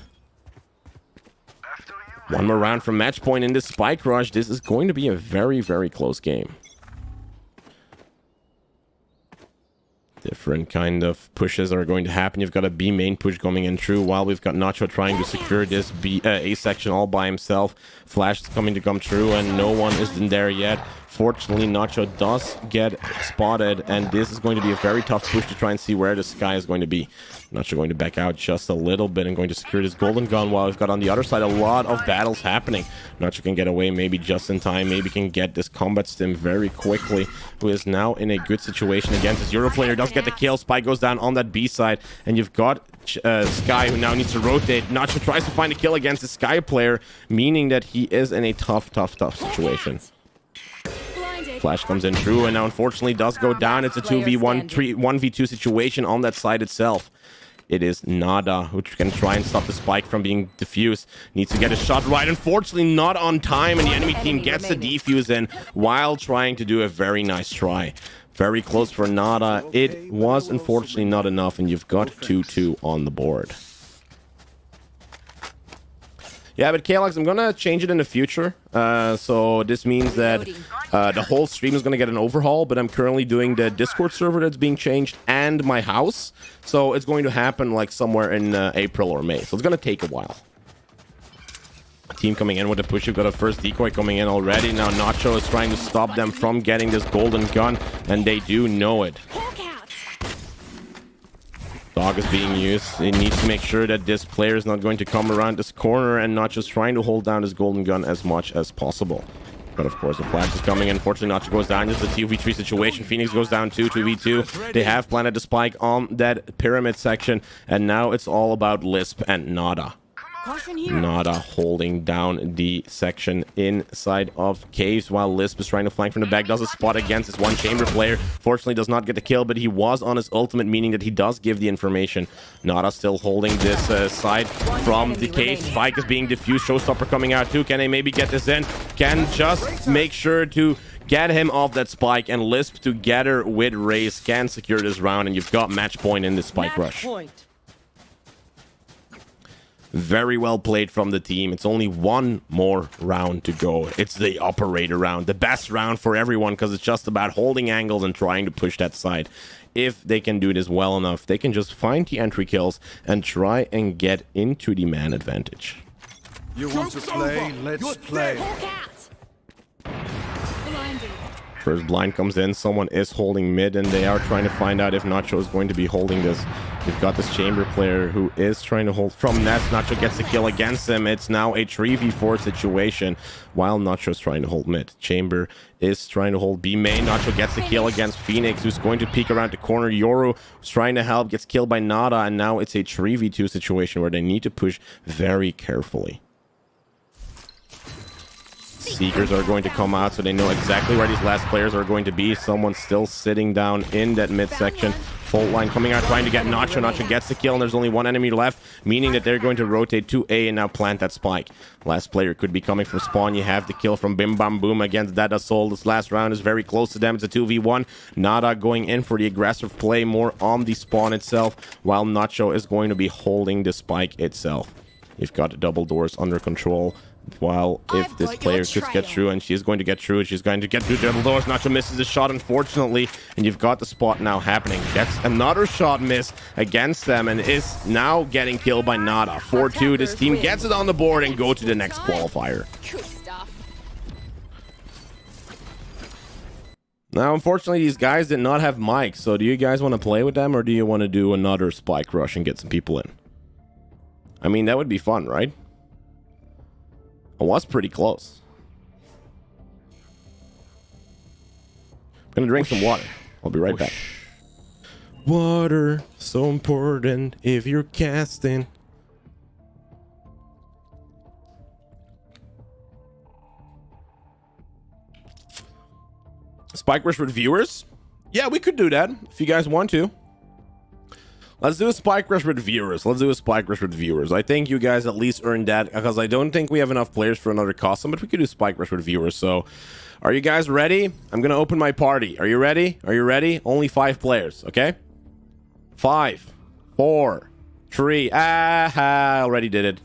One more round from match point in this spike rush. This is going to be a very, very close game. Different kind of pushes are going to happen. You've got a B main push coming in through, while we've got Nacho trying to secure this A section all by himself. Flash is coming to come through, and no one is in there yet. Fortunately, Nacho does get spotted, and this is going to be a very tough push to try and see where the Sky is going to be. Nacho going to back out just a little bit and going to secure this golden gun, while we've got on the other side a lot of battles happening. Nacho can get away maybe just in time, maybe can get this combat stim very quickly, who is now in a good situation against this Euro player. Does get the kill. Spike goes down on that B side, and you've got Sky, who now needs to rotate. Nacho tries to find a kill against the Sky player, meaning that he is in a tough situation. Flash comes in through, and now unfortunately does go down. It's a 2v1, 1v2 situation on that side itself. It is Nada who can try and stop the spike from being diffused. Needs to get a shot right. Unfortunately, not on time, and the enemy team gets the defuse in while trying to do a very nice try. Very close for Nada. It was unfortunately not enough, and you've got 2-2 on the board. Yeah, but Kalex, I'm gonna change it in the future. So this means that the whole stream is gonna get an overhaul, but I'm currently doing the Discord server that's being changed and my house. So it's going to happen like somewhere in April or May. So it's gonna take a while. Team coming in with a push. You've got a first decoy coming in already. Now Nacho is trying to stop them from getting this golden gun, and they do know it. Dog is being used. He needs to make sure that this player is not going to come around this corner, and not just trying to hold down his golden gun as much as possible. But of course, the flash is coming in. Unfortunately, Nacho goes down. Just a 2v3 situation. Phoenix goes down 2v2. They have planted the spike on that pyramid section, and now it's all about Lisp and Nada. Nada holding down the section inside of caves while Lisp is trying to flank from the back. Does a spot against this one chamber player. Fortunately does not get the kill, but he was on his ultimate, meaning that he does give the information. Nada still holding this side from the cave. Spike is being diffused. Showstopper coming out too. Can they maybe get this in? Can just make sure to get him off that spike, and Lisp together with Raze can secure this round, and you've got match point in the spike rush. Very well played from the team. It's only one more round to go. It's the operator round, the best round for everyone, because it's just about holding angles and trying to push that side. If they can do this well enough, they can just find the entry kills and try and get into the man advantage. You want to play? Let's play. First blind comes in. Someone is holding mid, and they are trying to find out if Nacho is going to be holding this. You've got this chamber player who is trying to hold from nets. Nacho gets the kill against him. It's now a 3v4 situation while Nacho is trying to hold mid. Chamber is trying to hold B main. Nacho gets the kill against Phoenix, who's going to peek around the corner. Yoru, who's trying to help, gets killed by Nada, and now it's a 3v2 situation where they need to push very carefully. Seekers are going to come out, so they know exactly where these last players are going to be. Someone's still sitting down in that mid section. Fault line coming out, trying to get Nacho. Nacho gets the kill, and there's only one enemy left, meaning that they're going to rotate to A and now plant that spike. Last player could be coming from spawn. You have the kill from Bim Bam Boom against Dada Soul. This last round is very close to them. It's a 2v1. Nada going in for the aggressive play more on the spawn itself, while Nacho is going to be holding the spike itself. You've got double doors under control. While if this player could get through, and she's going to get through, she's going to get through double doors. Nacho misses the shot, unfortunately, and you've got the spot now happening. Gets another shot miss against them, and is now getting killed by Nada. 4-2. This team gets it on the board and go to the next qualifier. Now, unfortunately, these guys did not have mics, so do you guys want to play with them, or do you want to do another spike rush and get some people in? I mean, that would be fun, right? It was pretty close. I'm gonna drink some water. I'll be right back. Water, so important if you're casting. Spike rush with viewers? Yeah, we could do that if you guys want to. Let's do a spike rush with viewers. Let's do a spike rush with viewers. I think you guys at least earned that, because I don't think we have enough players for another custom, but we could do spike rush with viewers. So, are you guys ready? I'm going to open my party. Are you ready? Are you ready? Only 5 players, okay? 5, 4, 3. I already did it.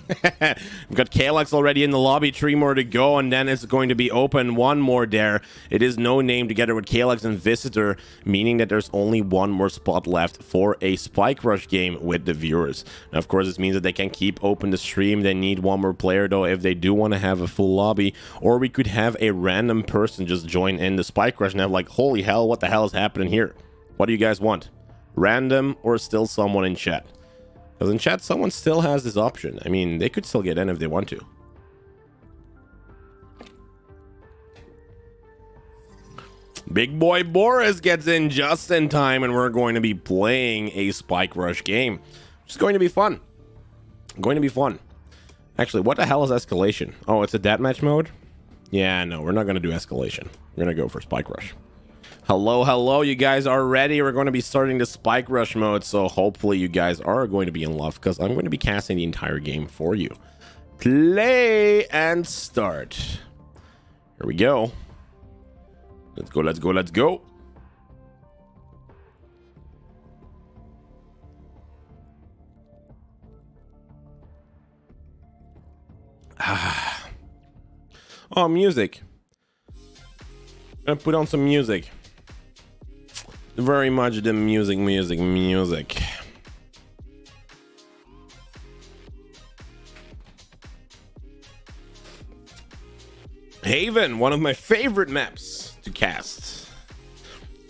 We've got Kalex already in the lobby, 3 more to go, and then it's going to be open 1 more there. It is No Name together with Kalex and Visitor, meaning that there's only 1 more spot left for a Spike Rush game with the viewers. Now, of course, this means that they can keep open the stream. They need 1 more player, though, if they do want to have a full lobby, or we could have a random person just join in the Spike Rush and have like, holy hell, what the hell is happening here? What do you guys want? Random or still someone in chat? Because in chat, someone still has this option. I mean, they could still get in if they want to. Big boy Boris gets in just in time, and we're going to be playing a Spike Rush game. It's going to be fun. Going to be fun. Actually, what the hell is escalation? Oh, it's a deathmatch mode? Yeah, no, we're not going to do escalation. We're going to go for spike rush. Hello, hello. You guys are ready. We're going to be starting the spike rush mode. So hopefully you guys are going to be in love because I'm going to be casting the entire game for you. Play and start. Here we go. Let's go, let's go, let's go. Oh, music. I'm gonna put on some music. Very much the music. Haven, one of my favorite maps to cast.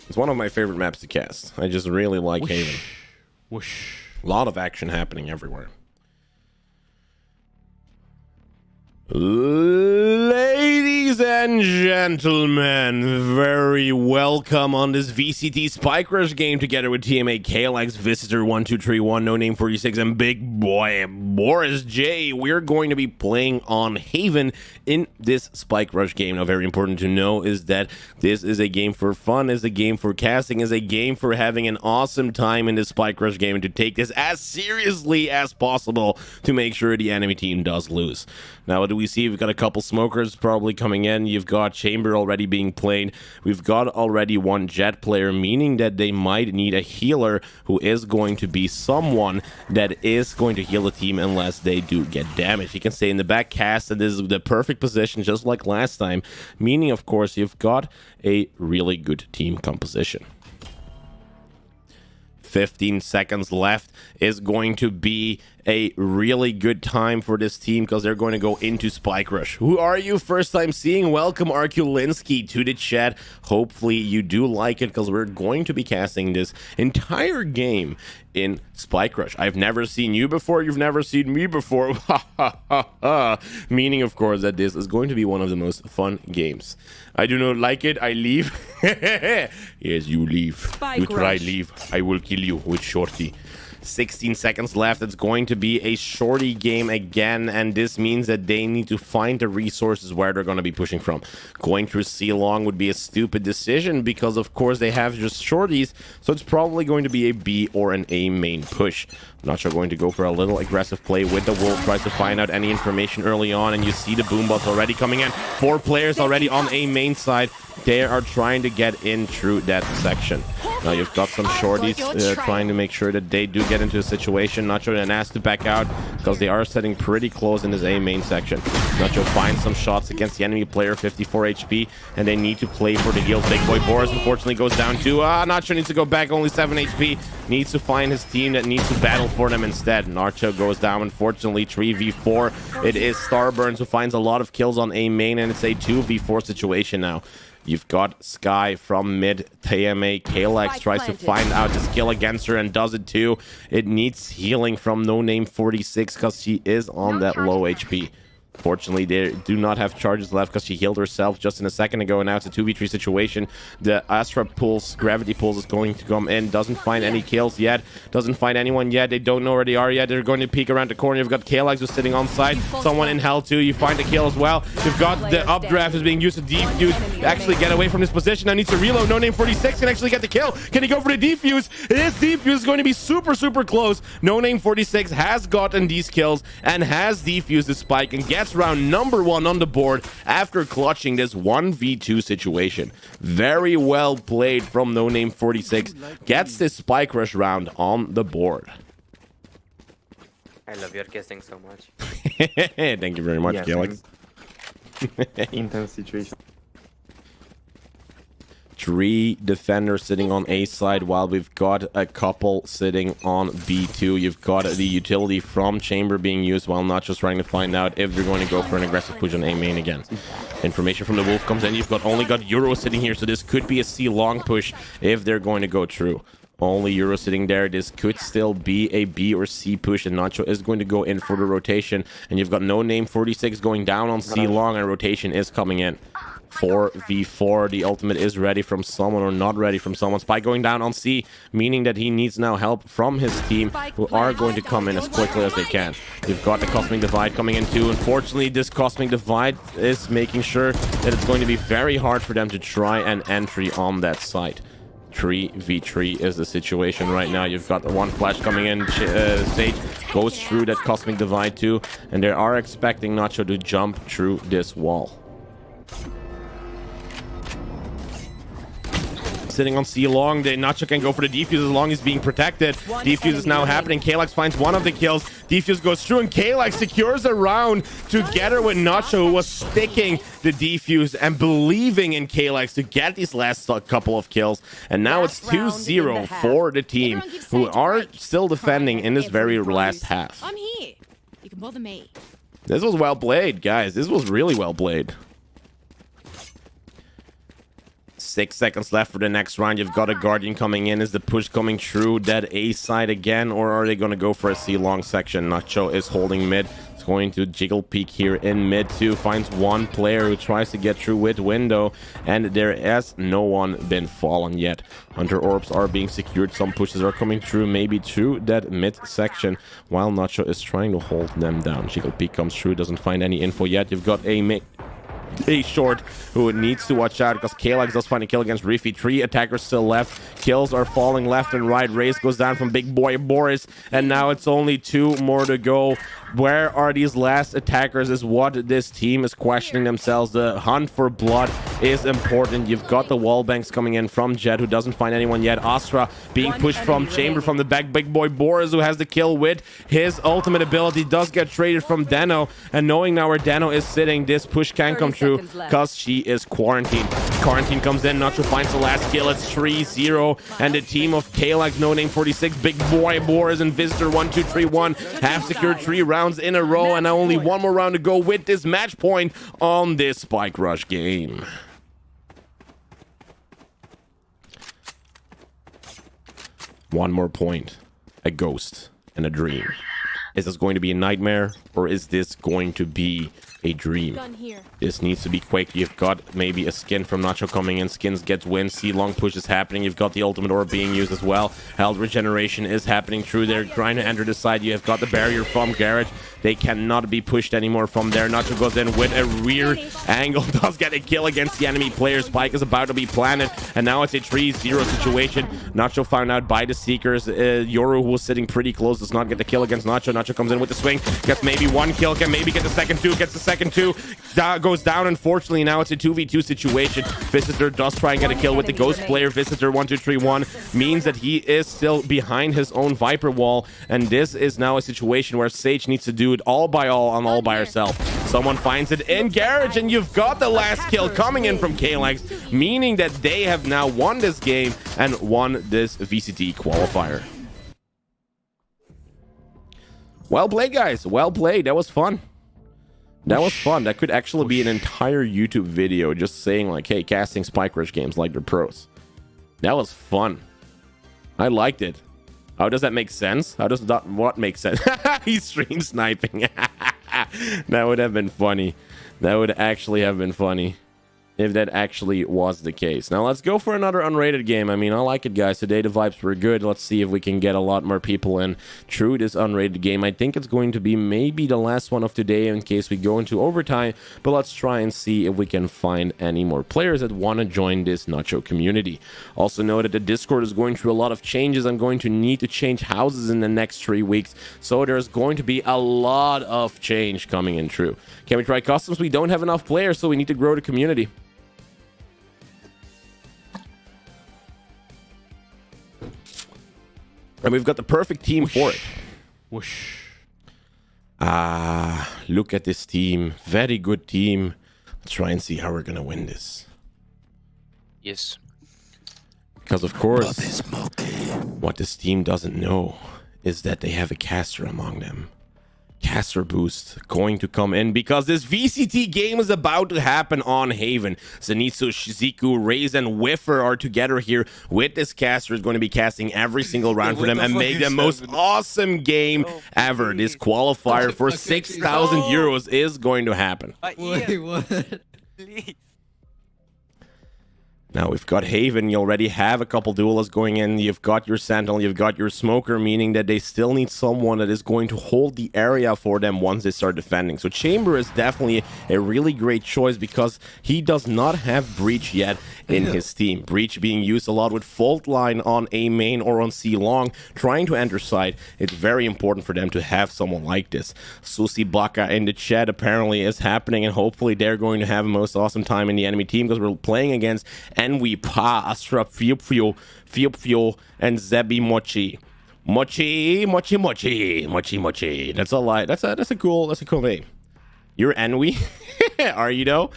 It's one of my favorite maps to cast. I just really like Haven. Whoosh. A lot of action happening everywhere. Ladies and gentlemen, very welcome on this VCT Spike Rush game together with TMA KLX, Visitor 1231, No Name 46, and big boy Boris J. We're going to be playing on Haven in this Spike Rush game. Now, very important to know is that this is a game for fun, is a game for casting, is a game for having an awesome time in this Spike Rush game and to take this as seriously as possible to make sure the enemy team does lose. Now, what do we see? We've got a couple smokers probably coming in. You've got Chamber already being played. We've got already one Jet player, meaning that they might need a healer who is going to be someone that is going to heal the team unless they do get damaged. You can stay in the back cast, and this is the perfect position, just like last time, meaning, of course, you've got a really good team composition. 15 seconds left is going to be a really good time for this team because they're going to go into Spike Rush. Who are you? First time seeing? Welcome Arkulinsky to the chat. Hopefully you do like it because we're going to be casting this entire game in Spike Rush. I've never seen you before. You've never seen me before. Meaning, of course, that this is going to be one of the most fun games. I do not like it. I leave. Yes, you leave. Spike you try Rush. leave. I will kill you with shorty. 16 seconds left. It's going to be a shorty game again, and this means that they need to find the resources where they're going to be pushing from. Going through C long would be a stupid decision because, of course, they have just shorties, so it's probably going to be a B or an A main push. Nachito going to go for a little aggressive play with the Wolf, tries to find out any information early on, and you see the boombots already coming in. 4 players already on A main side. They are trying to get in through that section. Now you've got some shorties trying to make sure that they do get into a situation. Nacho then has to back out because they are sitting pretty close in this A main section. Nacho finds some shots against the enemy player, 54 HP, and they need to play for the heals. Big boy Boris unfortunately goes down too. Nacho needs to go back, only 7 HP. Needs to find his team that needs to battle for them instead. Nacho goes down, unfortunately, 3v4. It is Starburns who finds a lot of kills on A main, and it's a 2v4 situation now. You've got Sky from mid. TMA KLX tries to find out his kill against her and does it too. It needs healing from No Name 46 because she is on that low HP. Fortunately, they do not have charges left because she healed herself just in a second ago, and now it's a 2v3 situation. The Astra pulse, gravity pulse is going to come in. Doesn't find any kills yet. Doesn't find anyone yet. They don't know where they are yet. They're going to peek around the corner. You've got KLX who's sitting on side. Someone in hell too. You find the kill as well. You've got the updraft is being used to defuse. Actually get away from this position. Now needs to reload. No Name 46 can actually get the kill. Can he go for the defuse? This defuse is going to be super, super close. No Name 46 has gotten these kills and has defused the spike and gets round number 1 on the board after clutching this 1v2 situation. Very well played from No Name 46. Gets this spike rush round on the board. I love your kissing so much. Thank you very much, Alex. Intense situation. 3 defenders sitting on A side while we've got a couple sitting on B2. You've got the utility from Chamber being used while Nacho's trying to find out if they're going to go for an aggressive push on A main again. Information from the Wolf comes in. You've only got Euro sitting here, so this could be a C long push if they're going to go through. Only Euro sitting there. This could still be a B or C push, and Nacho is going to go in for the rotation. And you've got No Name 46 going down on C long, and rotation is coming in. 4v4. The ultimate is ready from someone or not ready from someone. Spike going down on C, meaning that he needs now help from his team, who are going to come in as quickly as they can. You've got the Cosmic Divide coming in too. Unfortunately, this Cosmic Divide is making sure that it's going to be very hard for them to try an entry on that site. 3v3 is the situation right now. You've got the one flash coming in. Sage goes through that Cosmic Divide too, and they are expecting Nacho to jump through this wall. Sitting on C long, Nacho can go for the defuse as long as being protected. Defuse is now happening. Kalex finds one of the kills. Defuse goes through, and Kalex secures a round together with Nacho, who was sticking the defuse and believing in Kalex to get these last couple of kills. And now it's 2-0 for the team, who are still defending in this very last half. I'm here. You can bother me. This was well played, guys. This was really well played. 6 seconds left for the next round. You've got a Guardian coming in. Is the push coming through that A side again, or are they going to go for a C long section? Nacho is holding mid. It's going to jiggle peek here in mid too. Finds one player who tries to get through with window, and there has no one been fallen yet. Hunter orbs are being secured. Some pushes are coming through, maybe through that mid section, while Nacho is trying to hold them down. Jiggle peek comes through, doesn't find any info yet. You've got a short who needs to watch out because Kalex does find a kill against Riffy. 3 attackers still left. Kills are falling left and right. Race goes down from Big Boy Boris, and now it's only 2 more to go. Where are these last attackers is what this team is questioning themselves. The hunt for blood is important. You've got the wall banks coming in from Jet, who doesn't find anyone yet. Astra being pushed from Chamber from the back. Big Boy Boris, who has the kill with his ultimate ability, does get traded from Dano, and knowing now where Dano is sitting, this push can come true because she is quarantined. Quarantine comes in. Nacho finds the last kill. It's 3-0, and the team of Kalex, No Name 46, Big Boy Boris, and Visitor 1231 have secured 3 rounds in a row, and only 1 more round to go with this match point on this Spike Rush game. One more point. A ghost and a dream. Is this going to be a nightmare, or is this going to be a dream? This needs to be quick. You've got maybe a skin from Nacho coming in. Skins gets win. C long push is happening. You've got the ultimate orb being used as well. Health regeneration is happening through there. Trying to enter the side. You have got the barrier from Garage. They cannot be pushed anymore from there. Nacho goes in with a rear angle. Does get a kill against the enemy player. Spike is about to be planted, and now it's a 3-0 situation. Nacho found out by the Seekers. Yoru, who was sitting pretty close, does not get the kill against Nacho. Nacho comes in with the swing. Gets maybe 1 kill. Can maybe get the second 2. Gets the second 2. Goes down. Unfortunately, now it's a 2v2 situation. Visitor does try and get a kill with the Ghost player. Visitor 1231 means that he is still behind his own Viper wall, and this is now a situation where Sage needs to do it all by herself. Someone finds it in Garage, and you've got the last kill coming in from Kalex, meaning that they have now won this game and won this VCT qualifier. Well played, guys. Well played. That was fun. That was fun. That could actually be an entire YouTube video just saying like, hey, casting Spike Rush games like they're pros. That was fun. I liked it. How does that make sense? How does that what makes sense? He's stream sniping. That would have been funny. That would actually have been funny if that actually was the case. Now let's go for another unrated game. I mean, I like it, guys. Today the vibes were good. Let's see if we can get a lot more people in through this unrated game. I think it's going to be maybe the last one of today in case we go into overtime, but let's try and see if we can find any more players that want to join this Nacho community. Also know that the Discord is going through a lot of changes. I'm going to need to change houses in the next 3 weeks, so there's going to be a lot of change coming in through. Can we try customs? We don't have enough players, so we need to grow the community. And we've got the perfect team for it. Whoosh. Look at this team. Very good team. Let's try and see how we're going to win this. Yes. Because, of course, what this team doesn't know is that they have a caster among them. Caster boost going to come in because this VCT game is about to happen on Haven. Zenitsu, Shizuku, Raze, and Whiffer are together here with this caster. Is going to be casting every single round for them and make the most awesome game ever. This qualifier for 6,000 euros is going to happen. Wait, what? Please. Now we've got Haven, you already have a couple duelists going in, you've got your Sentinel, you've got your Smoker, meaning that they still need someone that is going to hold the area for them once they start defending. So Chamber is definitely a really great choice because he does not have Breach yet in his team. Breach being used a lot with Fault Line on A main or on C long, trying to enter side. It's very important for them to have someone like this. Susi Baka in the chat apparently is happening, and hopefully they're going to have the most awesome time in the enemy team because we're playing against Enwi, Pa, Astra, Fiupfio, and Zebi Mochi. Mochi. That's a lie. That's a cool name. You're Enwi? Are you though?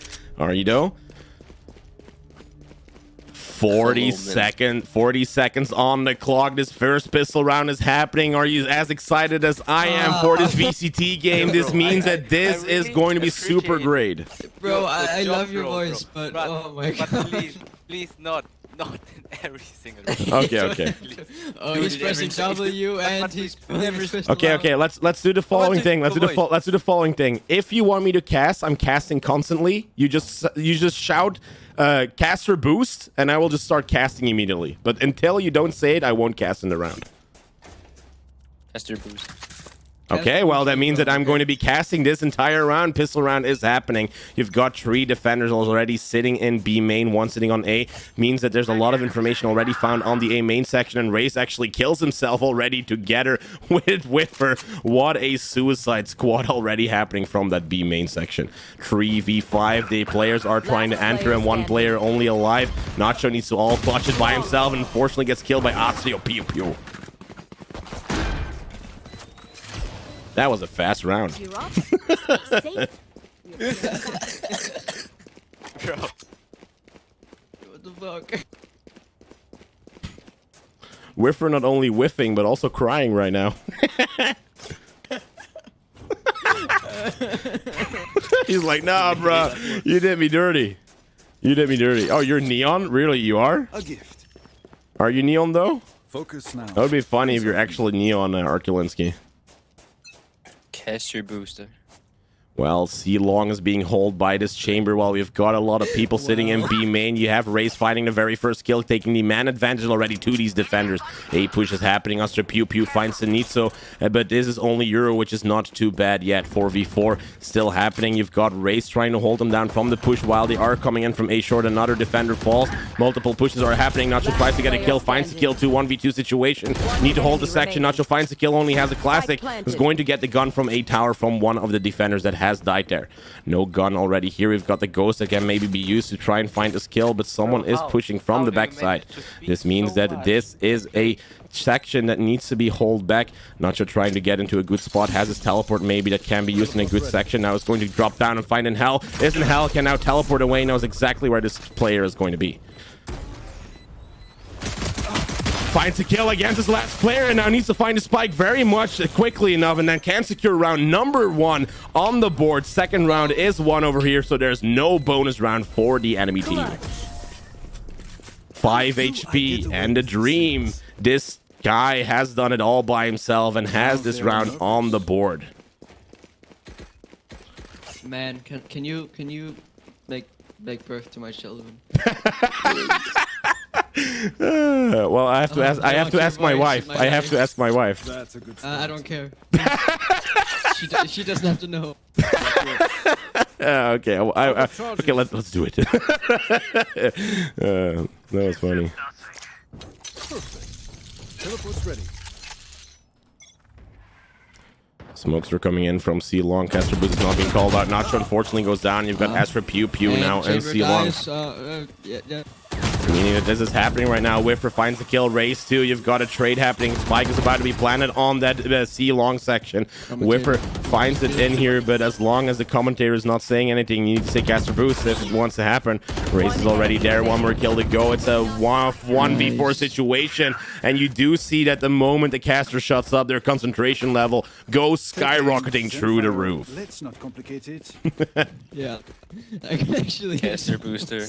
40 seconds on the clock. This first pistol round is happening. Are you as excited as I am for this VCT game? This means that this is going to be super great. Bro, I love your voice, but oh my god. Please not every single Okay. Oh, he's pressing W and he's Okay. Let's do the following thing. Let's do the following thing. If you want me to cast, I'm casting constantly. You just shout caster boost, and I will just start casting immediately. But until you don't say it, I won't cast in the round. Caster boost. Okay, well, that means that I'm going to be casting this entire round. Pistol round is happening. You've got 3 defenders already sitting in B main, 1 sitting on A. Means that there's a lot of information already found on the A main section, and Race actually kills himself already together with Whiffer. What a suicide squad already happening from that B main section. 3v5. The players are trying to enter, and 1 player only alive. Nacho needs to all clutch it by himself, and unfortunately gets killed by Astrio. Pew pew. That was a fast round. You're up. Stay safe. Bro. What the fuck? Whiffer not only whiffing, but also crying right now. He's like, nah, bro. You did me dirty. Oh, you're Neon? Really, you are? A gift. Are you Neon, though? Focus now. That would be funny if you're actually Neon, Arkulinski. Caster booster. Well, C long is being held by this chamber while we've got a lot of people sitting in B main. You have Raze fighting the very first kill, taking the man advantage already to these defenders. A push is happening. Astra Pew Pew finds Sanitzo, but this is only Euro, which is not too bad yet. 4v4 still happening. You've got Raze trying to hold them down from the push while they are coming in from A short. Another defender falls. Multiple pushes are happening. Nacho tries to get a kill, finds the kill. 1v2 situation. Need to hold the section. Nacho finds the kill, only has a classic. Is going to get the gun from A tower from one of the defenders that has died there. No gun already here. We've got the ghost that can maybe be used to try and find this kill, but someone is pushing from the backside. This means that this is a section that needs to be held back. Nacho trying to get into a good spot, has his teleport maybe that can be used in a good section. Now it's going to drop down and find in Hell. Is in Hell, can now teleport away, knows exactly where this player is going to be. Finds a kill against his last player, and now needs to find a spike very much quickly enough, and then can secure round number 1 on the board. Second round is won over here, so there's no bonus round for the enemy team. 5 HP and a dream. This guy has done it all by himself and has this round on the board. Man, can you make birth to my children? Well, I have to ask my wife. I have to ask my wife. That's a good I don't care. She doesn't have to know. Okay. Well, okay. Let's do it. That was funny. Perfect. Teleport's ready. Smokes are coming in from C long. Caster Boost is not being called out. Nacho unfortunately goes down. You've got Astra Pew Pew now and C long. Meaning that this is happening right now. Whiffer finds the kill. Race 2. You've got a trade happening. Spike is about to be planted on that C long section. Whiffer finds it in here, but as long as the commentator is not saying anything, you need to say Caster Boost if it wants to happen. Race is already there. 1 more kill to go. It's a 1v4 situation, and you do see that the moment the caster shuts up, their concentration level goes skyrocketing through the roof. Let's not complicate it. Yeah. I can actually Caster booster.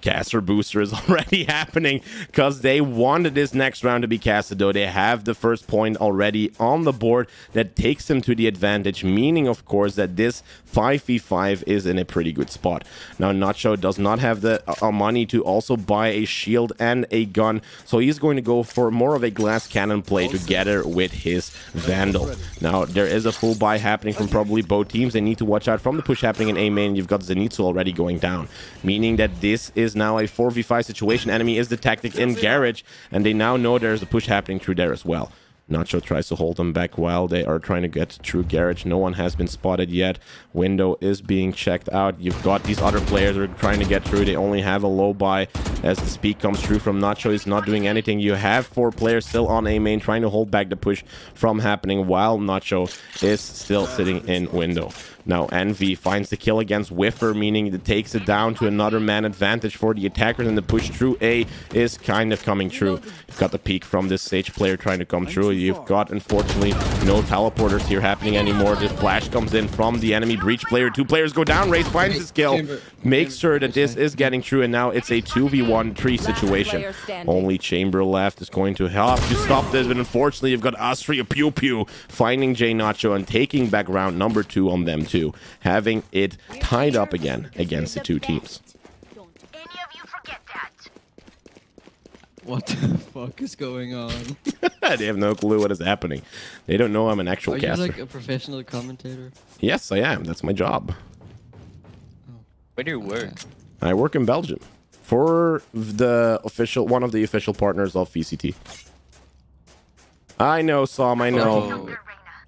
Caster booster is already happening because they wanted this next round to be casted, though. They have the first point already on the board that takes them to the advantage, meaning, of course, that this 5v5 is in a pretty good spot. Now, Nacho does not have the money to also buy a shield and a gun, so he's going to go for more of a glass cannon play together with his Vandal. Now, there is a full buy happening from probably both teams. They need to watch out from the push happening in A main. You've got JNacho already going down, meaning that this is now a 4v5 situation. Enemy is the tactic in garage, and they now know there's a push happening through there as well. Nacho tries to hold them back while they are trying to get through garage. No one has been spotted yet. Window is being checked out. You've got these other players who are trying to get through. They only have a low buy as the speed comes through from Nacho. He's not doing anything. You have 4 players still on A main trying to hold back the push from happening while Nacho is still sitting in window. Now Envy finds the kill against Whiffer, meaning it takes it down to another man advantage for the attackers, and the push through A is kind of coming through. You've got the peek from this Sage player trying to come through. You've got, unfortunately, no teleporters here happening anymore. The flash comes in from the enemy breach player. 2 players go down. Raze finds his kill, makes sure that this is getting through, and now it's a 2v1-3 situation. Only Chamber left is going to help to stop this, but unfortunately, you've got Astria Pew Pew finding JNacho and taking back round number 2 on them too, having it tied up again against the 2 teams. What the fuck is going on? They have no clue what is happening. They don't know I'm an actual caster. Are you like a professional commentator? Yes, I am. That's my job. Where do you work? I work in Belgium for the one of the official partners of VCT. I know, Sam, I know. Oh.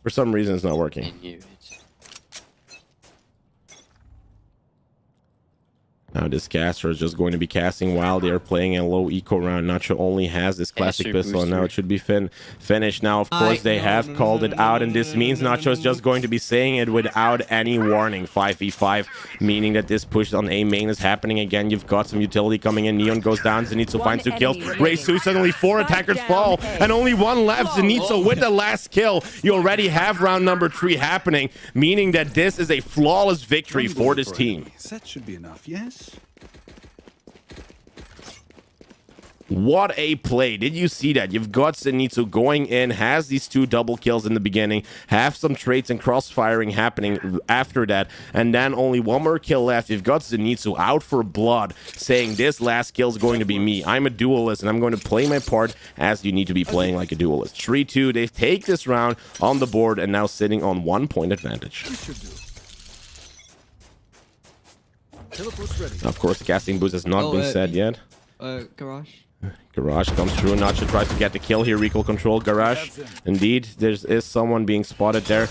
For some reason, it's not working. Now this caster is just going to be casting while they are playing a low eco round. Nacho only has this classic pistol, and now it should be finished. Now, of course, they have called it out, and this means Nacho is just going to be saying it without any warning. 5v5, meaning that this push on A main is happening again. You've got some utility coming in. Neon goes down. JNacho finds 2 kills. Raze 2, suddenly 4 attackers fall, and only 1 left. JNacho with the last kill. You already have round number 3 happening, meaning that this is a flawless victory for this team. That should be enough, yes? What a play. Did you see that? You've got JNacho going in, has these 2 double kills in the beginning, have some traits and cross-firing happening after that, and then only 1 more kill left. You've got JNacho out for blood, saying this last kill is going to be me. I'm a duelist, and I'm going to play my part as you need to be playing like a duelist. 3-2, they take this round on the board, and now sitting on 1 point advantage. Of course, the casting boost has not been said yet. Garage. Garage comes through. Nacho tries to get the kill here. Recall control. Garage. Indeed, there is someone being spotted there.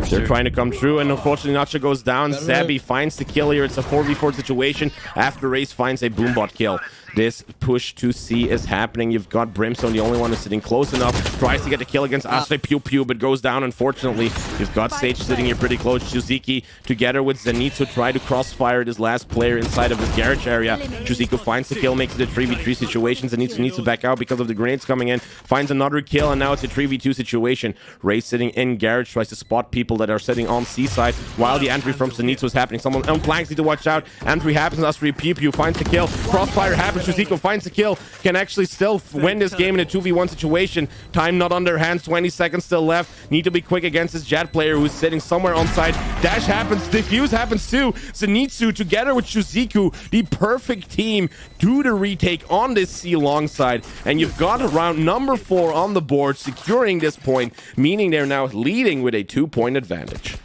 They're trying to come through, and unfortunately, Nacho goes down. Zabby finds the kill here. It's a 4v4 situation after Raze finds a boombot kill. This push to C is happening. You've got Brimstone, the only one who's sitting close enough. Tries to get the kill against Astre Pew Pew, but goes down, unfortunately. You've got Sage sitting here pretty close. Chuziki, together with JNacho, try to crossfire this last player inside of his garage area. Chuziko finds the kill, makes it a 3v3 situation. JNacho needs to back out because of the grenades coming in. Finds another kill, and now it's a 3v2 situation. Raze sitting in garage, tries to spot people that are sitting on C side while the entry from JNacho is happening. Someone on flanks, need to watch out. Entry happens, Astre Pew Pew finds the kill. Crossfire happens. Chuziko finds the kill, can actually still win this game in a 2v1 situation. Time not on their hands, 20 seconds still left. Need to be quick against this Jet player who's sitting somewhere on side. Dash happens, defuse happens too. JNacho together with Chuziko, the perfect team, do the retake on this C long side, and you've got round number 4 on the board, securing this point, meaning they're now leading with a 2-point advantage.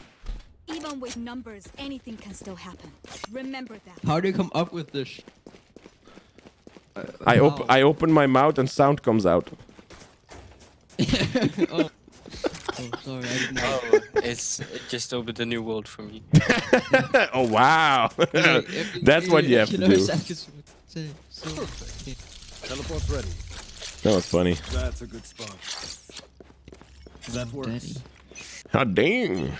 Even with numbers, anything can still happen. Remember that. How do you come up with this? I open my mouth and sound comes out. Oh, sorry, I didn't know. Oh, it just opened a new world for me. Oh wow. That's what you have to do. Teleport's ready. That was funny. That's a good spot. That works. Ah, dang.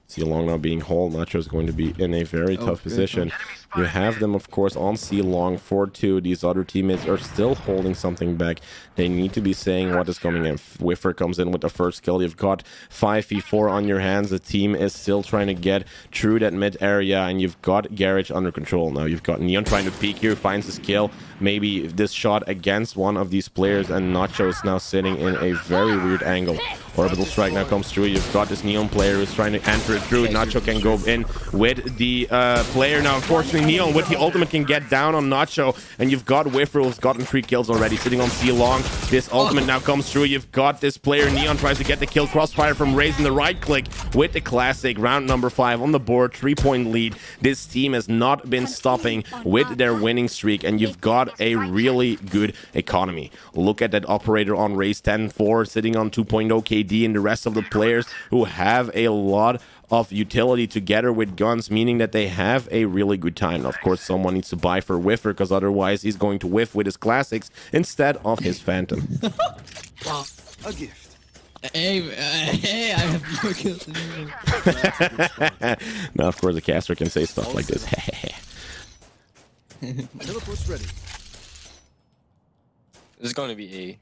See, along now being whole, Nacho is going to be in a very tough position. You have them, of course, on C long. 4-2. These other teammates are still holding something back. They need to be saying what is coming in. Whiffer comes in with the first kill. You've got 5v4 on your hands. The team is still trying to get through that mid area, and you've got Garage under control now. You've got Neon trying to peek here, finds his kill. Maybe this shot against one of these players, and Nacho is now sitting in a very weird angle. Orbital strike now comes through. You've got this Neon player who's trying to enter it through. Nacho can go in with the player. Now, unfortunately, Neon with the ultimate can get down on Nacho, and you've got Whiffer who's gotten 3 kills already, sitting on C long. This ultimate now comes through. You've got this player. Neon tries to get the kill. Crossfire from raising the right click with the classic. Round number 5 on the board. 3-point lead. This team has not been stopping with their winning streak, and you've got a really good economy. Look at that operator on race 10-4, sitting on 2.0 KD, and the rest of the players who have a lot of utility together with guns, meaning that they have a really good time. Of course, someone needs to buy for Whiffer, because otherwise he's going to whiff with his classics instead of his Phantom. Wow, a gift. Hey, I have no kills. Now, of course, the caster can say stuff like this. Teleport's ready. This is going to be A.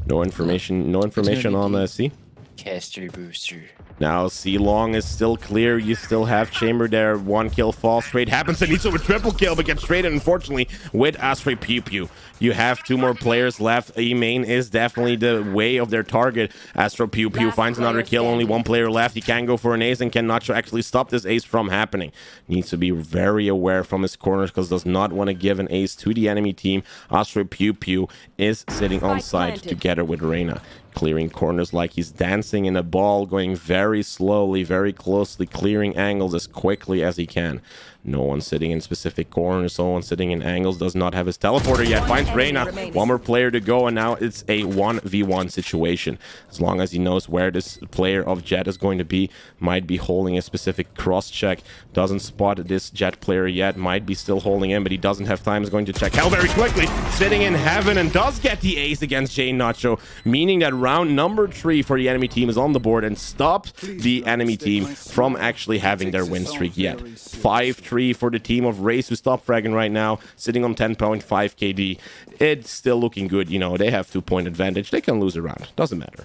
No information on C. Caster booster. Now, C long is still clear. You still have Chamber there. 1 kill falls straight. Happens to Nachito with triple kill, but gets traded, unfortunately, with Astray Pew Pew. You have 2 more players left. E main is definitely the way of their target. Astro Pew Pew finds another kill. Only 1 player left. He can go for an ace, and can Nacho actually stop this ace from happening. Needs to be very aware from his corners, because does not want to give an ace to the enemy team. Astro Pew Pew is sitting on side together with Reyna. Clearing corners like he's dancing in a ball, going very slowly, very closely, clearing angles as quickly as he can. No one sitting in specific corners, no one sitting in angles, does not have his teleporter yet. Finds Reyna, 1 more player to go, and now it's a 1v1 situation. As long as he knows where this player of Jet is going to be, might be holding a specific cross check, doesn't spot this Jet player yet, might be still holding in, but he doesn't have time, is going to check Hell very quickly, sitting in heaven, and does get the ace against JNacho, meaning that round number 3 for the enemy team is on the board, and stops the enemy team from actually having their win streak yet. 5-3 for the team of Race, who stopped fragging right now, sitting on 10.5 KD. It's still looking good. You know, they have 2-point advantage. They can lose a round. Doesn't matter.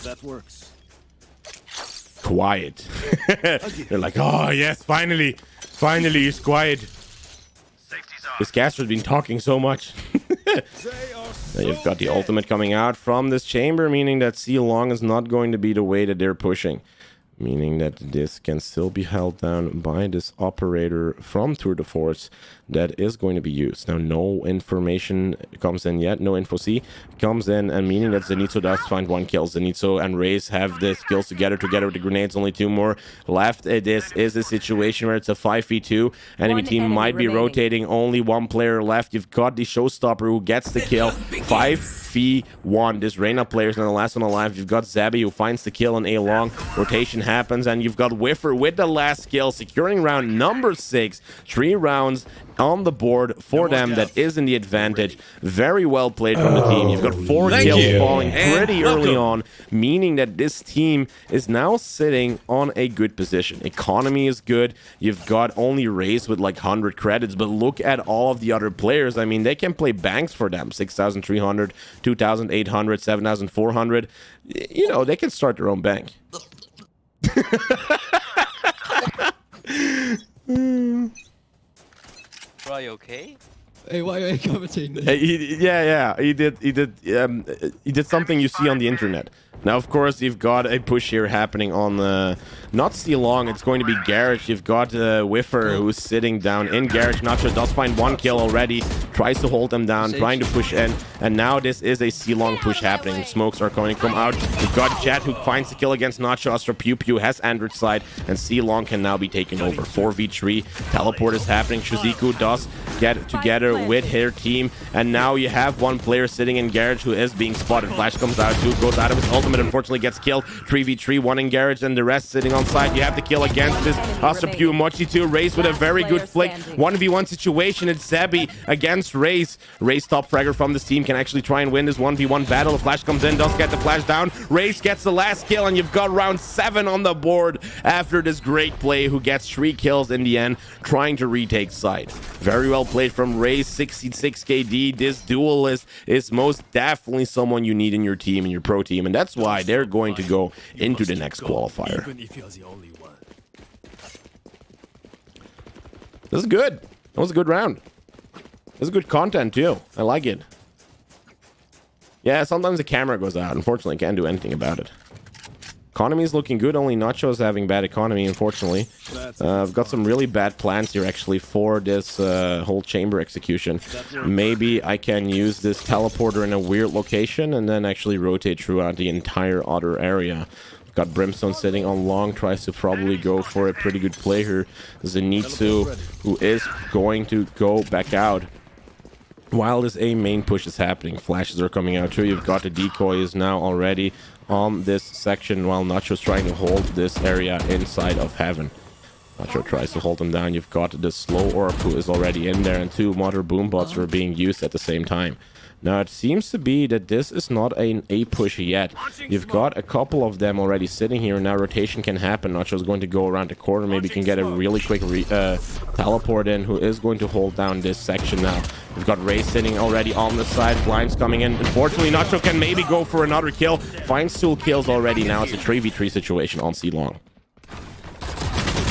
That works. Quiet. They're like, oh, yes, finally. Finally, he's quiet. This caster's been talking so much. Now you've got the ultimate coming out from this chamber, meaning that C long is not going to be the way that they're pushing. Meaning that this can still be held down by this operator from Tour de Force that is going to be used. Now, no information comes in yet. No info C comes in, and meaning that Zenitsu does find 1 kill. Zenitsu and Raze have the skills together with the grenades. Only 2 more left. This is a situation where it's a 5v2. Enemy team might be rotating. Only 1 player left. You've got the showstopper who gets the kill. 5v1. This Reyna player is now the last one alive. You've got Zabby who finds the kill in A long. Rotation happens, and you've got Whiffer with the last kill, securing round number 6. 3 rounds on the board for them. That is in the advantage. Very well played from the team. You've got 4 kills falling pretty early on, meaning that this team is now sitting on a good position. Economy is good. You've got only Raze with like 100 credits, but look at all of the other players. I mean, they can play banks for them. 6,300, 2,800, 7,400. You know, they can start their own bank. Are you okay? Hey, why are you commenting? He did something you see on the internet. Now, of course, you've got a push here happening on the... Not C long, it's going to be Garage. You've got Whiffer who's sitting down in Garage. Nacho does find 1 kill already. Tries to hold them down, trying to push in. And now this is a C long push happening. Smokes are going to come out. You've got Jet who finds the kill against Nacho. Astro Pew Pew has Android side. And C long can now be taken over. 4v3. Teleport is happening. Shizuku does get together with her team. And now you have 1 player sitting in Garage who is being spotted. Flash comes out. Duke goes out of his ultimate. but unfortunately gets killed. 3v3, one in garage, and the rest sitting on side. You have the kill against this Astrapew. Mochito, Raze with a very good flick. 1v1 situation. It's Zebi against Raze. Raze top fragger from this team can actually try and win this 1v1 battle. The flash comes in, does get the flash down. Raze gets the last kill, and you've got round 7 on the board after this great play, who gets 3 kills in the end, trying to retake side. Very well played from Raze. 66 KD. This duelist is most definitely someone you need in your team, in your pro team, and that's why they're going to go into the next qualifier. Even if you're the only one. This is good. That was a good round. This is good content too. I like it. Yeah, sometimes the camera goes out. Unfortunately, can't do anything about it. Economy is looking good. Only Nacho is having bad economy, unfortunately. I've got some really bad plans here, actually, for this whole chamber execution. Maybe I can use this teleporter in a weird location and then actually rotate throughout the entire other area. Got Brimstone sitting on long, tries to probably go for a pretty good play here. Zenitsu, who is going to go back out while this A main push is happening. Flashes are coming out too. You've got the decoy is now already on this section while Nacho's trying to hold this area inside of heaven. Nacho tries to hold him down. You've got the slow orb who is already in there, and 2 Mother Boombots are being used at the same time. Now, it seems to be that this is not an A push yet. You've got a couple of them already sitting here. Now, rotation can happen. Nacho's going to go around the corner. Maybe can get a really quick teleport in, who is going to hold down this section now. We've got Ray sitting already on the side. Blinds coming in. Unfortunately, Nacho can maybe go for another kill. Finds 2 kills already. Now, it's a 3v3 situation on C-Long.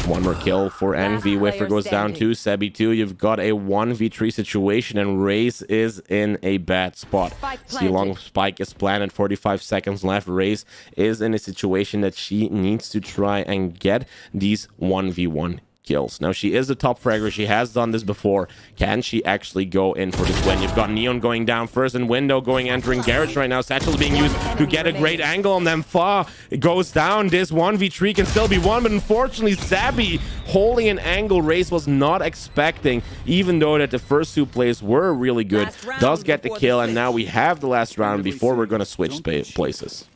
One more kill for Envy. Whiffer goes down to Sebi 2. You've got a 1v3 situation, and Raze is in a bad spot. C-Long spike is planted. 45 seconds left. Raze is in a situation that she needs to try and get these 1v1 kills. Now, she is a top fragger. She has done this before. Can she actually go in for this win? You've got Neon going down first and Window entering garage right now. Satchel's being used to get a great angle on them. Fa goes down. This 1v3 can still be won, but unfortunately, Zabi holding an angle Raze was not expecting, even though that the first 2 plays were really good. Does get the kill, and now we have the last round before we're going to switch places.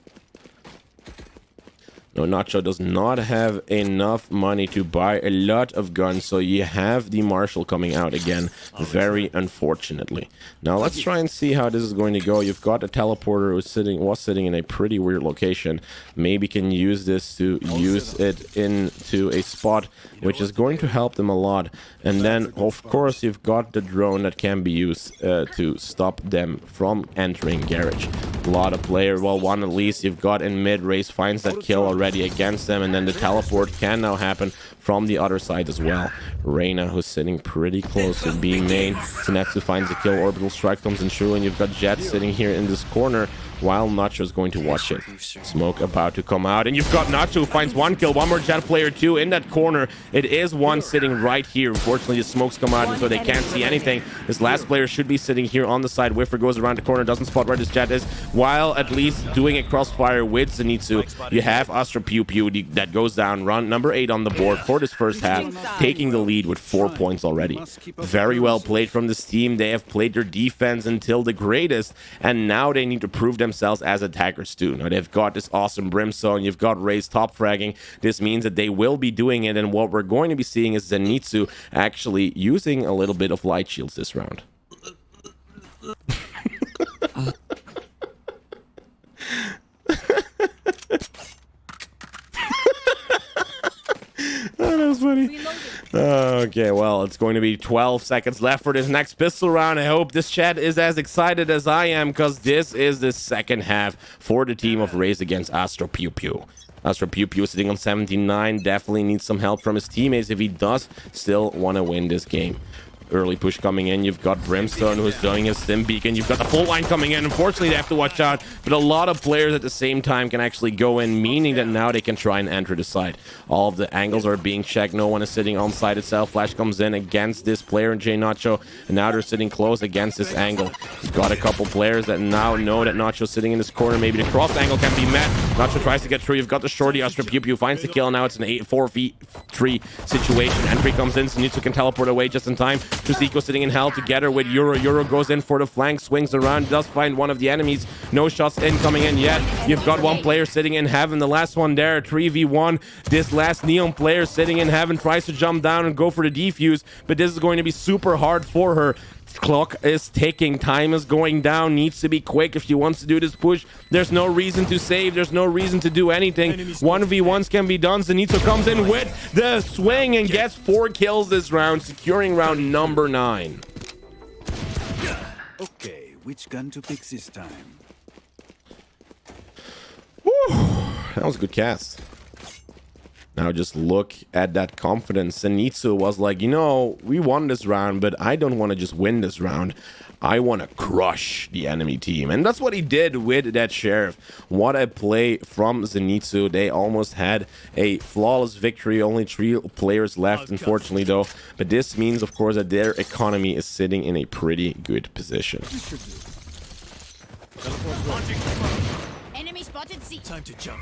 No, Nacho does not have enough money to buy a lot of guns, so you have the Marshal coming out again, very unfortunately. Now, let's try and see how this is going to go. You've got a teleporter who was sitting in a pretty weird location. Maybe can use this to use it into a spot, which is going to help them a lot. And then, of course, you've got the drone that can be used to stop them from entering garage. A lot of players, well, one at least. You've got in mid. Race finds that kill already against them, and then the teleport can now happen from the other side as well. Reyna, who's sitting pretty close to being main. Zenitsu finds the kill. Orbital strike comes in true, and you've got Jet sitting here in this corner while Nacho's going to watch it. Smoke about to come out, and you've got Nacho who finds 1 kill. One more Jet player too in that corner. It is one sitting right here. Unfortunately, the smokes come out, and so they can't see anything. This last player should be sitting here on the side. Whiffer goes around the corner, doesn't spot where this Jet is, while at least doing a crossfire with Zenitsu. You have Astra Pew Pew that goes down. Round number 8 on the board for this first half, taking the lead with 4 points already. Very well played from this team. They have played their defense until the greatest, and now they need to prove themselves as attackers too. Now, they've got this awesome Brimstone. You've got Raze top fragging. This means that they will be doing it, and what we're going to be seeing is Zenitsu actually using a little bit of light shields this round. Oh, that was funny. Okay, well, it's going to be 12 seconds left for this next pistol round. I hope this chat is as excited as I am, because this is the second half for the team of Raze against Astro Pew Pew. Astro Pew Pew sitting on 79, definitely needs some help from his teammates if he does still want to win this game. Early push coming in. You've got Brimstone who's doing his Stim Beacon. You've got the full line coming in. Unfortunately, they have to watch out, but a lot of players at the same time can actually go in, meaning that now they can try and enter the side. All of the angles are being checked. No one is sitting on side itself. Flash comes in against this player in JNacho, and now they're sitting close against this angle. You've got a couple players that now know that Nacho's sitting in this corner. Maybe the cross angle can be met. Nacho tries to get through. You've got the shorty. Astra Pew Pew finds the kill. Now it's an 4v3 situation. Entry comes in. Zenitsu can teleport away just in time. Chiziko sitting in hell together with Euro. Euro goes in for the flank, swings around, does find one of the enemies. No shots incoming in yet. You've got one player sitting in heaven. The last one there, 3v1. This last Neon player sitting in heaven tries to jump down and go for the defuse, but this is going to be super hard for her. Clock is ticking, time is going down, needs to be quick if she wants to do this push. There's no reason to save, there's no reason to do anything. 1v1s can be done. Zenitsu comes in with the swing and gets 4 kills this round, securing round number 9. Okay, which gun to pick this time? Whew, that was a good cast. Now just look at that confidence. Zenitsu was like, you know, we won this round, but I don't want to just win this round. I want to crush the enemy team. And that's what he did with that Sheriff. What a play from Zenitsu. They almost had a flawless victory. Only 3 players left, unfortunately, though. But this means, of course, that their economy is sitting in a pretty good position. Enemy spotted C. Time to jump.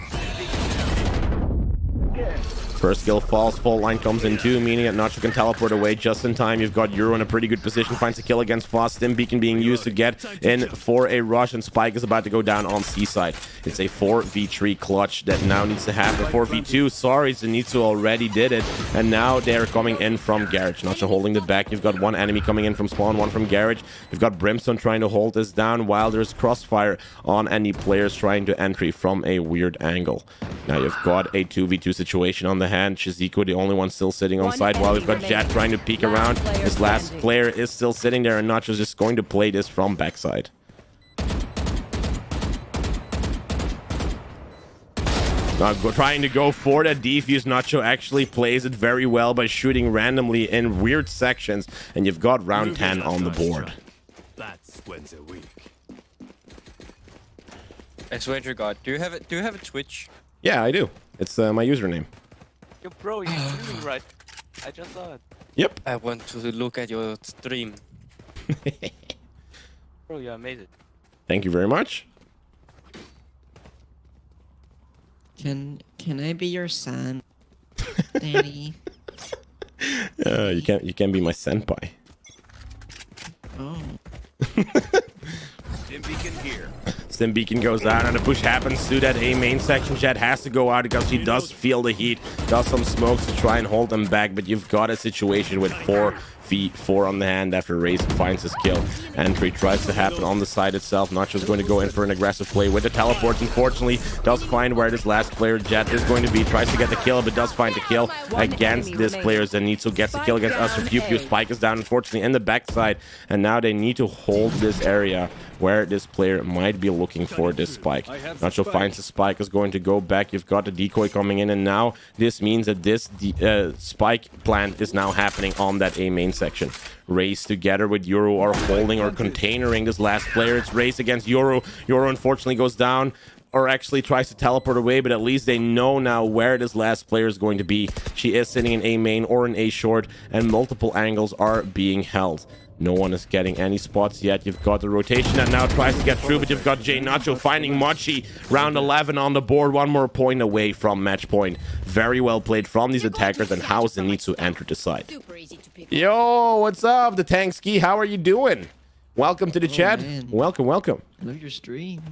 First skill falls, full line comes in too, meaning that Nacho can teleport away just in time. You've got Euro in a pretty good position, finds a kill against Foss. Stim Beacon being used to get in for a rush, and Spike is about to go down on C-side. It's a 4v3 clutch that now needs to happen. 4v2, sorry, Zenitsu already did it, and now they're coming in from Garage. Nacho holding the back. You've got one enemy coming in from spawn, one from Garage. You've got Brimstone trying to hold this down while there's crossfire on any players trying to entry from a weird angle. Now you've got a 2v2 situation on the hand. Chiziko, the only one still sitting on side, while we've got Jet trying to peek around. This last player is still sitting there, and Nacho's just going to play this from backside. Now trying to go for that defuse. Nacho actually plays it very well by shooting randomly in weird sections, and you've got round 10 on the board. That's when's a week. I swear to God, do you have a Twitch? Yeah, I do. It's my username. Yo, bro, you're streaming right? I just saw it. Yep. I want to look at your stream. Bro, you're amazing. Thank you very much. Can I be your son, Daddy? You can be my senpai. Oh. Stim Beacon here. Stim Beacon goes down and the push happens to that A main section. Jet has to go out because she does feel the heat, does some smokes to try and hold them back, but you've got a situation with 4v4 on the hand after Raze finds his kill. Entry tries to happen on the side itself. Nacho's going to go in for an aggressive play with the teleports. Unfortunately, does find where this last player, Jet, is going to be. Tries to get the kill, but does find the kill against this player. Zenitsu gets the kill against Usher. Pew Pew. Spike is down, unfortunately, in the backside. And now they need to hold this area where this player might be looking for this spike. Nacho finds the spike, is going to go back. You've got the decoy coming in, and now this means that this spike plant is now happening on that A main section. Race together with Euro are holding or containering this last player. It's Race against Euro. Euro unfortunately goes down, or actually tries to teleport away, but at least they know now where this last player is going to be. She is sitting in A main or in A short, and multiple angles are being held. No one is getting any spots yet. You've got the rotation that now tries to get through, but you've got JNacho finding Mochi. Round 11 on the board, 1 more point away from match point. Very well played from these attackers, and how Zenitsu entered the side. Yo, what's up, the tank ski? How are you doing? Welcome to the chat. Man. Welcome, welcome. I love your stream.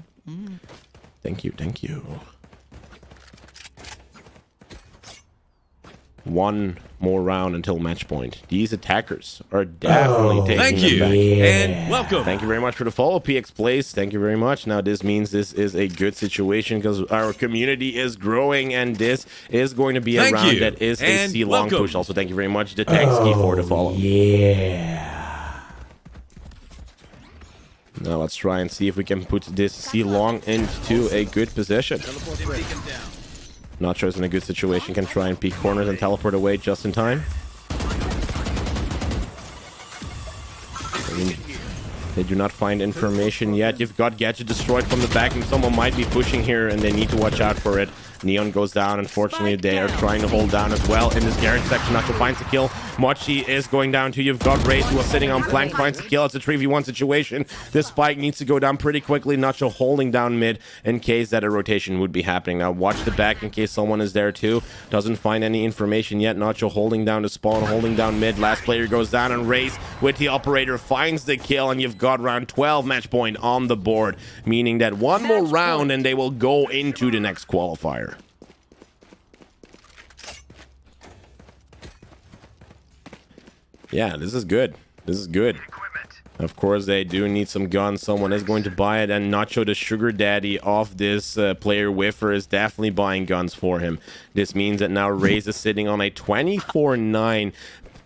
Thank you, thank you. 1 more round until match point. These attackers are definitely taking them back. And welcome. Thank you very much for the follow, PX Plays. Thank you very much. Now this means this is a good situation because our community is growing, and this is going to be a round that is a C-long push. Also, thank you very much, the Tankski, for the follow. Yeah. Now let's try and see if we can put this C-long into a good position. Nacho's in a good situation, can try and peek corners and teleport away just in time. They do not find information yet. You've got Gadget destroyed from the back, and someone might be pushing here, and they need to watch out for it. Neon goes down. Unfortunately, they are trying to hold down as well in this garage section. Nacho finds a kill. Mochi is going down too. You've got Raze, who was sitting on flank, finds a kill. It's a 3v1 situation. This spike needs to go down pretty quickly. Nacho holding down mid in case that a rotation would be happening. Now watch the back in case someone is there too. Doesn't find any information yet. Nacho holding down the spawn, holding down mid. Last player goes down, and Raze with the operator, finds the kill, and you've got round 12 match point on the board, meaning that one more round and they will go into the next qualifier. Yeah, this is good. This is good. Of course, they do need some guns. Someone is going to buy it, and Nacho, the sugar daddy of this player Whiffer, is definitely buying guns for him. This means that now Raze is sitting on a 24-9.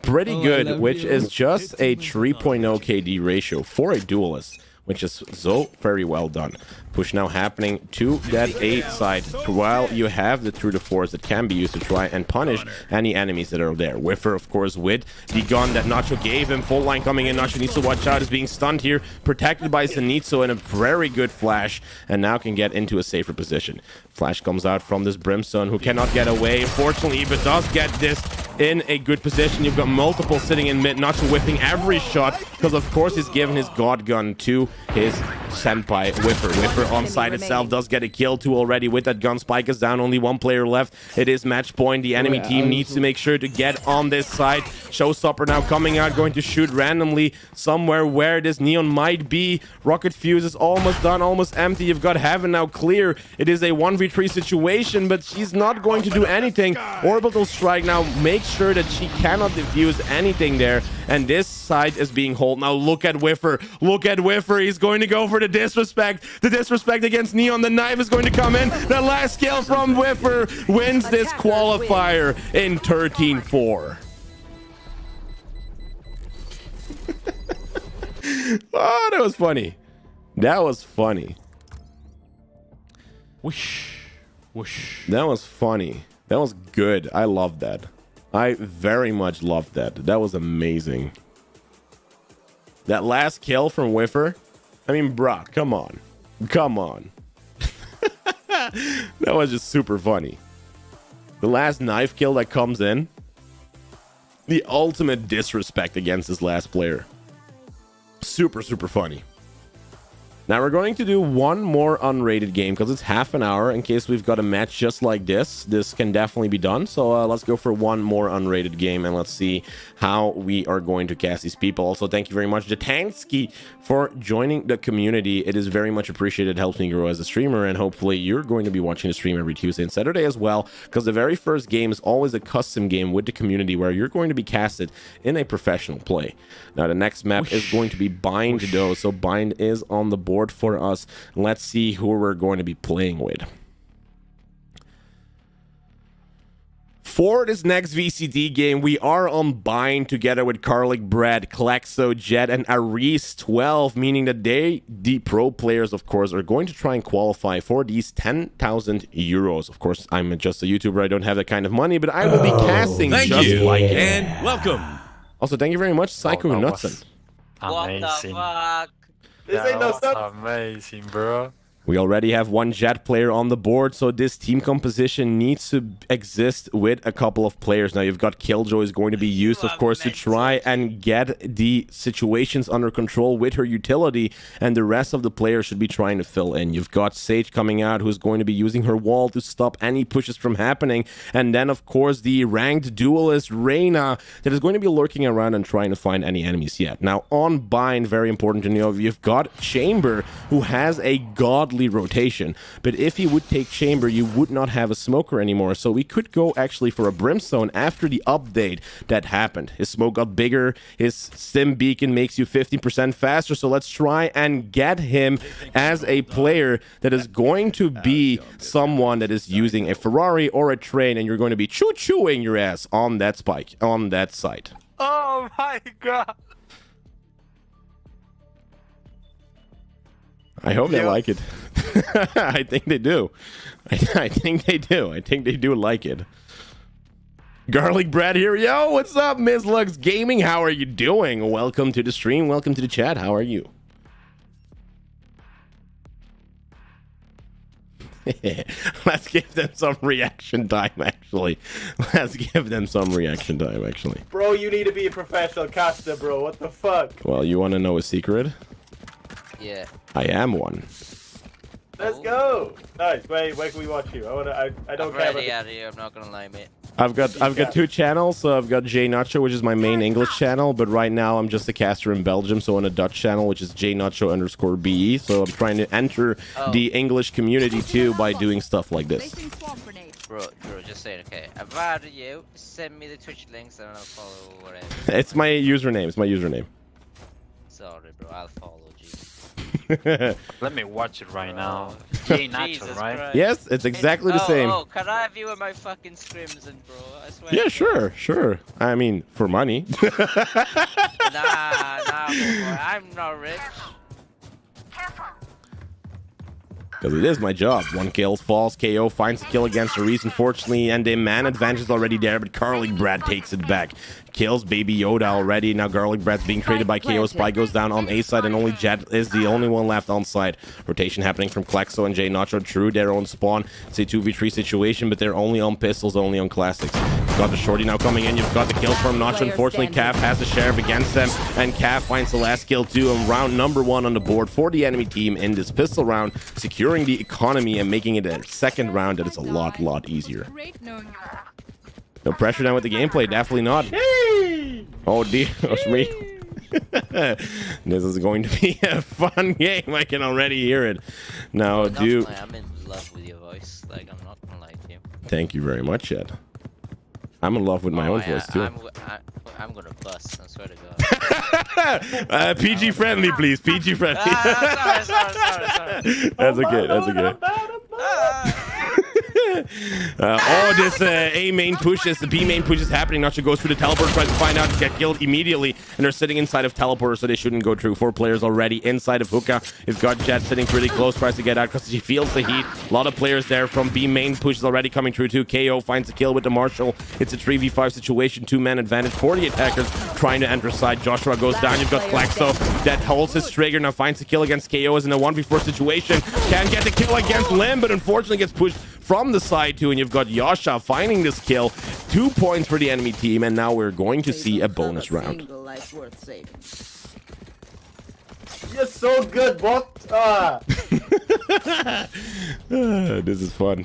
Pretty good, which is just a 3.0 KD ratio for a duelist, which is so very well done. Push now happening to that A side while you have the through the force that can be used to try and punish any enemies that are there. Whiffer, of course, with the gun that Nacho gave him. Full line coming in. Nacho needs to watch out. Is being stunned here. Protected by Zenitsu in a very good flash. And now can get into a safer position. Flash comes out from this Brimstone who cannot get away. Fortunately, but does get this in a good position. You've got multiple sitting in mid. Nacho whiffing every shot because, of course, he's given his god gun to his senpai Whiffer. Whiffer on site itself does get a kill too already with that gun. Spike is down, only one player left. It is match point. The enemy team needs to make sure to get on this side. Showstopper now coming out, going to shoot randomly somewhere where this neon might be. Rocket fuse is almost done, almost empty. You've got Heaven now clear. It is a 1v3 situation, but she's not going to do anything. Orbital strike now makes sure that she cannot defuse anything there, and this side is being held. Now look at Whiffer. Look at Whiffer. He's going to go for the disrespect. The disrespect against Neon. The knife is going to come in. The last kill from Whiffer wins this qualifier in 13-4. Oh, that was funny. That was funny. Whoosh. Whoosh. That was funny. That was good. I love that. I very much loved that. That was amazing. That last kill from Whiffer. I mean, bruh, come on. Come on. That was just super funny. The last knife kill that comes in. The ultimate disrespect against this last player. Super, super funny. Now we're going to do one more unrated game because it's half an hour in case we've got a match just like this. This can definitely be done. So let's go for one more unrated game and let's see how we are going to cast these people. Also, thank you very much, Jatansky, for joining the community. It is very much appreciated. It helps me grow as a streamer, and hopefully you're going to be watching the stream every Tuesday and Saturday as well, because the very first game is always a custom game with the community where you're going to be casted in a professional play. Now the next map is going to be Bind though, so Bind is on the board for us. Let's see who we're going to be playing with. For this next VCD game, we are on Bind together with Karlik, Brad, Klexo, Jet, and Aris 12, meaning that the pro players, of course, are going to try and qualify for these 10,000 euros. Of course, I'm just a YouTuber. I don't have that kind of money, but I will be casting just like it. And welcome. Also, thank you very much, Psycho Knudsen. Amazing. What the fuck? This ain't no stuff. Amazing, bro. We already have one Jet player on the board, so this team composition needs to exist with a couple of players. Now, you've got Killjoy is going to be used, of course, to try and get the situations under control with her utility, and the rest of the players should be trying to fill in. You've got Sage coming out, who's going to be using her wall to stop any pushes from happening, and then, of course, the ranked duelist, Reyna, that is going to be lurking around and trying to find any enemies yet. Now, on Bind, very important to know, you've got Chamber, who has a godly rotation, but if you would take Chamber, you would not have a smoker anymore, so we could go actually for a Brimstone after the update that happened. His smoke got bigger, his sim beacon makes you 15% faster, so let's try and get him as a player that is going to be someone that is using a Ferrari or a train, and you're going to be choo-chooing your ass on that spike, on that site. Oh my god. I hope they like it. I think they do. I think they do. I think they do like it. Garlic Brad here. Yo, what's up, Miss Lux Gaming? How are you doing? Welcome to the stream. Welcome to the chat. How are you? Let's give them some reaction time, actually. Let's give them some reaction time, actually. Bro, you need to be a professional caster, bro. What the fuck? Well, you want to know a secret? Yeah. I am one. Let's go. Nice. Where can we watch you? I don't care. Ready out of here. I'm not gonna lie, mate. I've got 2 channels. So I've got JNacho, which is my main English channel, but right now I'm just a caster in Belgium, so on a Dutch channel, which is JNacho_BE. So I'm trying to enter the English community too by doing stuff like this. Bro, just saying, okay. I'd rather you send me the Twitch links and I'll follow whatever. It's my username. It's my username. Sorry, bro. I'll follow you. Let me watch it right now. JNacho, right? Christ. Yes, it's exactly the same. Oh, can I have you in my fucking scrims and bro? I swear. Yeah, sure. I mean, for money. Nah, boy. I'm not rich. Because it is my job. 1 kill, falls, KO finds the kill against Reese, unfortunately, and a man advantage is already there, but Garlic Brad takes it back. Kills Baby Yoda already. Now Garlic Brad's being traded by KO. Spy goes down on A side, and only Jet is the only one left on side. Rotation happening from Klexo and JNacho. True, their own spawn. It's a 2v3 situation, but they're only on pistols, only on classics. You've got the shorty now coming in. You've got the kills from Nacho. Unfortunately, Cav has the sheriff against them, and Cav finds the last kill too. And round number 1 on the board for the enemy team in this pistol round, securing the economy and making it a second round that is a lot easier. No pressure down with the gameplay, definitely not. Oh dear, that's me. This is going to be a fun game. I can already hear it. Now, I'm in love with your voice. Like, I'm not gonna lie to you. Thank you very much, Ed. I'm in love with my own voice too. I'm gonna bust. I swear to God. PG friendly, please. PG friendly. Sorry. That's okay. That's okay. This A main pushes, the B main push is happening. Nacho goes through the teleport, tries to find out, get killed immediately, and they're sitting inside of teleporter, so they shouldn't go through. 4 players already inside of Hookah. You've got Jet sitting pretty close, tries to get out because she feels the heat. A lot of players there from B main push is already coming through too. KO finds the kill with the Marshall. It's a 3v5 situation, 2-man advantage for the attackers trying to enter side. Joshua goes down. You've got Klexo that holds his trigger, now finds the kill against KO, is in a 1v4 situation. Can get the kill against Lim, but unfortunately gets pushed from the side too, and you've got Yasha finding this kill. 2 points for the enemy team, and now we're going to see a bonus round. You're so good, bot. This is fun.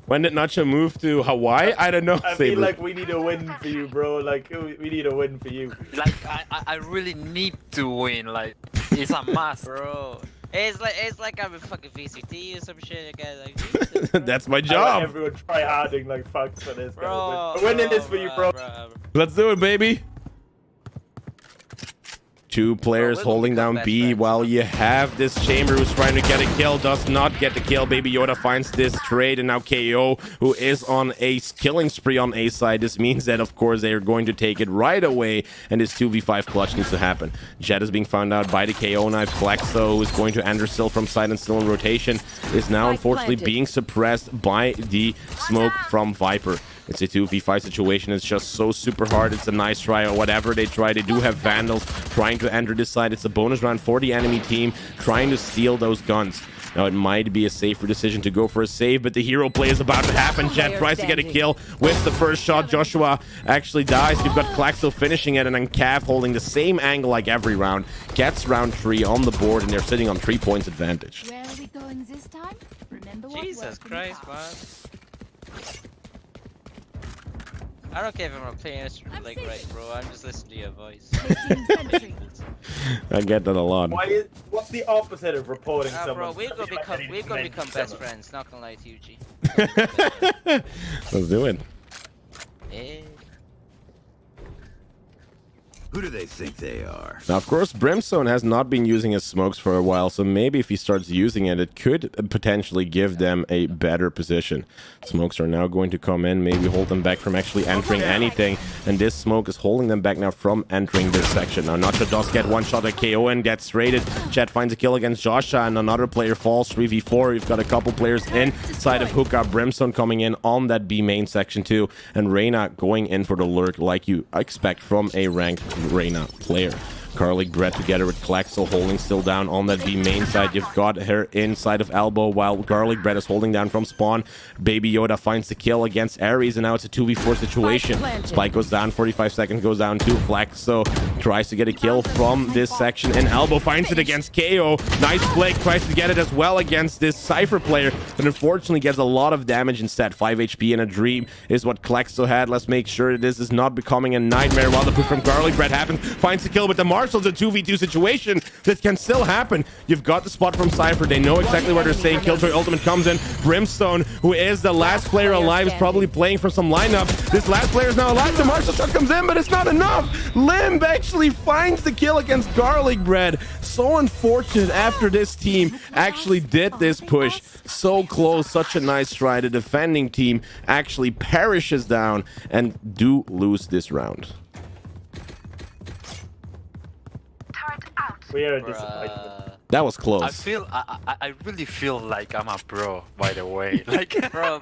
When did Nacho move to Hawaii? I don't know. I feel like we need a win for you, bro. Like, we need a win for you. Like, I really need to win. Like, it's a must. Bro. It's like I'm a fucking VCT or some shit again. Like, Jesus, that's my job. Everyone try harding like fucks for this. Bro, guy. We're winning this for you, bro. Let's do it, baby. 2 players holding down B while you have this Chamber who's trying to get a kill, does not get the kill. Baby Yoda finds this trade, and now KO, who is on a killing spree on A side. This means that, of course, they are going to take it right away, and this 2v5 clutch needs to happen. Jet is being found out by the KO knife. Klexo, who is going to enter still from side and still in rotation, is now unfortunately being suppressed by the smoke from Viper. It's a 2v5 situation. It's just so super hard. It's a nice try or whatever they try. They do have Vandals trying to enter this side. It's a bonus round for the enemy team trying to steal those guns. Now, it might be a safer decision to go for a save, but the hero play is about to happen. Jet tries to get a kill with the first shot. Joshua actually dies. You've got Klaxo finishing it, and then Cav holding the same angle like every round. Gets round 3 on the board, and they're sitting on 3 points advantage. Where are we going this time? Remember what Jesus Christ, man. I don't care if I'm not playing instrument like right, bro. I'm just listening to your voice. I get that a lot. What's the opposite of reporting someone? Bro, we're gonna become best friends. Not gonna lie to you, G. Let's do it. Yeah. Who do they think they are? Now, of course, Brimstone has not been using his smokes for a while, so maybe if he starts using it, it could potentially give them a better position. Smokes are now going to come in, maybe hold them back from actually entering anything, and this smoke is holding them back now from entering this section. Now, Nacho does get one shot at KO and gets raided. Chet finds a kill against Joshua, and another player falls. 3v4. You've got a couple players inside of Hookah. Brimstone coming in on that B main section too, and Reyna going in for the lurk like you expect from a ranked Reyna player. Garlic Bread together with Klexel holding still down on that B main side. You've got her inside of Elbow while Garlic Bread is holding down from spawn. Baby Yoda finds the kill against Ares, and now it's a 2v4 situation. Spike goes down, 45 seconds goes down to Flexo. Tries to get a kill from this section, and Elbow finds it against KO. Nice flick, tries to get it as well against this Cypher player, but unfortunately gets a lot of damage instead. 5 HP in a dream is what Klexo had. Let's make sure this is not becoming a nightmare while the push from Garlic Bread happens. Finds the kill with the Marshals, a 2v2 situation that can still happen. You've got the spot from Cypher. They know exactly what they're saying. Killjoy ultimate comes in. Brimstone, who is the last player alive, is probably playing for some lineup. This last player is now alive. The Marshal shot comes in, but it's not enough. Limb actually finds the kill against Garlic Bread. So unfortunate after this team actually did this push. So close, such a nice try. The defending team actually perishes down and do lose this round. We are disappointed. That was close. I really feel like I'm a pro, by the way. Like, bro.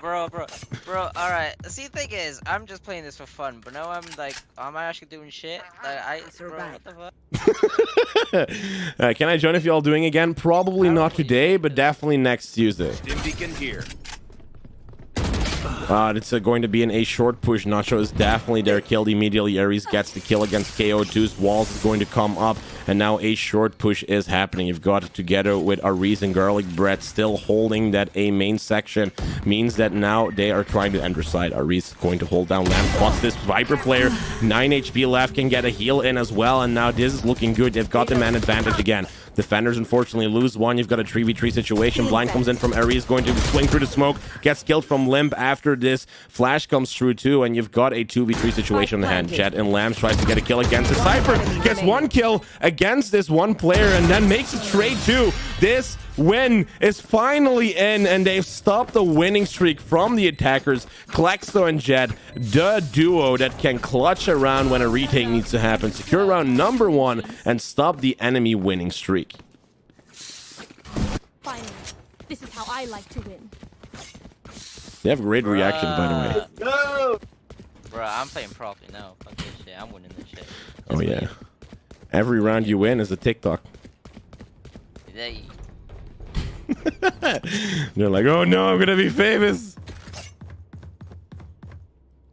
Alright. See, the thing is, I'm just playing this for fun, but now I'm actually doing shit. Bro, what the fuck? Can I join if y'all doing again? Probably not today, but definitely next Tuesday. Here. It's going to be an A short push. Nacho is definitely there, killed immediately. Ares gets the kill against KO2's. Walls is going to come up, and now A short push is happening. You've got it together with Ares and Garlic Bread still holding that A main section. Means that now they are trying to enter side. Ares is going to hold down Lamp. Spots this Viper player. 9 HP left, can get a heal in as well, and now this is looking good. They've got the man advantage again. Defenders unfortunately lose one. You've got a 3v3 situation. Blind comes in from Ares, going to swing through the smoke, gets killed from Limb after this. Flash comes through too, and you've got a 2v3 situation on the hand. Jet and Lambs tries to get a kill against the Cypher, gets one kill against this one player, and then makes a trade too. This win is finally in, and they've stopped the winning streak from the attackers. Klexo and Jet, the duo that can clutch around when a retake needs to happen, secure round number 1, and stop the enemy winning streak. Finally, this is how I like to win. They have great reaction, by the way. Let's go! Bro, I'm playing properly now. Fuck this shit. I'm winning this shit. Oh yeah. Every round you win is a TikTok. They... They're like, oh no, I'm gonna be famous.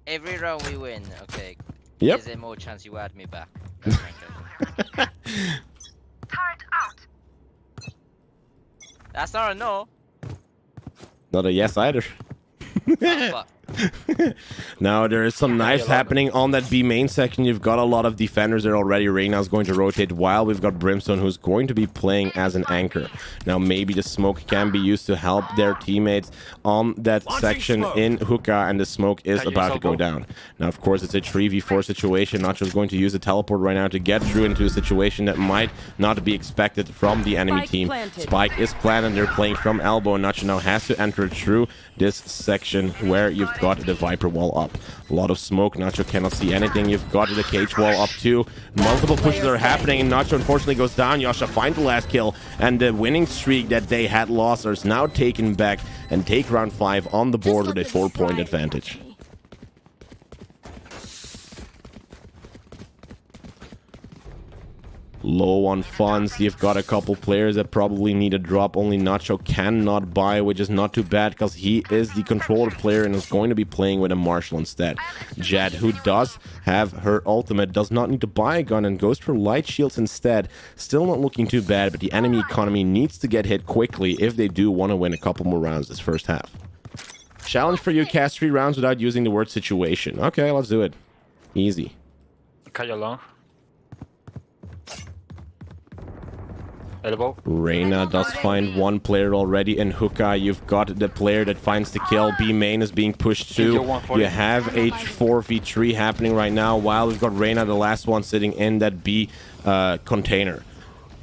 Every round we win, okay. Yep. Is there more chance you add me back? That's not a no. Not a yes either. Now there is some knives happening on that B main section. You've got a lot of defenders there already. Reyna's going to rotate while we've got Brimstone, who's going to be playing as an anchor. Now maybe the smoke can be used to help their teammates on that section in hookah, and the smoke is about to go down. Now of course it's a 3v4 situation. Nacho's going to use a teleport right now to get through into a situation that might not be expected from the enemy team. Spike is planned, and they're playing from elbow. Nacho now has to enter through this section where you've got the Viper wall up. A lot of smoke. Nacho cannot see anything. You've got the cage wall up too. Multiple pushes are happening, and Nacho unfortunately goes down. Yasha finds the last kill, and the winning streak that they had lost is now taken back and take round 5 on the board with a 4-point advantage. Low on funds. You've got a couple players that probably need a drop. Only Nacho cannot buy, which is not too bad because he is the controller player and is going to be playing with a Marshal instead. Jet, who does have her ultimate, does not need to buy a gun and goes for light shields instead. Still not looking too bad, but the enemy economy needs to get hit quickly if they do want to win a couple more rounds this first half. Challenge for you, cast 3 rounds without using the word situation. Okay, let's do it. Easy. Cut you long. Elbow. Reyna does find one player already in hookah. You've got the player that finds the kill. B main is being pushed too. You have a 4v3 happening right now while we've got Reyna, the last one, sitting in that B container.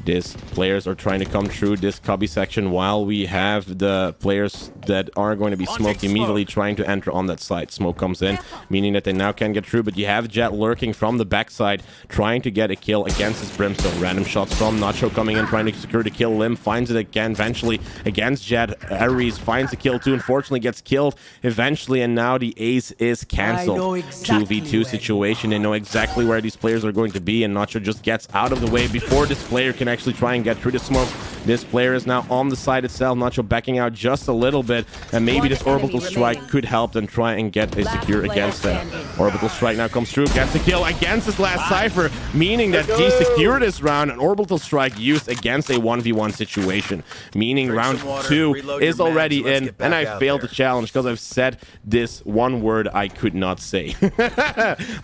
These players are trying to come through this cubby section while we have the players that are going to be smoked immediately trying to enter on that side. Smoke comes in, meaning that they now can get through, but you have Jet lurking from the backside, trying to get a kill against his Brimstone. Random shots from Nacho coming in, trying to secure the kill. Lim finds it again, eventually, against Jet. Ares finds the kill too, unfortunately gets killed eventually, and now the ace is cancelled. 2v2 situation. They know exactly where these players are going to be, and Nacho just gets out of the way before this player can actually try and get through the smoke. This player is now on the side itself. Nacho backing out just a little bit, and maybe this orbital strike could help them try and get a secure against that. Orbital strike now comes through, gets the kill against this last Cypher, meaning that he secured this round. An orbital strike used against a 1v1 situation, meaning round 2 is already in, and I failed the challenge because I've said this one word I could not say.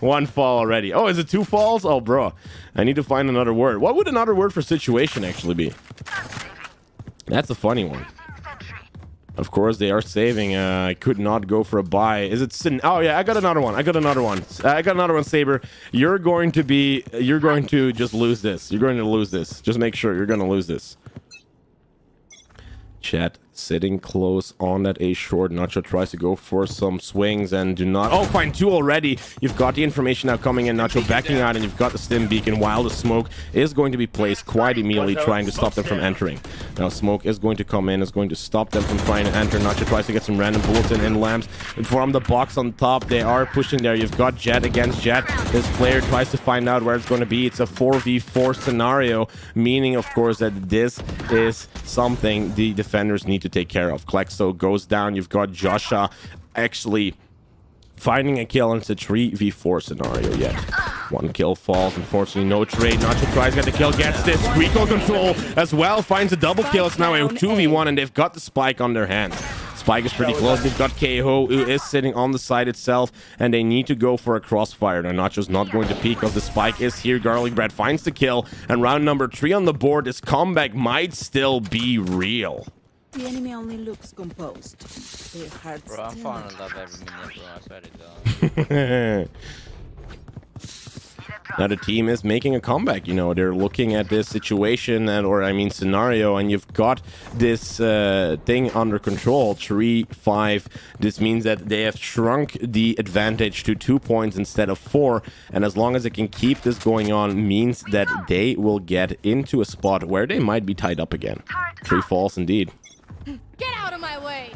One fall already. Oh, is it 2 falls? Oh, bro. I need to find another word. What would another word for situation actually be? That's a funny one. Of course, they are saving. I could not go for a buy. Is it Sin? Oh, yeah, I got another one. I got another one, Saber. You're going to just lose this. You're going to lose this. Just make sure you're going to lose this. Chat sitting close on that A short. Nacho tries to go for some swings and do not. Oh, fine, 2 already. You've got the information now coming in. Nacho backing out, and you've got the stim beacon while the smoke is going to be placed quite immediately, trying to stop them from entering. Now smoke is going to come in, is going to stop them from trying to enter. Nacho tries to get some random bullets in lamps from the box on top. They are pushing there. You've got Jet against Jet. This player tries to find out where it's going to be. It's a 4v4 scenario, meaning of course that this is something the defenders need to take care of. Klexo goes down. You've got Joshua actually finding a kill, and it's a 3v4 scenario yet. 1 kill falls. Unfortunately, no trade. Nacho tries to get the kill, gets this. Recall control as well. Finds a double kill. It's now a 2v1, and they've got the spike on their hands. Spike is pretty close. They've got KO, who is sitting on the side itself, and they need to go for a crossfire. Now, Nacho's not going to peek because the spike is here. Garlic Bread finds the kill, and round number 3 on the board. This comeback might still be real. The enemy only looks composed. Their hearts. Bro, I'm falling in love every minute, bro. I swear to God. Now the team is making a comeback. You know, they're looking at this situation scenario, and you've got this thing under control. 3-5. This means that they have shrunk the advantage to 2 points instead of 4, and as long as they can keep this going on, means that they will get into a spot where they might be tied up again. 3 falls indeed. Get out of my way!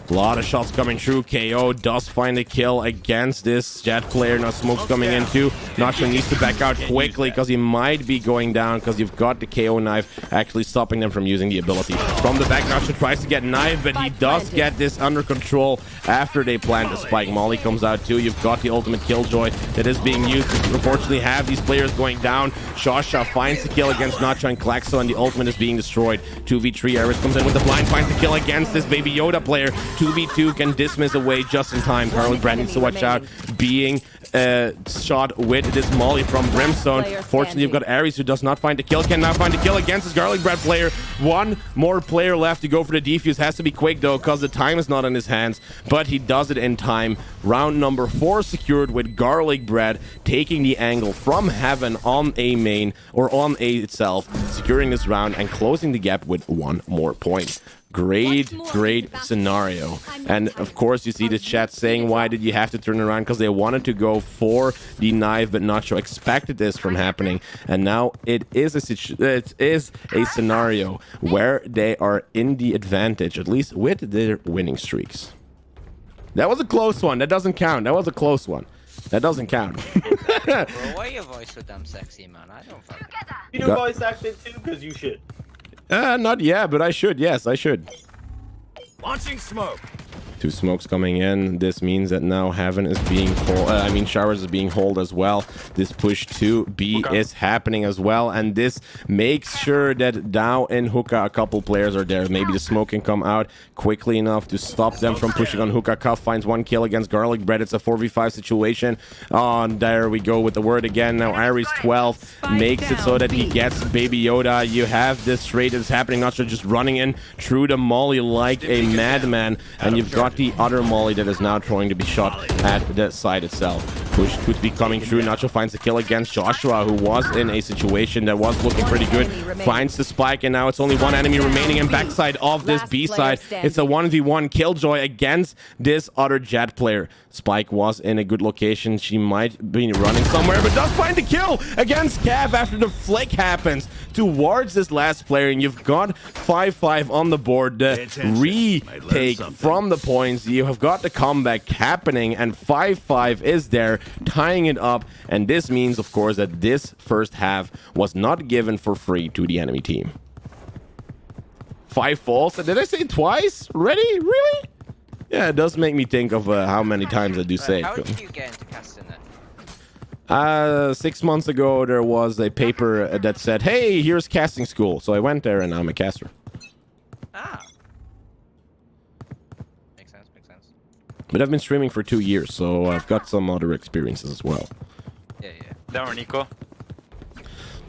A lot of shots coming through. KO does find a kill against this Jet player. Now smoke's coming in too. Nacho needs to back out quickly because he might be going down, because you've got the KO knife actually stopping them from using the ability. From the back, Nacho tries to get knife, but he does get this under control after they plant the spike. Molly comes out too. You've got the ultimate killjoy that is being used to unfortunately have these players going down. Shasha finds the kill against Nacho and Klaxo, and the ultimate is being destroyed. 2v3. Aris comes in with the blind, finds the kill against this Baby Yoda player. 2v2 can dismiss away just in time. Garlic Brand needs to watch out being shot with this Molly from Brimstone. Fortunately, you've got Ares, who does not find the kill, cannot find the kill against this Garlic Bread player. 1 more player left to go for the defuse. Has to be quick though, because the time is not in his hands, but he does it in time. Round number 4 secured with Garlic Bread taking the angle from heaven on A main, or on A itself, securing this round and closing the gap with 1 more point. Great scenario. And of course you see the chat saying, why did you have to turn around? Because they wanted to go for the knife, but Nacho expected this from happening, and now it is a scenario where they are in the advantage, at least with their winning streaks. That was a close one. That doesn't count. That was a close one. That doesn't count. Bro, why your voice so damn sexy, man? I don't fucking... You do voice acting too, because you should. Not yet, but I should. Yes, I should. Launching smoke. 2 smokes coming in. This means that now Heaven is being Showers is being hold as well. This push to B is happening as well, and this makes sure that Dow and Hookah, a couple players are there. Maybe the smoke can come out quickly enough to stop them from pushing on Hookah. Cuff finds 1 kill against Garlic Bread. It's a 4v5 situation. There we go with the word again. Now Aries 12 makes it so that he gets Baby Yoda. You have this trade that's happening. Nacho just running in through the molly like a madman, and you've got the other molly that is now trying to be shot at the side itself. Push could be coming through. Nacho finds the kill against Joshua, who was in a situation that was looking pretty good. Finds the spike, and now it's only one enemy remaining. And backside of this B side, it's a 1v1 Killjoy against this other Jet player. Spike was in a good location. She might be running somewhere, but does find the kill against Cav after the flick happens towards this last player. And you've got 5-5 on the board. The retake from the points. You have got the comeback happening, and 5-5 is there, tying it up. And this means, of course, that this first half was not given for free to the enemy team. 5 falls. Did I say it twice? Ready? Really? Yeah, it does make me think of how many times I do say How it. did you get into casting then? 6 months ago, there was a paper that said, hey, here's casting school. So I went there, and I'm a caster. Ah. Makes sense, makes sense. But I've been streaming for 2 years, so I've got some other experiences as well. Yeah, yeah. Down, Nico.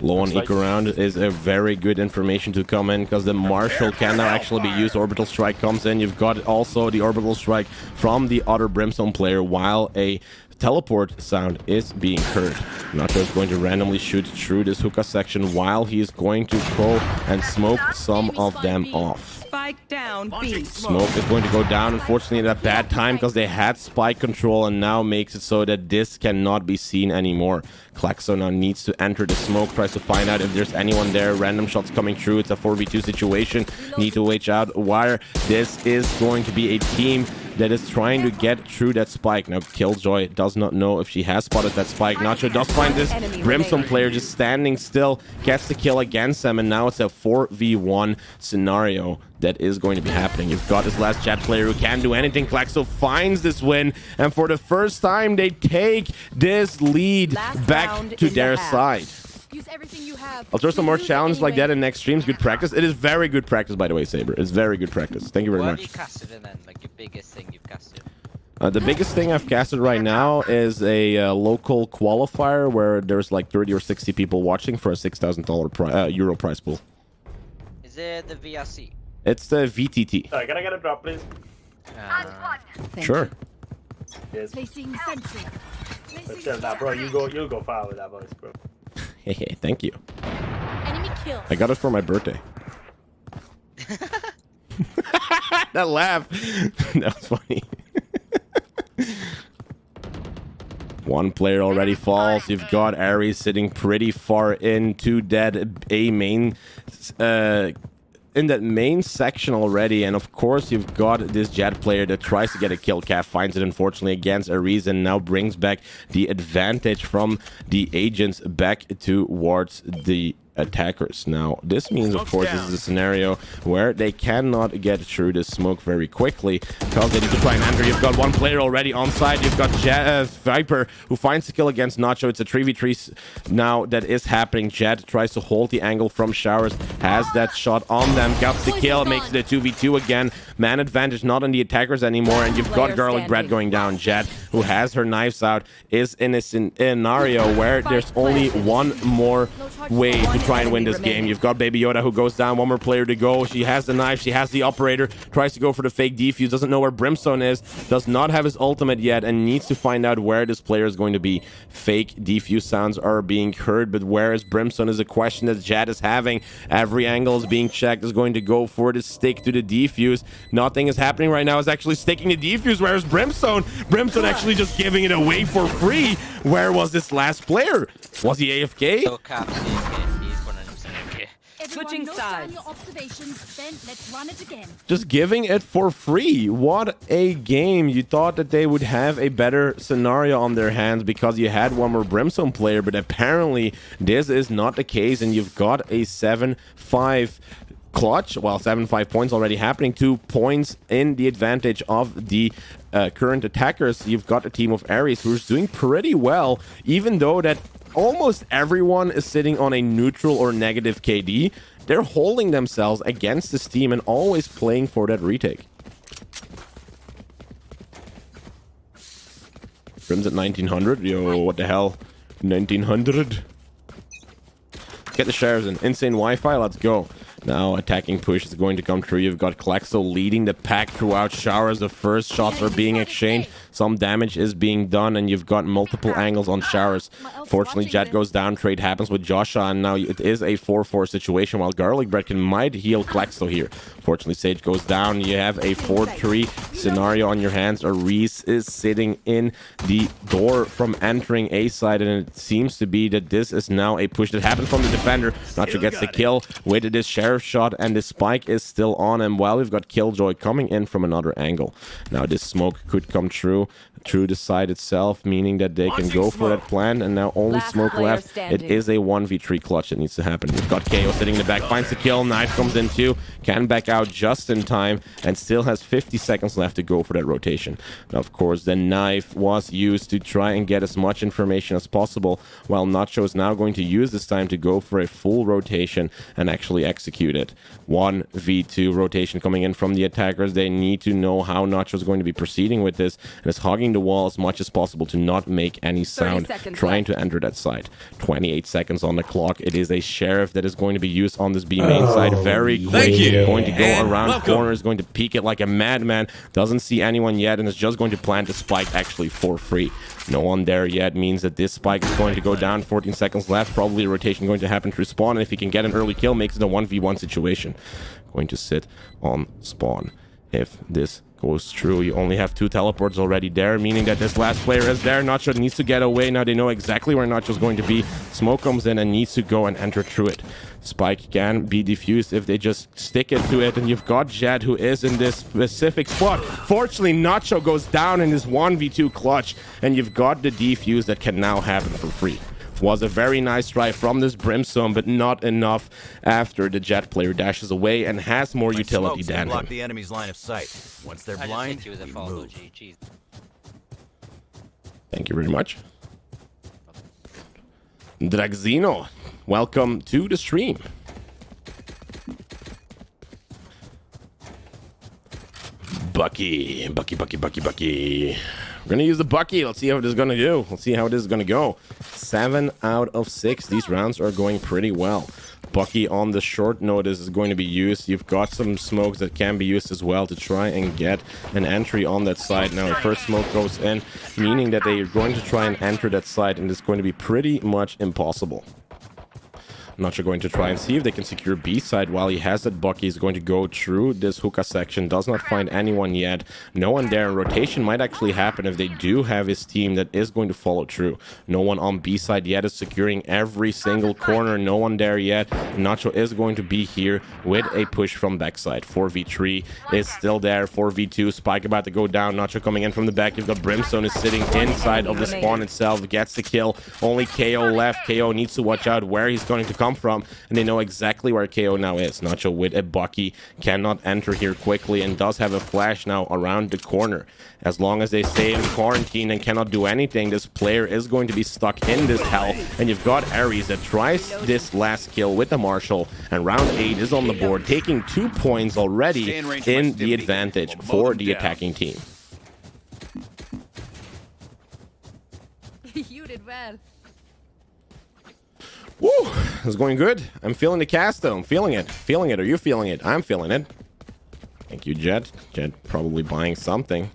Low on eco round is a very good information to come in, because the Marshall can now actually be used. Orbital strike comes in. You've got also the orbital strike from the other Brimstone player, while a teleport sound is being heard. Nacho is going to randomly shoot through this hookah section while he is going to go and smoke some of them off. Spike down, B. Smoke is going to go down, unfortunately, at a bad time, because they had spike control, and now makes it so that this cannot be seen anymore. Klaxo now needs to enter the smoke, tries to find out if there's anyone there. Random shots coming through. It's a 4v2 situation. Need to watch out where this is going to be a team that is trying to get through that spike. Now, Killjoy does not know if she has spotted that spike. Nacho does find this Brimstone player just standing still, gets the kill against them, and now it's a 4v1 scenario that is going to be happening. You've got this last Jet player who can't do anything. Klaxo finds this win, and for the first time, they take this lead back to their side. Use everything you have. I'll throw some more challenges like that in next streams. Good practice. It is very good practice, by the way, Saber. It's very good practice. Thank you very much. What have you casted in then? Like your biggest thing you've casted? The biggest thing I've casted right now is a local qualifier where there's like 30 or 60 people watching for a $6,000 euro prize pool. Is it the VRC? It's the VTT. Sorry, can I get a drop, please? Sure. Yes. Placing sentry. Let's chill now, bro. You go far with that voice, bro. Hey, thank you. Enemy kill. I got it for my birthday. That laugh. That was funny. One player already falls. You've got Ares sitting pretty far into that in that main section already, and of course you've got this Jet player that tries to get a kill. Cav finds it, unfortunately, against Ares, and now brings back the advantage from the agents back towards the attackers. Now, this means, of course, this is a scenario where they cannot get through this smoke very quickly, because they need to try and enter. You've got one player already on side. You've got Viper, who finds the kill against Nacho. It's a 3v3 now that is happening. Jet tries to hold the angle from showers, has that shot on them, gets the kill, makes it a 2v2 again. Man advantage not on the attackers anymore, and you've got Garlic Bread going down. Jet, who has her knives out, is in a scenario where there's only one more way to try and win this game. You've got Baby Yoda, who goes down. One more player to go. She has the knife. She has the operator. Tries to go for the fake defuse. Doesn't know where Brimstone is. Does not have his ultimate yet, and needs to find out where this player is going to be. Fake defuse sounds are being heard, but where is Brimstone is a question that Jet is having. Every angle is being checked. Is going to go for the stick to the defuse. Nothing is happening right now. Is actually sticking the defuse. Where is Brimstone? Brimstone actually just giving it away for free. Where was this last player? Was he AFK? No cap, he's 100% AFK. Switching sides. Your observations, then let's run it again. Just giving it for free. What a game. You thought that they would have a better scenario on their hands because you had one more Brimstone player, but apparently this is not the case, and you've got a 7-5 clutch. Well, 7-5 points already happening. 2 points in the advantage of the current attackers. You've got a team of Ares who's doing pretty well, even though that almost everyone is sitting on a neutral or negative KD. They're holding themselves against this team and always playing for that retake. Grim's at 1900. Yo, what the hell? 1900. Get the shares in. Insane Wi-Fi. Let's go. Now attacking push is going to come through. You've got Klexo leading the pack throughout showers. The first shots are being exchanged. Some damage is being done, and you've got multiple angles on showers. Fortunately, Jet goes down. Trade happens with Joshua, and now it is a 4-4 situation, while Garlic Bread might heal Klexo here. Fortunately, Sage goes down. You have a 4-3 scenario on your hands. Reese is sitting in the door from entering A side, and it seems to be that this is now a push that happens from the defender. Nacho gets the kill with this sheriff shot, and the spike is still on him, while we've got Killjoy coming in from another angle. Now this smoke could come through the side itself, meaning that they can go for that plan, and now only smoke left. It is a 1v3 clutch that needs to happen. We've got KO sitting in the back, finds the kill, knife comes in too, can back out just in time, and still has 50 seconds left to go for that rotation. Now, of course, the knife was used to try and get as much information as possible, while Nacho is now going to use this time to go for a full rotation and actually execute it. 1v2 rotation coming in from the attackers. They need to know how Nacho is going to be proceeding with this, and is hogging the wall as much as possible to not make any sound trying to enter that side. 28 seconds on the clock. It is a sheriff that is going to be used on this B main side very quick. Going to go around corners, going to peek it like a madman. Doesn't see anyone yet, and is just going to plant the spike actually for free. No one there yet means that this spike is going to go down. 14 seconds left. Probably a rotation going to happen through spawn, and if he can get an early kill, makes it a 1v1 situation. Going to sit on spawn. If this goes true, you only have 2 teleports already there, meaning that this last player is there. Nacho needs to get away. Now they know exactly where Nacho's going to be. Smoke comes in and needs to go and enter through it. Spike can be defused if they just stick it to it, and you've got Jed who is in this specific spot. Fortunately, Nacho goes down in this 1v2 clutch, and you've got the defuse that can now happen for free. Was a very nice try from this Brimstone, but not enough after the Jet player dashes away and has more utility than him. Block the enemy's line of sight. Once they're blind, you move. Thank you very much. Dragzino, welcome to the stream. Bucky. We're gonna use the Bucky. Let's see how it is gonna do. Let's see how it is gonna go. 7 out of 6. These rounds are going pretty well. Bucky on the short notice is going to be used. You've got some smokes that can be used as well to try and get an entry on that side. Now the first smoke goes in, meaning that they are going to try and enter that side, and it's going to be pretty much impossible. Nacho going to try and see if they can secure B side. While he has that, Bucky is going to go through this hookah section. Does not find anyone yet. No one there. Rotation might actually happen if they do have his team that is going to follow through. No one on B side yet, is securing every single corner. No one there yet. Nacho is going to be here with a push from backside. 4v3 is still there. 4v2. Spike about to go down. Nacho coming in from the back. You've got Brimstone is sitting inside of the spawn itself. Gets the kill. Only KO left. KO needs to watch out where he's going to come from, and they know exactly where KO now is. Nacho with a Bucky cannot enter here quickly, and does have a flash now around the corner. As long as they stay in quarantine and cannot do anything, this player is going to be stuck in this hell. And you've got Ares that tries this last kill with the Marshall, and round 8 is on the board, taking 2 points already in the advantage for the attacking team. You did well. Woo! It's going good. I'm feeling the cast though. I'm feeling it. Feeling it. Are you feeling it? I'm feeling it. Thank you, Jet. Jet probably buying something.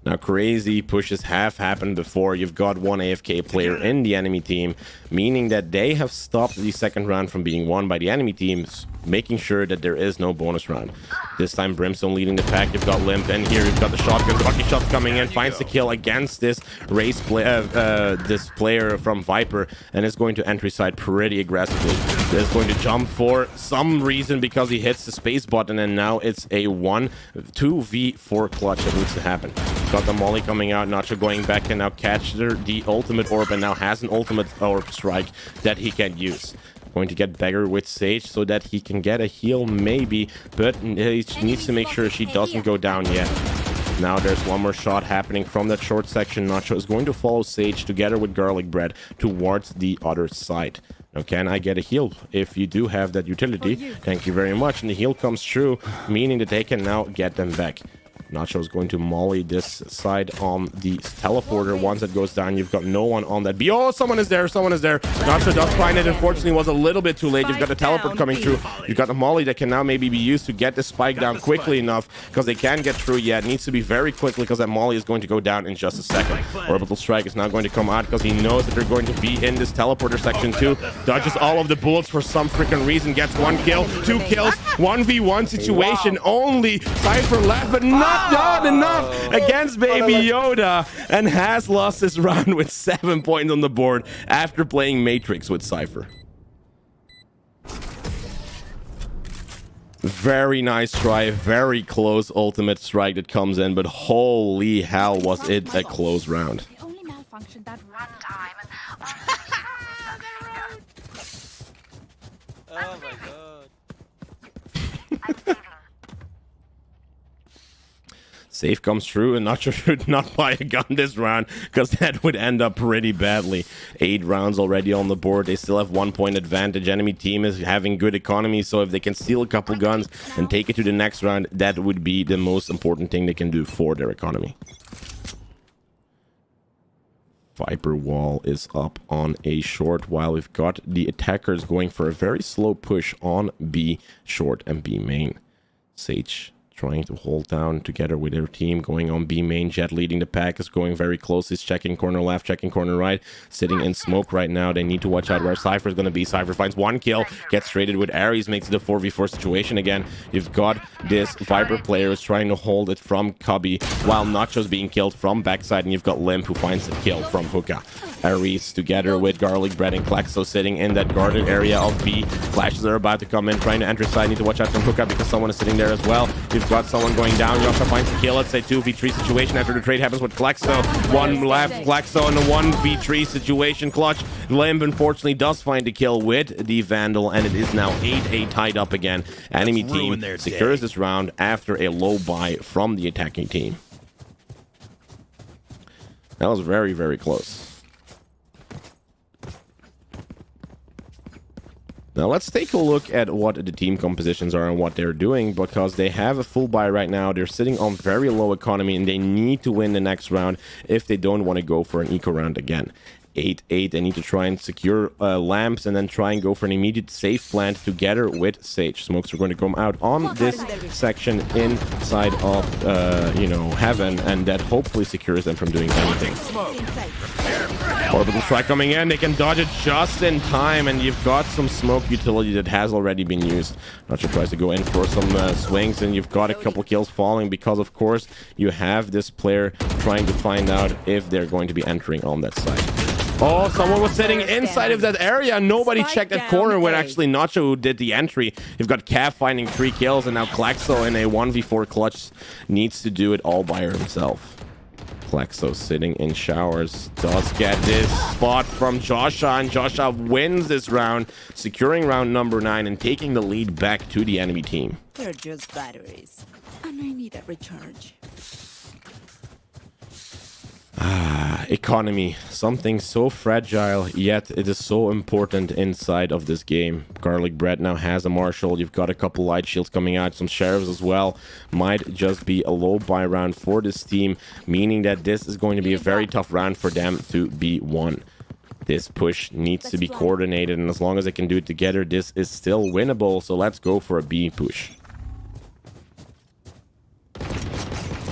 Now, crazy pushes have happened before. You've got one AFK player in the enemy team, meaning that they have stopped the second round from being won by the enemy teams, making sure that there is no bonus round. This time, Brimstone leading the pack. You've got Limp, and here you've got the shotgun. Bucky shot coming in, finds the kill against this this player from Viper, and is going to entry side pretty aggressively. Is going to jump for some reason because he hits the space button, and now it's a 2v4 clutch that needs to happen. Got the molly coming out. Nacho going back and now catch the ultimate orb, and now has an ultimate orb strike that he can use. Going to get Beggar with Sage so that he can get a heal maybe, but he needs to make sure she doesn't go down yet. Now there's one more shot happening from that short section. Nacho is going to follow Sage together with Garlic Bread towards the other side. Now, can I get a heal? If you do have that utility, thank you very much. And the heal comes through, meaning that they can now get them back. Nacho is going to molly this side on the teleporter. Once it goes down, you've got no one on that B. Oh, someone is there. Someone is there. Nacho does find it. Unfortunately, was a little bit too late. You've got the teleport coming through. You've got the molly that can now maybe be used to get the spike down quickly enough because they can get through. Yeah, it needs to be very quickly because that molly is going to go down in just a second. Orbital strike is now going to come out because he knows that they're going to be in this teleporter section too. Dodges all of the bullets for some freaking reason. Gets 1 kill, 2 kills, 1v1 situation. Only Cypher left, but not enough against Baby Yoda, and has lost this round with 7 points on the board after playing Matrix with Cypher. Very nice try, very close ultimate strike that comes in, but holy hell was it a close round. It only malfunctioned that one time. Oh my god. Save comes through, and Nacho should not buy a gun this round because that would end up pretty badly. 8 rounds already on the board. They still have 1 point advantage. Enemy team is having good economy, so if they can steal a couple guns and take it to the next round, that would be the most important thing they can do for their economy. Viper wall is up on A short, while we've got the attackers going for a very slow push on B short and B main. Sage trying to hold down together with their team, going on B main. Jet leading the pack, is going very close. He's checking corner left, checking corner right, sitting in smoke right now. They need to watch out where Cypher is going to be. Cypher finds 1 kill, gets traded with Ares, makes it a 4v4 situation again. You've got this Viper player who's trying to hold it from Cubby, while Nacho's being killed from backside, and you've got Limp who finds the kill from Hookah. Ares together with Garlic Bread and Klexo sitting in that guarded area of B. Flashes are about to come in, trying to enter side. Need to watch out from Hookah because someone is sitting there as well. You've got someone going down. Yosha finds the kill. Let's say 2v3 situation after the trade happens with Klexo. 1 left, Klexo in a 1v3 situation. Clutch. Limb unfortunately does find the kill with the Vandal, and it is now 8-8 tied up again. Enemy team secures this round after a low buy from the attacking team. That was very, very close. Now let's take a look at what the team compositions are and what they're doing, because they have a full buy right now. They're sitting on very low economy, and they need to win the next round if they don't want to go for an eco round again. 8-8, they need to try and secure lamps and then try and go for an immediate safe plant together with Sage. Smokes are going to come out on this section inside of, you know, heaven, and that hopefully secures them from doing anything. Orbital strike coming in. They can dodge it just in time, and you've got some smoke utility that has already been used. Nacho tries to go in for some swings, and you've got a couple kills falling because, of course, you have this player trying to find out if they're going to be entering on that side. Oh, someone was sitting inside of that area. Nobody checked that corner when actually Nacho who did the entry. You've got Cav finding 3 kills, and now Klexo in a 1v4 clutch needs to do it all by himself. Klexo sitting in showers does get this spot from Joshua, and Joshua wins this round, securing round number 9 and taking the lead back to the enemy team. They're just batteries, and I need a recharge. Economy, something so fragile, yet it is so important inside of this game. Garlic Bread now has a Marshal. You've got a couple light shields coming out, some Sheriffs as well. Might just be a low buy round for this team, meaning that this is going to be a very tough round for them to be won. This push needs to be coordinated, and as long as they can do it together, this is still winnable. So let's go for a B push.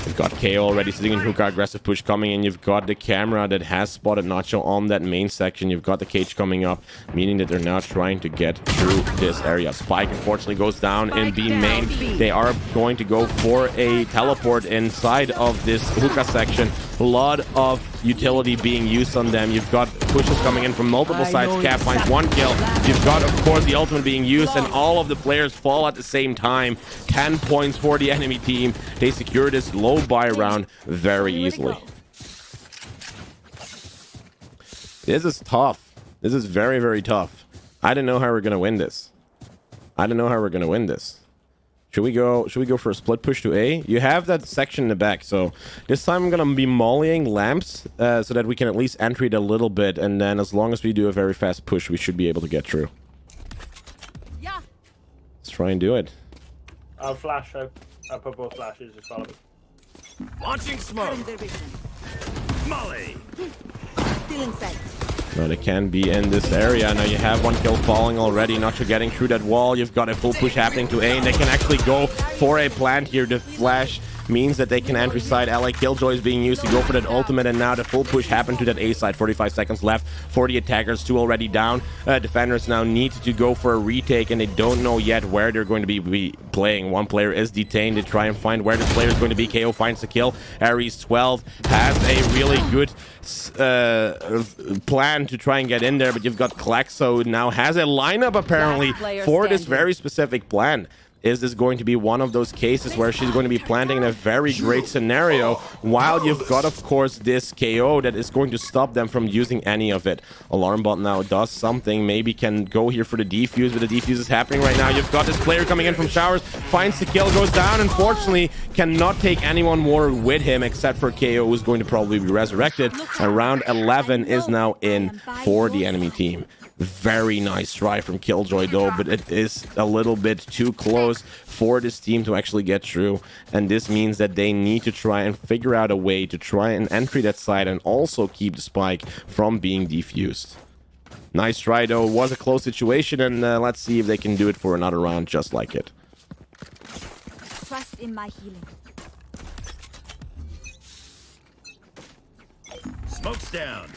You've got KO already sitting in Hookah, aggressive push coming in. You've got the camera that has spotted Nacho on that main section. You've got the cage coming up, meaning that they're now trying to get through this area. Spike unfortunately goes down in B main. They are going to go for a teleport inside of this Hookah section. A lot of utility being used on them. You've got pushes coming in from multiple sides. Cap finds 1 kill. You've got, of course, the ultimate being used, and all of the players fall at the same time. 10 points for the enemy team. They secure this low buy round very easily. This is tough. This is very, very tough. I don't know how we're gonna win this. Should we go for a split push to A? You have that section in the back, so this time I'm gonna be mollying lamps so that we can at least enter it a little bit, and then as long as we do a very fast push, we should be able to get through. Yeah. Let's try and do it. I'll flash. I'll put both flashes. Just follow me. Launching smoke. Molly. Still in sight. No, they can be in this area. Now you have one kill falling already. Nacho getting through that wall. You've got a full push happening to A, and they can actually go for a plant here. The flash means that they can entry side. LA Killjoy is being used to go for that ultimate, and now the full push happened to that A side. 45 seconds left for the attackers, 2 already down. Defenders now need to go for a retake, and they don't know yet where they're going to be playing. One player is detained. They try and find where the player is going to be. KO finds the kill. Ares 12 has a really good plan to try and get in there, but you've got Klaxo now has a lineup apparently for this very specific plan. Is this going to be one of those cases where she's going to be planting in a very great scenario, while you've got, of course, this KO that is going to stop them from using any of it? Alarm bot now does something, maybe can go here for the defuse, but the defuse is happening right now. You've got this player coming in from showers, finds the kill, goes down, unfortunately cannot take anyone more with him except for KO, who's going to probably be resurrected. And round 11 is now in for the enemy team. Very nice try from Killjoy though, but it is a little bit too close for this team to actually get through, and this means that they need to try and figure out a way to try and entry that side and also keep the spike from being defused. Nice try though, it was a close situation, and let's see if they can do it for another round just like it. Trust in my healing. Smoke's down.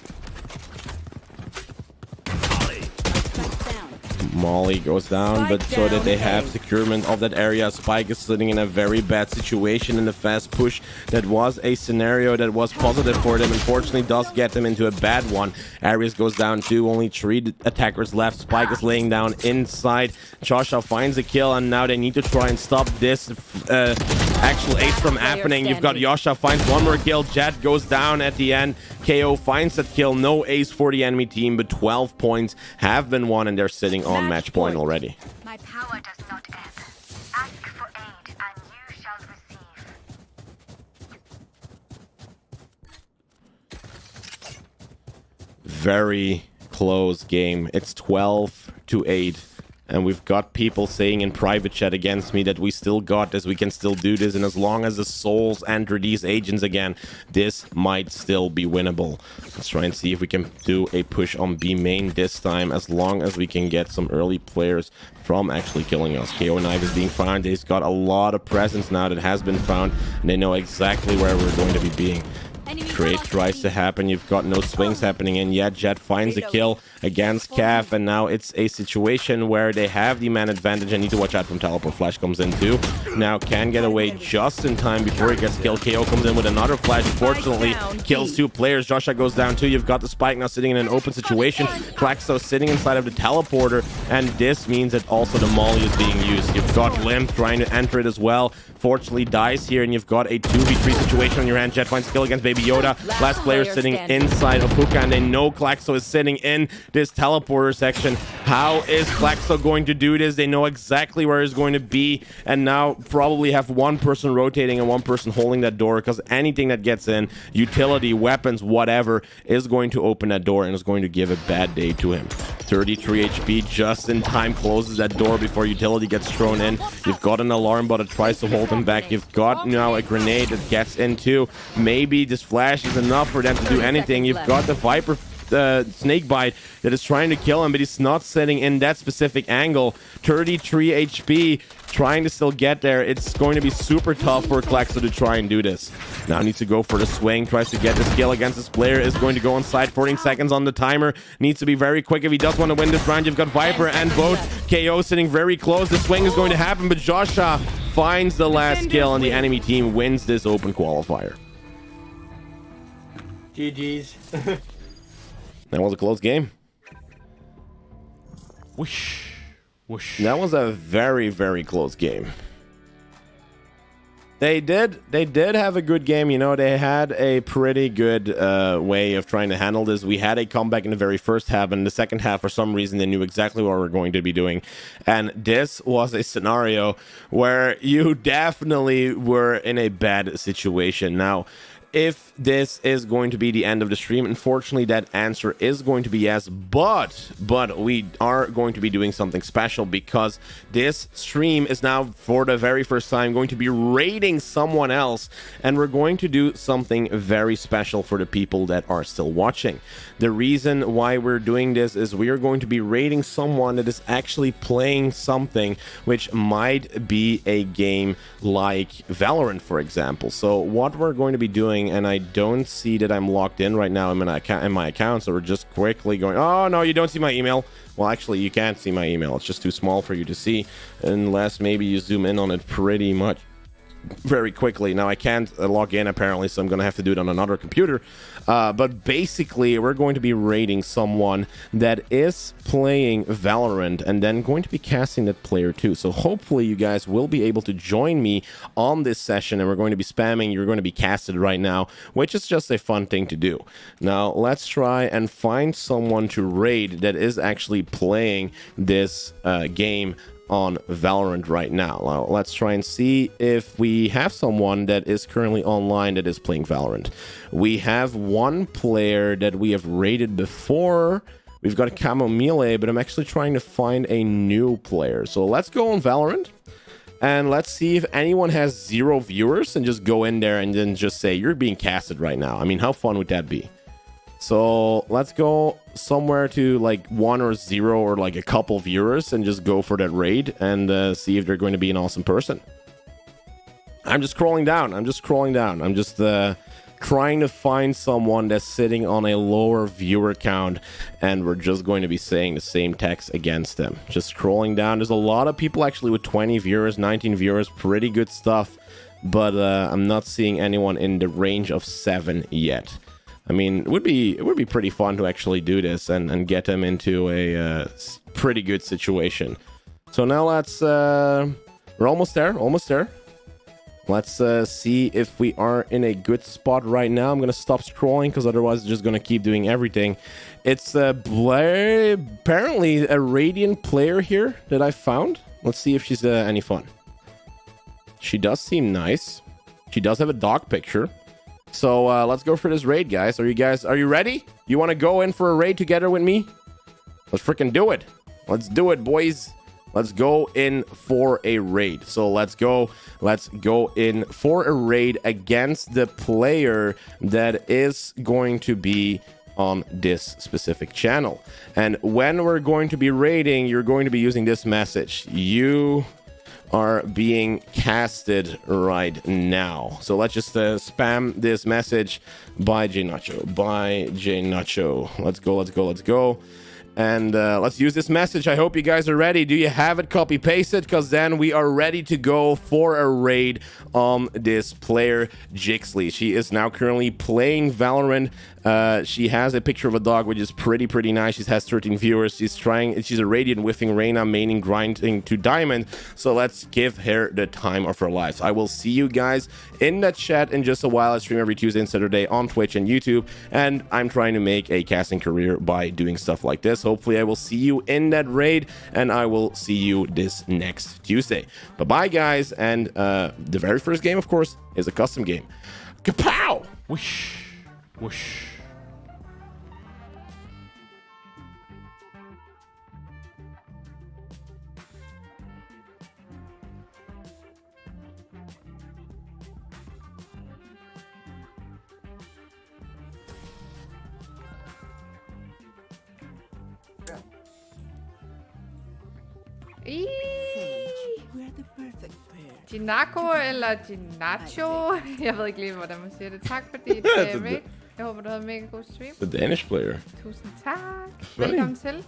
Molly goes down, but so that they have securement of that area. Spike is sitting in a very bad situation in the fast push. That was a scenario that was positive for them. Unfortunately, does get them into a bad one. Ares goes down too. Only 3 attackers left. Spike is laying down inside. Joshua finds a kill, and now they need to try and stop this actual ace from happening. You've got Yasha finds one more kill. Jet goes down at the end. KO finds that kill. No ace for the enemy team, but 12 points have been won, and they're sitting on match point already. My power does not end. Ask for aid and you shall receive. Very close game. It's 12-8. And we've got people saying in private chat against me that we still got this, we can still do this, and as long as the souls enter these agents again, this might still be winnable. Let's try and see if we can do a push on B main this time, as long as we can get some early players from actually killing us. KO Knife is being found. They've got a lot of presence now that has been found, and they know exactly where we're going to be being. Trade tries to happen. You've got no swings happening in yet. Jet finds a kill against Cav, and now it's a situation where they have the man advantage. I need to watch out from teleport. Flash comes in too. Now can get away just in time before he gets killed. KO comes in with another flash. Fortunately, kills 2 players. Joshua goes down too. You've got the Spike now sitting in an open situation. Klaxo sitting inside of the teleporter, and this means that also the Molly is being used. You've got Limp trying to enter it as well. Fortunately dies here, and you've got a 2v3 situation on your hand. Jet finds a kill against Baby Yoda. Last player sitting inside of Hookah, and they know Klaxo is sitting in this teleporter section. How is Klaxo going to do this? They know exactly where he's going to be, and now probably have one person rotating and one person holding that door, because anything that gets in, utility, weapons, whatever, is going to open that door and is going to give a bad day to him. 33 HP just in time, closes that door before utility gets thrown in. You've got an alarm bot that tries to hold him back. You've got now a grenade that gets into. Maybe this flash is enough for them to do anything. You've got the Viper Snakebite that is trying to kill him, but he's not sitting in that specific angle. 33 HP, trying to still get there. It's going to be super tough for Klaxo to try and do this. Now needs to go for the swing, tries to get this kill against this player, is going to go inside. 14 seconds on the timer, needs to be very quick if he does want to win this round. You've got Viper and both KO sitting very close. The swing is going to happen, but Joshua finds the last kill, and the enemy team wins this open qualifier. GG's. That was a close game. Whoosh. Whoosh. That was a very, very close game. They did have a good game. You know, they had a pretty good way of trying to handle this. We had a comeback in the very first half, and in the second half, for some reason, they knew exactly what we were going to be doing. And this was a scenario where you definitely were in a bad situation. Now, if this is going to be the end of the stream. Unfortunately, that answer is going to be yes, but we are going to be doing something special because this stream is now for the very first time going to be raiding someone else, and we're going to do something very special for the people that are still watching. The reason why we're doing this is we are going to be raiding someone that is actually playing something which might be a game like Valorant, for example. So what we're going to be doing, and I don't see that I'm logged in right now in my account, so we're just quickly going, oh no, you don't see my email. Well, actually, you can't see my email. It's just too small for you to see unless maybe you zoom in on it pretty much very quickly. Now I can't log in apparently, so I'm gonna have to do it on another computer, but basically we're going to be raiding someone that is playing Valorant and then going to be casting that player too. So hopefully you guys will be able to join me on this session, and we're going to be spamming. You're going to be casted right now, which is just a fun thing to do. Now let's try and find someone to raid that is actually playing this game on Valorant right now. Now, let's try and see if we have someone that is currently online that is playing Valorant. We have one player that we have raided before. We've got a Camo Melee, but I'm actually trying to find a new player. So let's go on Valorant and let's see if anyone has 0 viewers and just go in there and then just say, you're being casted right now. I mean, how fun would that be? So let's go somewhere to like 1 or 0 or like a couple viewers and just go for that raid and see if they're going to be an awesome person. I'm just scrolling down. I'm just trying to find someone that's sitting on a lower viewer count, and we're just going to be saying the same text against them. Just scrolling down. There's a lot of people actually with 20 viewers, 19 viewers, pretty good stuff, but I'm not seeing anyone in the range of 7 yet. I mean, it would be pretty fun to actually do this and get them into a pretty good situation. So now let's we're almost there. Let's see if we are in a good spot right now. I'm gonna stop scrolling because otherwise it's just gonna keep doing everything. It's apparently a Radiant player here that I found. Let's see if she's any fun. She does seem nice. She does have a dog picture. So let's go for this raid, guys. Are you ready? You want to go in for a raid together with me? Let's freaking do it. Let's do it, boys. Let's go in for a raid. So let's go in for a raid against the player that is going to be on this specific channel. And when we're going to be raiding, you're going to be using this message. You are being casted right now. So let's just spam this message by JNacho. Let's go. And let's use this message. I hope you guys are ready. Do you have it? Copy paste it, because then we are ready to go for a raid on this player, Jixley. She is now currently playing Valorant. She has a picture of a dog, which is pretty nice. She has 13 viewers. She's a Radiant whiffing Reyna, maining grinding to diamond. So let's give her the time of her life. I will see you guys in the chat in just a while. I stream every Tuesday and Saturday on Twitch and YouTube, and I'm trying to make a casting career by doing stuff like this. Hopefully I will see you in that raid, and I will see you this next Tuesday. Bye-bye, guys. And the very first game, of course, is a custom game. Kapow! Whoosh. Whoosh. JNacho eller JNacho? Jeg ved ikke lige, hvordan man siger det. Tak for dit raid. Jeg håber, du havde en mega god stream. The Danish player. Tusind tak. Velkommen til.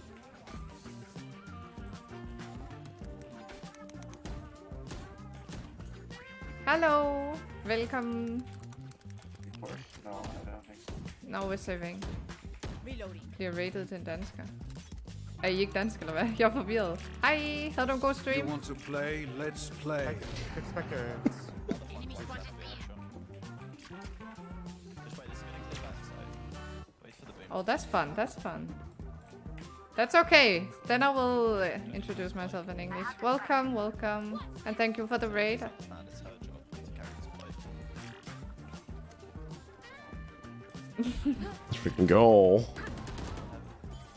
Hallo. Velkommen. No, we're saving. Bliver rated til en dansker. Er I ikke dansk, eller hvad? Jeg er forvirret. Hej, havde du en god stream? You want to play? Let's play. Oh, that's fun. That's fun. That's okay. Then I will introduce myself in English. Welcome, welcome. And thank you for the raid. Let's freaking go.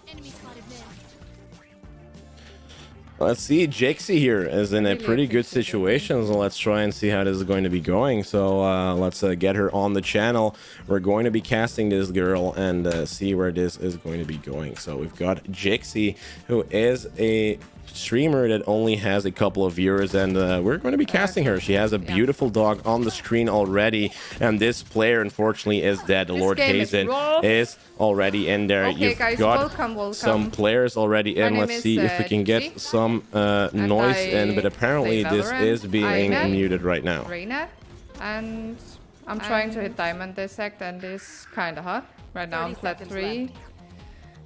Enemy spotted mid. Let's see, Jixie here is in a pretty good situation, so let's try and see how this is going to be going. So let's get her on the channel. We're going to be casting this girl and see where this is going to be going. So we've got Jixie, who is a streamer that only has a couple of viewers, and we're going to be casting her. She has a beautiful dog on the screen already, and this player unfortunately is dead. Lord Hazen is already in there. Okay, You've guys, got welcome. some players already in. Let's see if we can get some noise in, but apparently this is being muted right now. Reina, and I'm trying to hit diamond this act, and it's kind of hard. Right now I'm flat 3.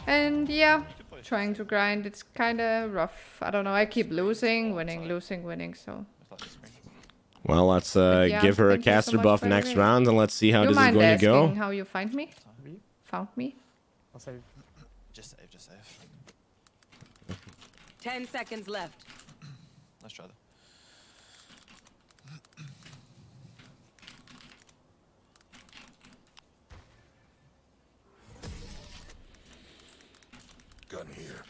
And yeah, trying to grind. It's kind of rough. I don't know. I keep losing, winning, losing, winning. So. Well, let's give her a caster buff next round, and let's see how this is going to go. How you find me? Found me? I'll save. Just save. 10 seconds left. Let's try that. Gun here.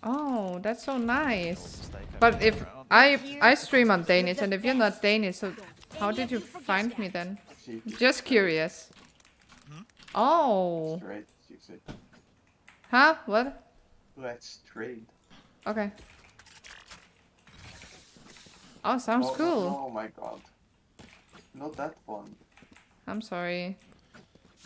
Oh, that's so nice. But if I stream on Danish, and if you're not Danish, so how did you find me then? Just curious. Oh. Huh? What? Let's trade. Okay. Oh, sounds cool. Oh my god. Not that one. I'm sorry.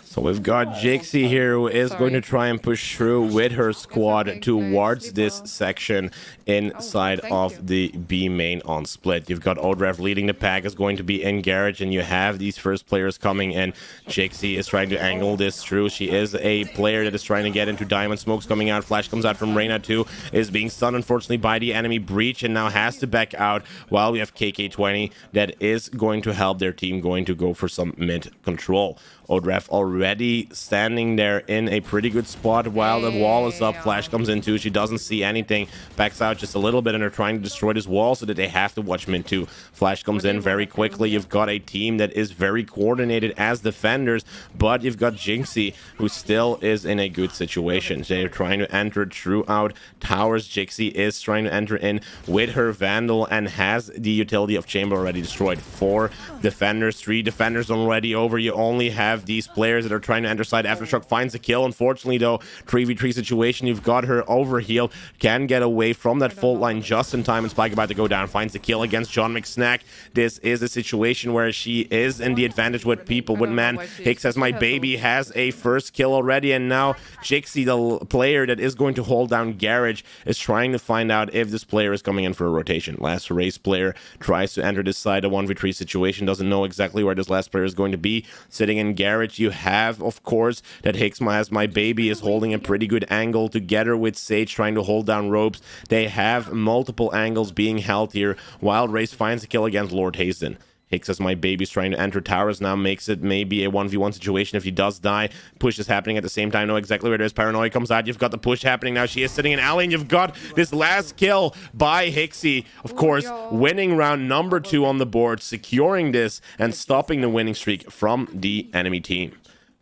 So we've got Jixie here, who is going to try and push through with her squad towards this section inside of the B main on split. You've got Odref leading the pack, is going to be in garage, and you have these first players coming in. Jixie is trying to angle this through. She is a player that is trying to get into diamond. Smoke's coming out. Flash comes out from Reina too. Is being stunned, unfortunately, by the enemy breach, and now has to back out, while we have KK20 that is going to help their team, going to go for some mid control. Odref already standing there in a pretty good spot while the wall is up. Flash comes in too. She doesn't see anything. Backs out just a little bit, and they're trying to destroy this wall so that they have to watch mid too. Flash comes in very quickly. You've got a team that is very coordinated as defenders, but you've got Jixie, who still is in a good situation. They're trying to enter throughout towers. Jixie is trying to enter in with her Vandal and has the utility of chamber already destroyed. 4 defenders, 3 defenders already over. You only have these players that are trying to enter side. Aftershock finds a kill. Unfortunately, though, 3v3 situation. You've got her overhealed. Can get away from that fault line just in time, and Spike about to go down. Finds the kill against John McSnack. This is a situation where she is in the advantage with people. With man, Hicks as my baby has a first kill already, and now Jixie, the player that is going to hold down Garage, is trying to find out if this player is coming in for a rotation. Last race player tries to enter this side. A 1v3 situation. Doesn't know exactly where this last player is going to be. Sitting in Garage. You have, of course, that Hicks as my baby is holding a pretty good angle together with Sage trying to hold down ropes. They have multiple angles being held here. Wild Race finds a kill against Lord Hazen. Hicks as my baby's trying to enter towers now, makes it maybe a 1v1 situation if he does die. Push is happening at the same time. Know exactly where it is. Paranoia comes out. You've got the push happening now. She is sitting in alley, and you've got this last kill by Hixie. Of course, winning round number 2 on the board, securing this and stopping the winning streak from the enemy team.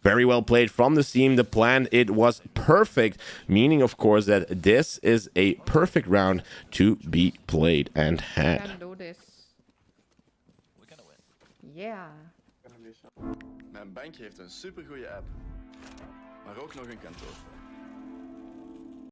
Very well played from the team. The plan, it was perfect, meaning, of course, that this is a perfect round to be played and had. Yeah. Mijn bankje heeft een supergoeie app, maar ook nog een kantoor.